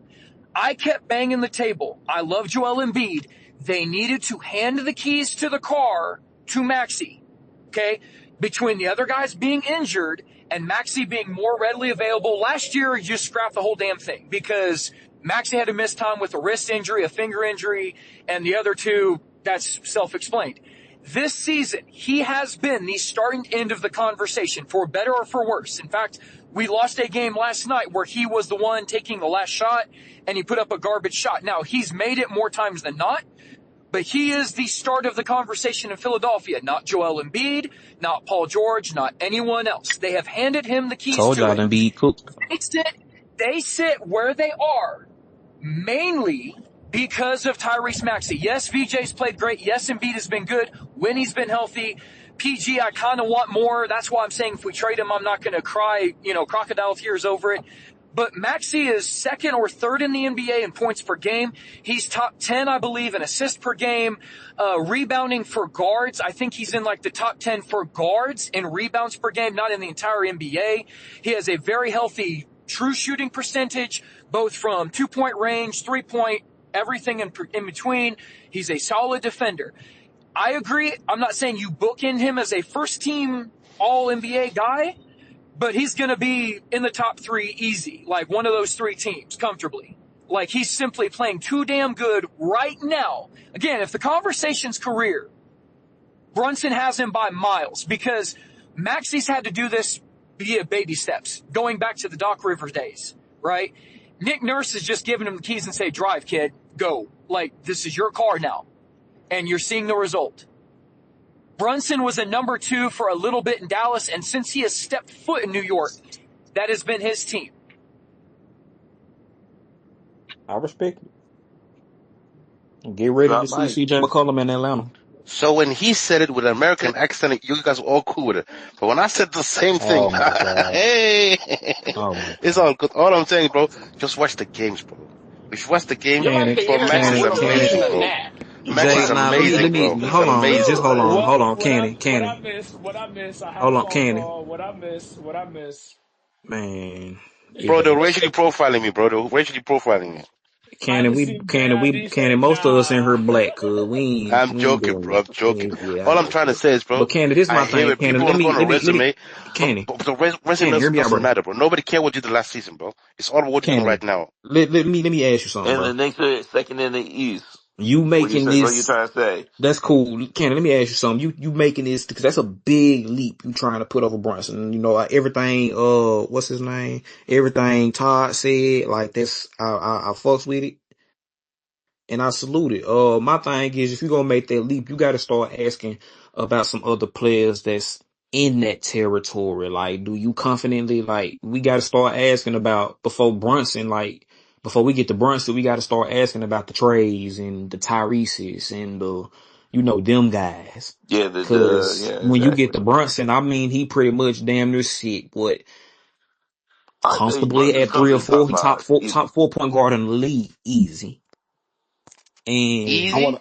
I kept banging the table. I love Joel Embiid. They needed to hand the keys to the car to Maxey. Okay? Between the other guys being injured and Maxey being more readily available, last year you just scrapped the whole damn thing because Maxey had to miss time with a wrist injury, a finger injury, and the other two, that's self-explained. This season, he has been the starting end of the conversation, for better or for worse. In fact, we lost a game last night where he was the one taking the last shot, and he put up a garbage shot. Now, he's made it more times than not, but he is the start of the conversation in Philadelphia, not Joel Embiid, not Paul George, not anyone else. They have handed him the keys Told to y'all it. Embiid cooked. They sit where they are mainly because of Tyrese Maxey. Yes, VJ's played great. Yes, Embiid has been good when he's been healthy. PG, I kind of want more. That's why I'm saying if we trade him, I'm not going to cry, crocodile tears over it. But Maxey is second or third in the NBA in points per game. He's top 10, I believe, in assists per game. Rebounding for guards, I think he's in like the top 10 for guards in rebounds per game, not in the entire NBA. He has a very healthy true shooting percentage, both from 2-point range, 3-point, everything in between. He's a solid defender. I agree. I'm not saying you bookend him as a first-team All-NBA guy, but he's going to be in the top 3 easy, like one of those 3 teams comfortably. Like he's simply playing too damn good right now. Again, if the conversation's career, Brunson has him by miles because Maxey's had to do this via baby steps, going back to the Doc Rivers days, right? Nick Nurse is just giving him the keys and say, drive, kid, go. Like, this is your car now. And you're seeing the result. Brunson was a number 2 for a little bit in Dallas, and since he has stepped foot in New York, that has been his team. I respect it. Get ready to see CJ McCollum in Atlanta. So when he said it with an American accent, you guys were all cool with it. But when I said the same thing, hey, it's all good. All I'm saying, bro, just watch the games, bro. If you watch the game, Max is amazing, bro. Max is amazing, bro. Hold on, just hold on, Cannon. What I miss. Hold on, Cannon. What I miss. Man. Bro, they're racially profiling me, bro. They're racially profiling me. Cannon, most of us in here black, cuz we I'm joking, bro. I'm joking. All I'm trying to say is, bro, but Cannon, this is my thing. Cannon, let me, Cannon. But the resume doesn't matter, bro. Nobody cared what you did last season, bro. It's all what you're doing right now. Let me ask you something, bro. And the Knicks are second in the East. You making this? What you trying to say? That's cool, Cannon. Let me ask you something. You making this because that's a big leap you trying to put over Brunson. You know, everything. What's his name? Everything Todd said, like that's I fucks with it. And I salute it. My thing is, if you're gonna make that leap, you got to start asking about some other players that's in that territory. Like, do you confidently, like, we got to start asking about before we get to Brunson, we got to start asking about the Trays and the Tyreses and them guys. Yeah, when you get to Brunson, I mean, he pretty much damn near sick, but comfortably at 3 or 4, he top 4 point guard in the league, easy. And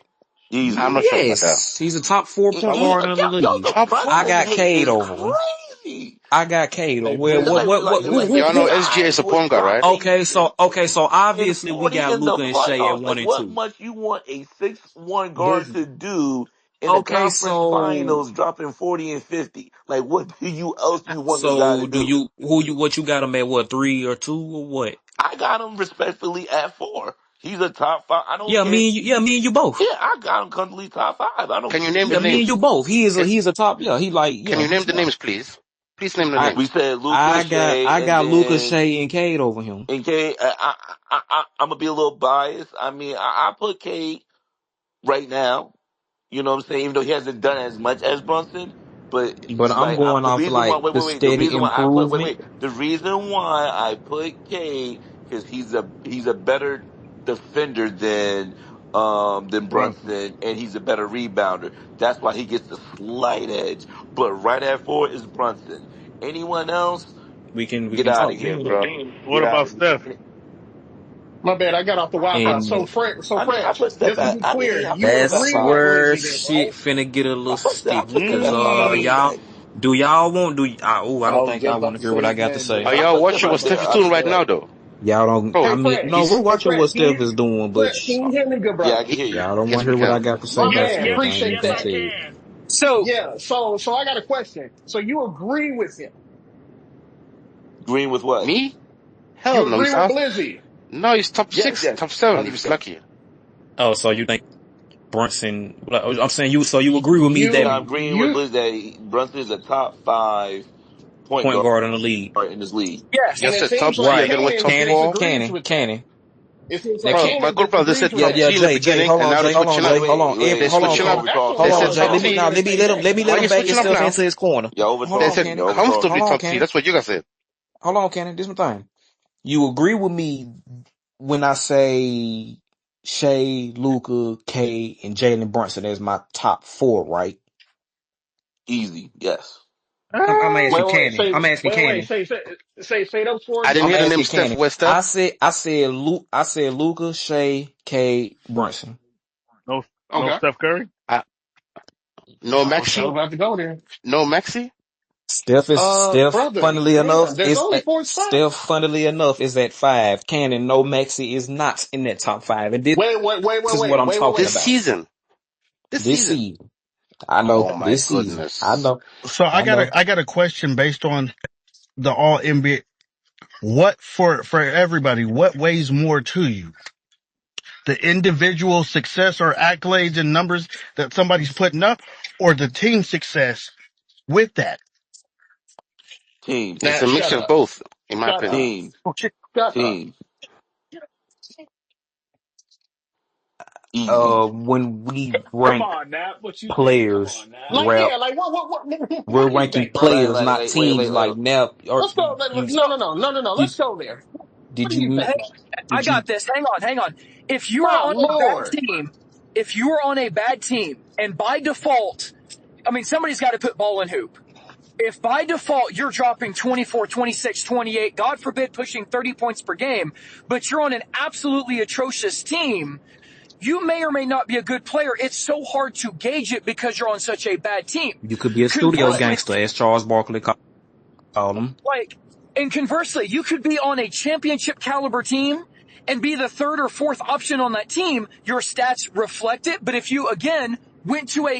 Easy. I'm not sure about that. He's a top 4 point guard in the league. I got Cade over him. Well, y'all know SGA is a point guard, right? Okay, so obviously we got Luka and Shea at 1 and 2. What much you want a 6'1" guard to do in the conference finals, dropping 40 and 50? Like, what else do you want the guy to do? What you got him at, what, 3 or 2 or what? I got him respectfully at 4. He's a top 5. I don't care. Me and you both. Yeah, I got him comfortably top 5. Can you name the names? Me and you both. He's a top. Yeah, he like. Can you name the names, please? Please name the names. We said Luka. I got Luka, Shea, and Cade over him. And Cade, I'm gonna be a little biased. I mean, I put Cade right now. You know what I'm saying? Even though he hasn't done as much as Brunson. But I'm going off like the steady improvement. The reason why I put Cade is he's a better defender than Brunson, and he's a better rebounder. That's why he gets the slight edge. But right at 4 is Brunson. Anyone else? We can get out of here, bro. What about Steph? My bad, I got off the Wi-Fi. So Fred, just to be clear, that's where shit finna get a little sticky because y'all. Do y'all want? I don't I was think y'all just want about to to hear what say, I got to man, say. Are I y'all put Steph watching right what Steph there. is I doing put right Steph now, right there. though? Y'all don't. Bro, I hey, mean, Fred, no, we're watching Fred, what Steph is doing, but Can you hear me, good Yeah, I brother? can hear you. y- y'all don't want yes, to we hear what I can. got to say My about Yes, man, Steph. yes, I ain't appreciate gonna yes, I that. tell you. can. So Yeah, so I got a question. So you agree with him? Green with what? Me? Hell You no. agree with Blizzy? No, he's top Yes, 6, yes, top 7 if he's 100%. lucky. Oh, so you think Brunson? I'm saying you. So you agree with me Yeah, that I'm agreeing with You, Blizz that Brunson is a top 5 point point guard guard in the league, in this league. You and yes, it said top seems 3 like and right? then went top Cannon Cannon, 4. disagrees Cannon, with that. Cannon. It seems Now, like Bro, Cannon. my Cannon good brother, they disagrees said with Yeah, top yeah, that. 3 in the Jay, beginning, hold and on, now they're Jay, hold on, switching Wait, up. Jay, hold wait, on, wait, They're wait, hold wait. on, switching Y'all up. Cannon. overtalking. They Hold Y'all on, said Jay. top Let me overtalking. team. now. Let me Why let are him you back and switching up Steph now? answer his corner. Y'all Hold They on, overtalking. said Y'all Cannon. comfortably overtalking. Hold on, top team. Cannon. That's what you guys said. Hold on, Cannon. This my thing. You agree with me when I say Shea, Luca, K, and Jalen Brunson as my top four, right? Easy. Yes. I'm asking Cannon. I'm asking Wait, Cannon. say those four I didn't again. I'm hear the name asking Steph. Cannon. Where's I Steph? said Luca, Shea, K, Brunson. No Okay. Steph Curry. I, no I was Maxi? about to go there. No Maxi? Steph. Brother, Funnily damn, enough, there's is only at four Steph. spots. Funnily enough, is at 5. Cannon. No, Maxi is not in that top 5, and this is what I'm talking This Wait. about. season. This This season. season, I know. Oh my This season, I goodness. know. So I know. I got a question based on the All NBA. What for everybody? What weighs more to you? The individual success or accolades and numbers that somebody's putting up, or the team success with that? Team. It's Now a shut mixture of up. both, in my Shut opinion. up. Team. Shut up. Team. Easy. When we Come rank on, Nat. What you think? Come players, on, Nat. Like, rap, yeah, like what we're do you ranking think, bro? players, not teams. Like now, or Let's go. you, No, so no, no, no, no, no. you Let's go there. What did do you you not? think? I Did you? got this. Hang on. If you are My on a bad lord. team, if you are on a bad team, and by default, I mean somebody's got to put ball in hoop. If by default you're dropping 24, 26, 28, God forbid pushing 30 points per game, but you're on an absolutely atrocious team, you may or may not be a good player. It's so hard to gauge it because you're on such a bad team. You could be a studio Conversely, gangster, as Charles Barkley called him. like, and conversely, you could be on a championship caliber team and be the third or fourth option on that team. Your stats reflect it. But if you, again,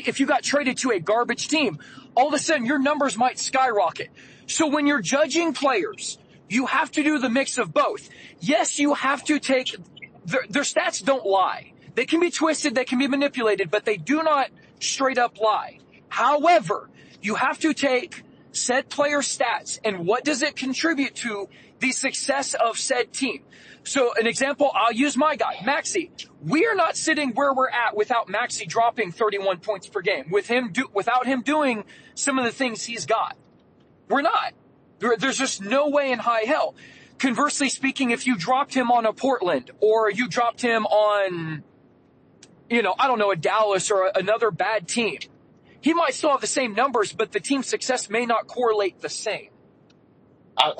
if you got traded to a garbage team, all of a sudden your numbers might skyrocket. So when you're judging players, you have to do the mix of both. Yes, you have to take, their stats don't lie. They can be twisted, they can be manipulated, but they do not straight up lie. However, you have to take said player stats and what does it contribute to the success of said team. So an example, I'll use my guy, Maxi. We are not sitting where we're at without Maxi dropping 31 points per game. Without him doing some of the things he's got. We're not. There's just no way in high hell. Conversely speaking, if you dropped him on a Portland or you dropped him on, I don't know, a Dallas or another bad team, he might still have the same numbers, but the team success may not correlate the same. I,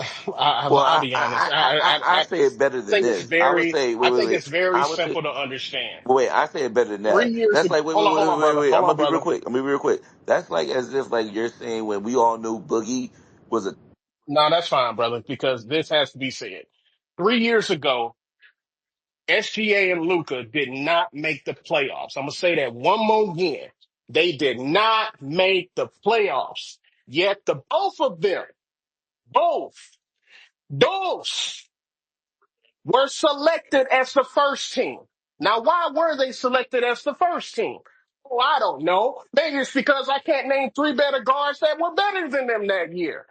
Well, I'll be honest. I say it better than Think it's this. I would very, say, I think it's wait. very I would say, simple to understand. wait, I say it better than that. 3 years That's ago, like, hold on, brother. I'm Hold gonna on, be real brother. quick. I'm gonna be real quick. That's like as if like you're saying when we all knew Boogie was a No, that's fine, brother, because this has to be said. 3 years ago, SGA and Luca did not make the playoffs. I'm gonna say that one more again. They did not make the playoffs. Yet the both of them, both those were selected as the first team. Now, why were they selected as the first team? Oh, I don't know. Maybe it's because I can't name three better guards that were better than them that year.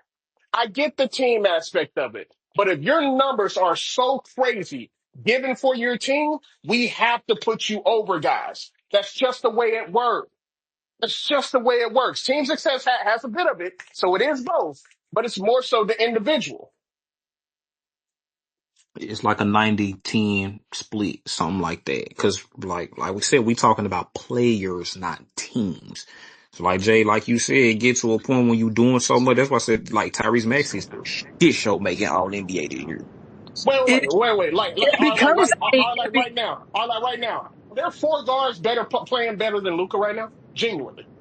I get the team aspect of it. But if your numbers are so crazy given for your team, we have to put you over guys. That's just the way it works. That's just the way it works. Team success has a bit of it, so it is both, but it's more so the individual. It's like a 90-10 split, something like that. Cause like we said, we talking about players, not teams. So like Jay, like you said, get to a point when you doing so much. That's why I said like Tyrese Maxey is shit show making all NBA this year. It, Wait. it becomes Right now. All right, right now. Are there four guards playing better than Luca right now? Genuinely.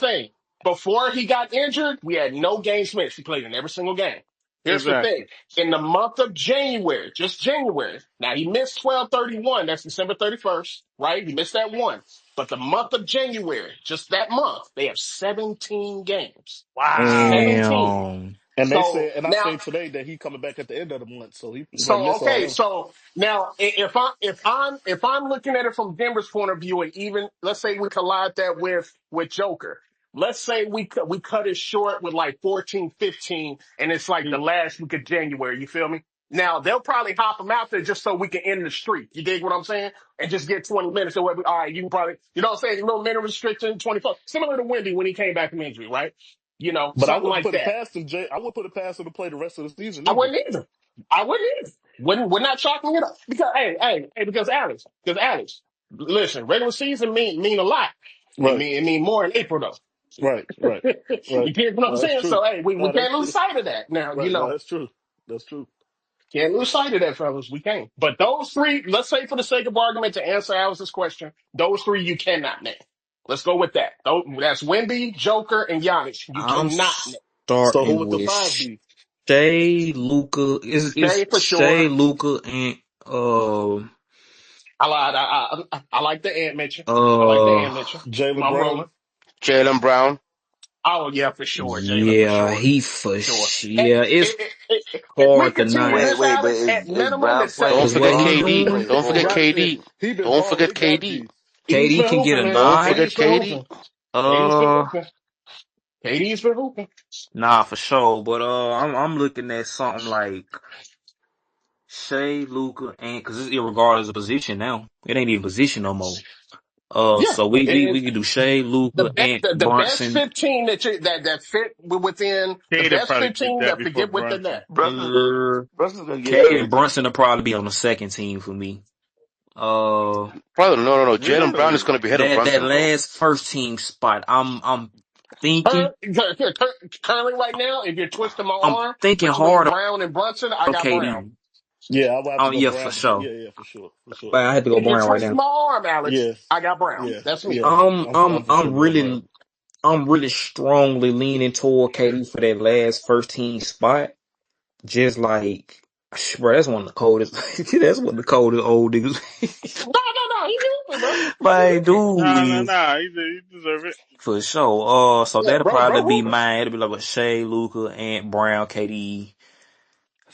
thing. Before he got injured, we had no games missed. He played in every single game. Here's the thing. Exactly. In the month of January, just January, now he missed 12/31. That's December 31st, right? He missed that one. But the month of January, just that month, they have 17 games. Wow. 17. Damn. And they So said, and I now said today that he coming back at the end of the month, so he won't so miss all okay, them. so now if I'm looking at it from Denver's point of view, and even let's say we collide that with Joker, let's say we cut it short with like 14, 15, and it's like the last week of January. You feel me? Now they'll probably hop him out there just so we can end the streak. You dig what I'm saying? And just get 20 minutes or whatever. All right, you can probably, you know what I'm saying? A little minute restriction, 24. Similar to Wendy when he came back from injury, right? You know, But I something wouldn't like put it that. past him, Jay. I wouldn't put it past him to play the rest of the season I either. wouldn't either. I wouldn't either. We're not chalking it up because because Alex, listen, regular season mean a lot. Right, It mean more in April though. right, right, right. You get what I'm No, that's saying? true. So hey, we No, can't that's lose true. sight of that. Now, you Right, no, know, that's true. That's true. can't lose sight of that, fellas. We can't. But those three, let's say for the sake of argument to answer Alice's question, those three you cannot name. Let's go with that. That's Wemby, Joker, and Giannis. You I'm cannot name. So who starting would the with five be? Shea, Luca. Is Shea for Shea, sure. Luca, and I like the Ant mention. I like the uh Ant mention. Jalen I'm Brown. rolling. Jalen Brown. Oh yeah, for sure, Jalen for yeah, sure, he for sure. yeah. It's If we hard to continue not Wait, this, wait, but Alex, at is minimum, Brown it's seven playing Don't because for what forget games. he Boston? He KD. doing. playing for Don't He forget got Boston. it. KD. He been Don't balling. forget They got KD. D. He's KD been can get hooping, a man. Don't nod. forget KD's been KD. hooping. KD's been hooping. KD's been hooping. Nah, for sure. But I'm looking at something like Shea, Luca, and because it's irregardless of position now. It ain't even position no more. Yeah, So we can do Shea, Luca, and the best Brunson. 15 that fit within the K'd best probably get 15 that that before fit within Brunson. that. Brunson's gonna get Cade and 30. Brunson will probably be on the second team for me. Uh, Brother, no. Jalen Brown is Really? going to be ahead of that Brunson, bro. last first team spot, thinking, Currently, right now, if you're twisting my I'm arm thinking between hard Brown and Brunson, I on got Brown. KD. Yeah, I would have to go Yeah, for Brown before. sure. Yeah, yeah, for sure, for sure. But I had to go If you're Brown right twisting now. my arm, Alex, Yes, I got Brown. yeah, That's me. yeah. I'm for sure going Brown. I'm really strongly leaning toward KD for that last first team spot. Just like, bro, that's one of the coldest. That's one of the coldest old niggas. No. He hooping, bro. He Like, hooping. dude. Nah. He deserve it. For sure. So Yeah, that'll bro probably be hooping. mine. It'll be like a Shea, Luca, Ant, Brown, KD.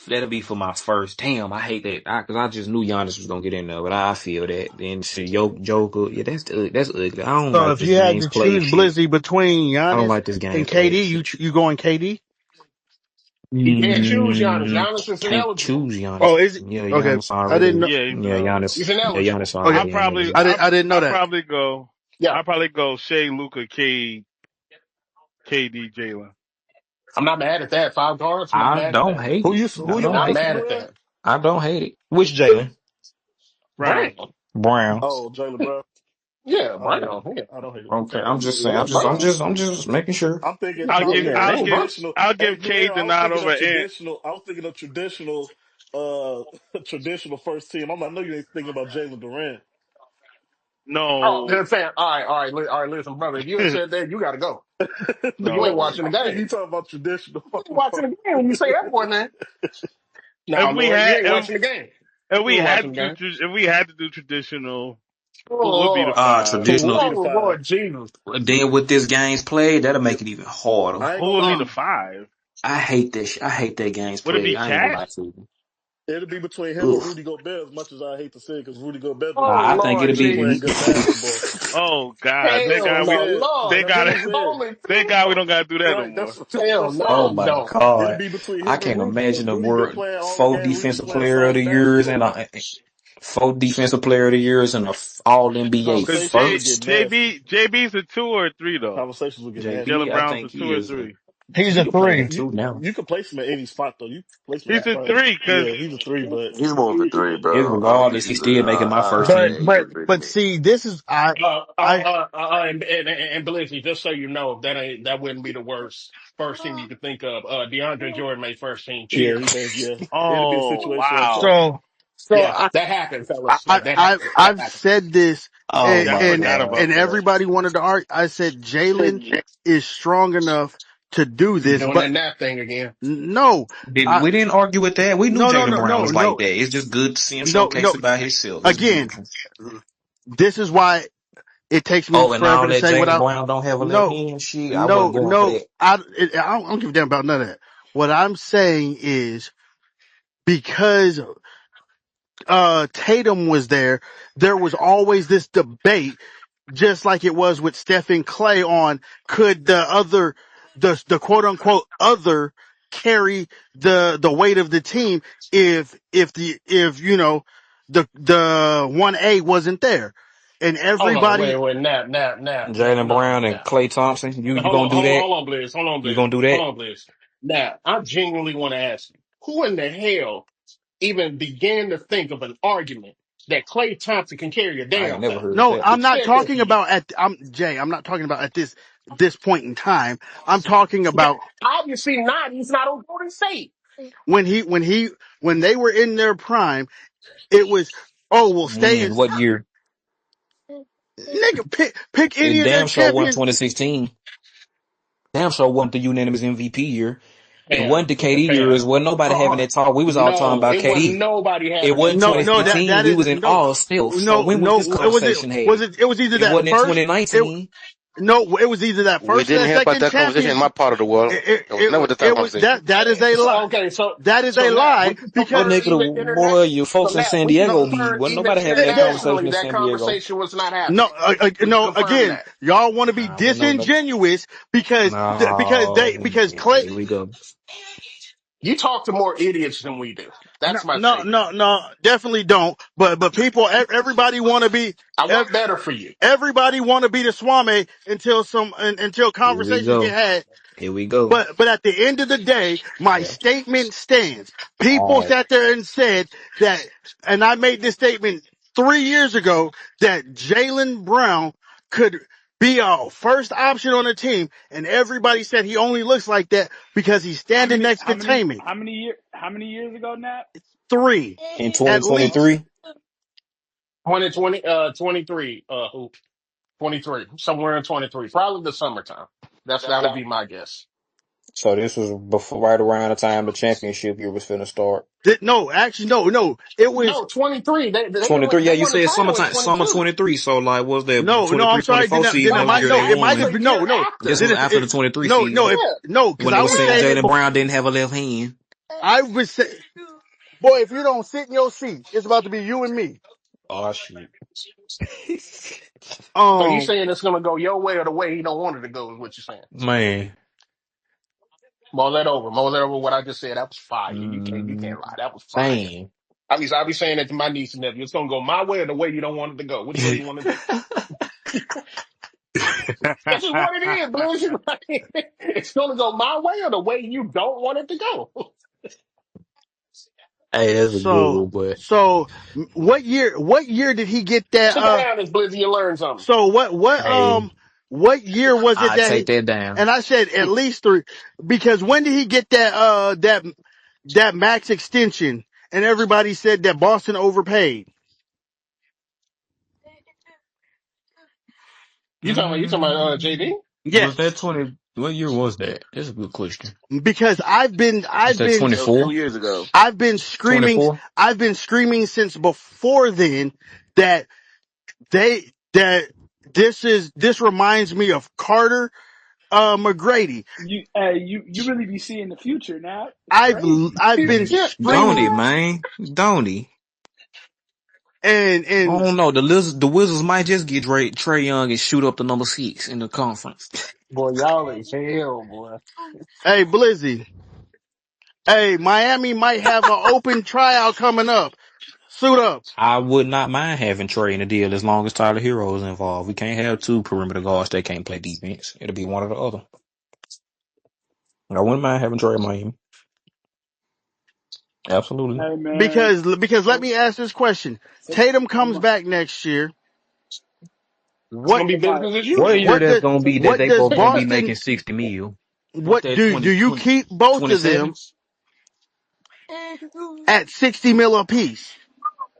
That'll be for my first. Damn, I hate that. Cause I just knew Giannis was gonna get in there, but I feel that. Then shit, Joker, yeah, that's ugly. I don't So like if this you had game's to play choose shit. Blizzy between I don't Giannis like this and game play KD, shit. you going KD? You can't choose Giannis. Giannis is Can't ineligible. choose Giannis. Oh, is it? Yeah, Okay, Giannis I didn't already. know. Yeah, he's ineligible. He's Yeah, ineligible. Giannis Okay, already ineligible. I didn't know I'll that. probably go. Yeah. I'll probably go Shea, Luca, KD, Jalen. I'm not mad at that. 5 guards. I'm not I mad at don't that. hate Who it. you I who your don't Not hate Boston it. mad at Bruins? that. I don't hate it. Which Jalen? Brown. Brown. Brown. Oh, Jalen Brown. Yeah, I don't hate it. Brown. Yeah. I don't hate it. Okay, I'm just saying. Yeah, Brown. I'm just making sure. I'm thinking. I'll I'm give thinking It of I'll ain't give Brunson. traditional. I'll Hey, give Blair, Cade the I was nod thinking over of Ant. traditional. I was thinking of traditional. Uh, traditional first team. I know you ain't thinking about Jalen Durant. Oh, No. they're saying, all right, listen, brother, if you ain't said that, you got to go. You ain't No. watching the I think game. you talking about traditional. You ain't watching the game when you say that boy name. Now, If we Lord, you had ain't watching the game. if You we ain't had watching the to game. if we had to do traditional, Oh, who would be the Lord. five? Who would Traditional. be the Oh, five? Lord Jesus. Then with this game's play, that'll make it even harder. I ain't Who gonna would be lie. the Mm. five? I hate this. I hate that game's Would it play. be I ain't gonna Cat? lie to you. It'll be between him and Ugh. Rudy Gobert. As much as I hate to say it, because Rudy Gobert Oh, I think Lord it'll been Jesus. playing be. good basketball. Oh God! That's what I'm Hell no, saying. Lord. Thank If it God, I'm was saying. bowling, thank God we don't gotta do that no Right. more. hell That's what I'm Oh no, saying. my no. It'll God. be between I him and can't Rudy, because imagine the Rudy been word playing all four game. Rudy been defensive playing player of solid the years and basketball. four defensive player of the years and a all NBA Cause Conversations would get first. nasty. JB's a 2 or a 3 though. Conversations would get nasty. JB, Jalen I Brown's a think 2 he or is a 3. He's You a could play three. two now. you could place him at any spot though. You could place him He's at a probably 3 because yeah, he's a three, but He's more of a three, If bro. I don't think regardless, he's he's still making my first But yeah, team. he's a but three to but me. see, this is I And Blizzy, just so you know, that wouldn't be the worst first team you could think of. DeAndre Jordan made first team. yeah, Cheers. it'll be a oh situation like wow, that. so Yeah, that happened, fellas. That happened. That I've happened. said this Oh and yeah, I my and, forgot God. and about that. everybody wanted to argue. I said Jalen is strong enough to do You this, doing that but nap thing again. no, We didn't argue with that. We knew no, no, Jalen no, Brown no, was like no, that. It's just good to see him no, showcase no. it by himself. It's Again, beautiful. this is why it takes me Oh, and forever all to that say what Jalen I. Brown don't have a left No, hand shit. I wasn't no, going for no. that. I don't give a damn about none of that. What I'm saying is because Tatum was there was always this debate, just like it was with Stephen Clay on could the quote unquote other carry the weight of the team if you know the 1A wasn't there, and Hold on, everybody. wait, now, Jalen no, Brown and now. Klay Thompson. You Hold on, gonna do that? hold on, Blizz. Hold on, You Blizz. gonna do Hold that? on, Blizz. Now, I genuinely want to ask you, who in the hell even began to think of an argument that Clay Thompson can carry a I ain't damn never thing? heard No, that. I'm not talking about I'm not talking about at this point in time. I'm talking Yeah, about obviously not. He's not on Golden State. when when they were in their prime. It was, oh, well, stay in. When? What year? Nigga, pick any It of their damn sure wasn't champions. 2016. Damn sure wasn't the unanimous MVP year. It wasn't Fam, the KD years. fam. Wasn't nobody having that talk. We was all talking No, about it wasn't KD. nobody It having that wasn't No, talk, no, bro. that 2016. We is was in no, all still. So no, when was no. this conversation had? It was either It that wasn't in first. It 2019. no, it was either that We first or didn't that hear about second that conversation in my championship. part of the world. There was never this type of It was conversation. that is a lie. Okay, That is so a now lie we can What because confirm nigga, even boy, internet. you So folks in now San we can Diego be, confirm wasn't even nobody having that conversation internationally in that San Diego. conversation was not happening. We can no. confirm Again, that. y'all want to be Nah, wasn't no, disingenuous no, because Clay. here we go. You talk to more idiots than we do. No, That's my no, statement. no, no, definitely don't. But people, everybody want to be, I want better for you. everybody want to be the Swami until until Here we conversations get go. had. Here we go. But at the end of the day, my Yeah. statement stands. People All right. sat there and said that, and I made this statement 3 years ago that Jalen Brown could be a first option on the team, and everybody said he only looks like that because he's standing next to Tamin. How many years ago, Nat? Three, In at least. 2023. 2020, 23, hoop. 23, somewhere in 23, probably the summertime. That would be my guess. So this was before, right around the time the championship year was finna start. No, actually, no. It was No, 23. They 23. Yeah, you won the said title in summertime, summer 22. 23. So like, was that no. I'm 23, sorry. 24 season? That was the year No. they It might have won. been Year This after. was after the 23 no. season If Yeah, no, because when I they were was saying saying yeah. it Jalen before. Brown didn't have a left hand. I was saying, boy, if you don't sit in your seat, it's about to be you and me. Oh shit. So you Um, saying it's gonna go your way or the way he don't want it to go is what you're saying. Man. Mull that over. Mull that over what I just said. That was fire. You Mm, can't lie. That was fire. man. I be saying that to my niece and nephew. It's gonna go my way or the way you don't want it to go. Which way you want to do? This is what it is, Blues. It's gonna go my way or the way you don't want it to go. Hey, that's a good so, one, but so what year did he get that? Sit around this Blizzy and learn something. So hey, what year was it I that take he, that down. and I said at least three, because when did he get that, that max extension? And everybody said that Boston overpaid. You talking about JD? Was that Yes, 20? What year was that? That's a good question. because Was that That was 2 24? years ago. I've been screaming, 24? since before then that that this reminds me of Carter McGrady. You really be seeing the future, Nat. It's I've crazy. I've been Yeah. Don't screaming he, man? Don't he? I and don't know. The Wizards might just get Trey Young and shoot up to number 6 in the conference. Boy, y'all ain't hell, boy. hey Blizzy, hey Miami might have an open tryout coming up. Suit up. I would not mind having Trey in the deal as long as Tyler Hero is involved. We can't have two perimeter guards that can't play defense. It'll be one or the other. I wouldn't mind having Trey in Miami. Absolutely. Hey man, Because let me ask this question. Tatum I'm comes a, back next year. It's What gonna be somebody. business as What usual. year that's gonna be that what they does both gonna be Boston making 60 mil? What's what that, do you keep both of 27? them at 60 mil apiece?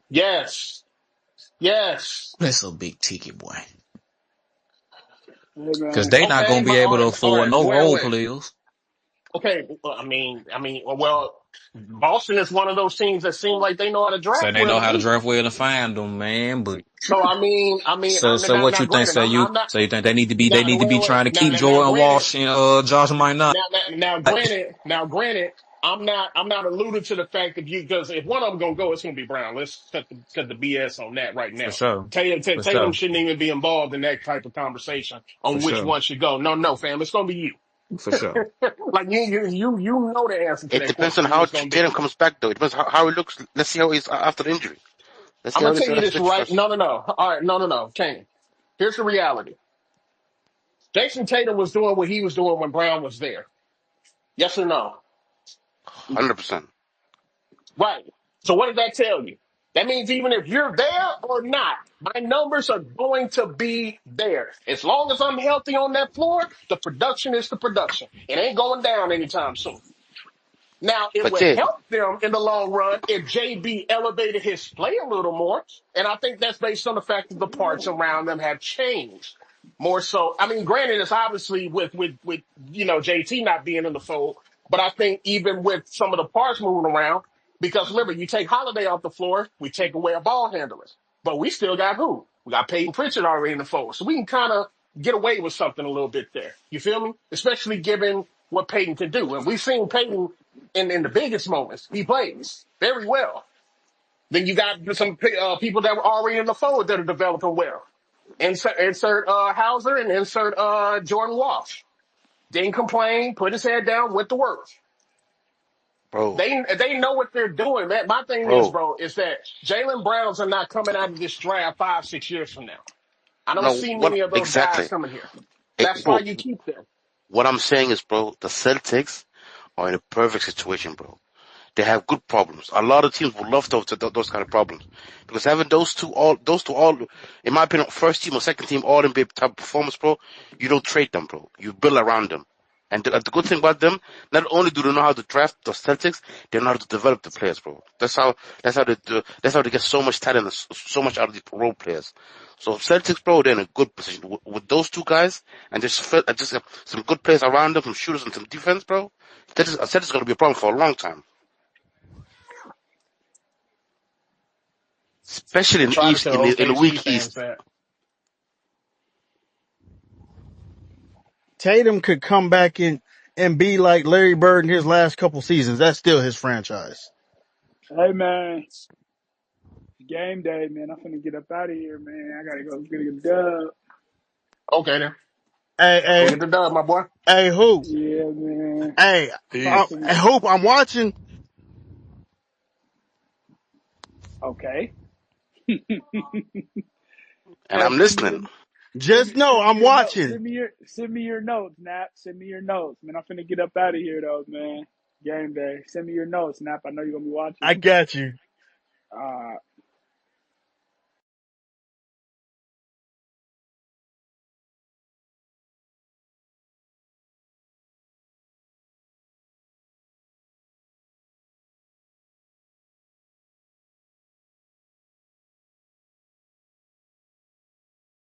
Yes. Yes. That's a big ticket, boy. Hey Cause man, they not Okay, gonna be but able to all afford right. no role Wait. players. Okay. Well, Boston is one of those teams that seem like they know how to So draft they well know to how to me. draft well and find them, man. But So so now, what now you think? granted, I'm not So you think they need to be now trying to keep now Jordan granted Walsh and Josh Minot? granted, I'm not alluding to the fact that because if one of them gonna go, it's gonna be Brown. Let's cut the BS on that right For now. sure. For Tatum sure. shouldn't even be involved in that type of conversation For on which sure. one should go. No, fam, it's gonna be you. For sure. Like you know the answer to It that depends on question. You how just gonna do Jaden it. comes back, though. It depends how he looks. Let's see how he's after the injury. Let's I'm see how gonna he's tell you let's this fix right. first. No. All right, no. Kane. Here's the reality. Jason Tatum was doing what he was doing when Brown was there. Yes or no? 100%. Right. So what does that tell you? That means even if you're there or not, my numbers are going to be there. As long as I'm healthy on that floor, the production is the production. It ain't going down anytime soon. Now, it But would Jay, help them in the long run if JB elevated his play a little more. And I think that's based on the fact that the parts around them have changed more so. I mean, granted, it's obviously with JT not being in the fold, but I think even with some of the parts moving around, because remember, you take Holiday off the floor, we take away our ball handlers. But we still got who? We got Peyton Pritchard already in the fold. So we can kind of get away with something a little bit there. You feel me? Especially given what Peyton can do. And we've seen Peyton in the biggest moments. He plays very well. Then you got some people that were already in the fold that are developing well. Insert Hauser and insert Jordan Walsh. Didn't complain, put his head down, went to work. bro, They know what they're doing. Man, my thing is, bro, bro, is that Jalen Browns are not coming out of this draft 5, 6 years from now. I don't no, see what many of those guys exactly? coming here. That's why Bro, you keep them. what I'm saying is, bro, the Celtics are in a perfect situation, bro. They have good problems. A lot of teams would love to have those kind of problems because having those two all, in my opinion, first team or second team all NBA type of performance, bro. You don't trade them, bro. You build around them. And the good thing about them, not only do they know how to draft the Celtics, they know how to develop the players, bro. That's how they get so much talent, and so much out of the role players. So Celtics, bro, they're in a good position with those two guys, and just some good players around them, some shooters and some defense, bro. Celtics going to be a problem for a long time. Especially I in the try to East, tell in the OKC weak fans East. that. Tatum could come back and be like Larry Bird in his last couple seasons. That's still his franchise. Hey man, game day, man. I'm finna get up out of here, man. I gotta go get a dub. Okay, then. Hey, Go hey, get the dub, my boy. hey, Hoop. Yeah, man. Hey, Talk Peace. to me. Hoop. I'm watching. Okay. And Hey, I'm listening. Just know send me I'm your notes. watching. Send me your notes, Nap. Send me your notes, man. I'm finna get up out of here though, man. Game day. Send me your notes, Nap. I know you're gonna be watching. I got you.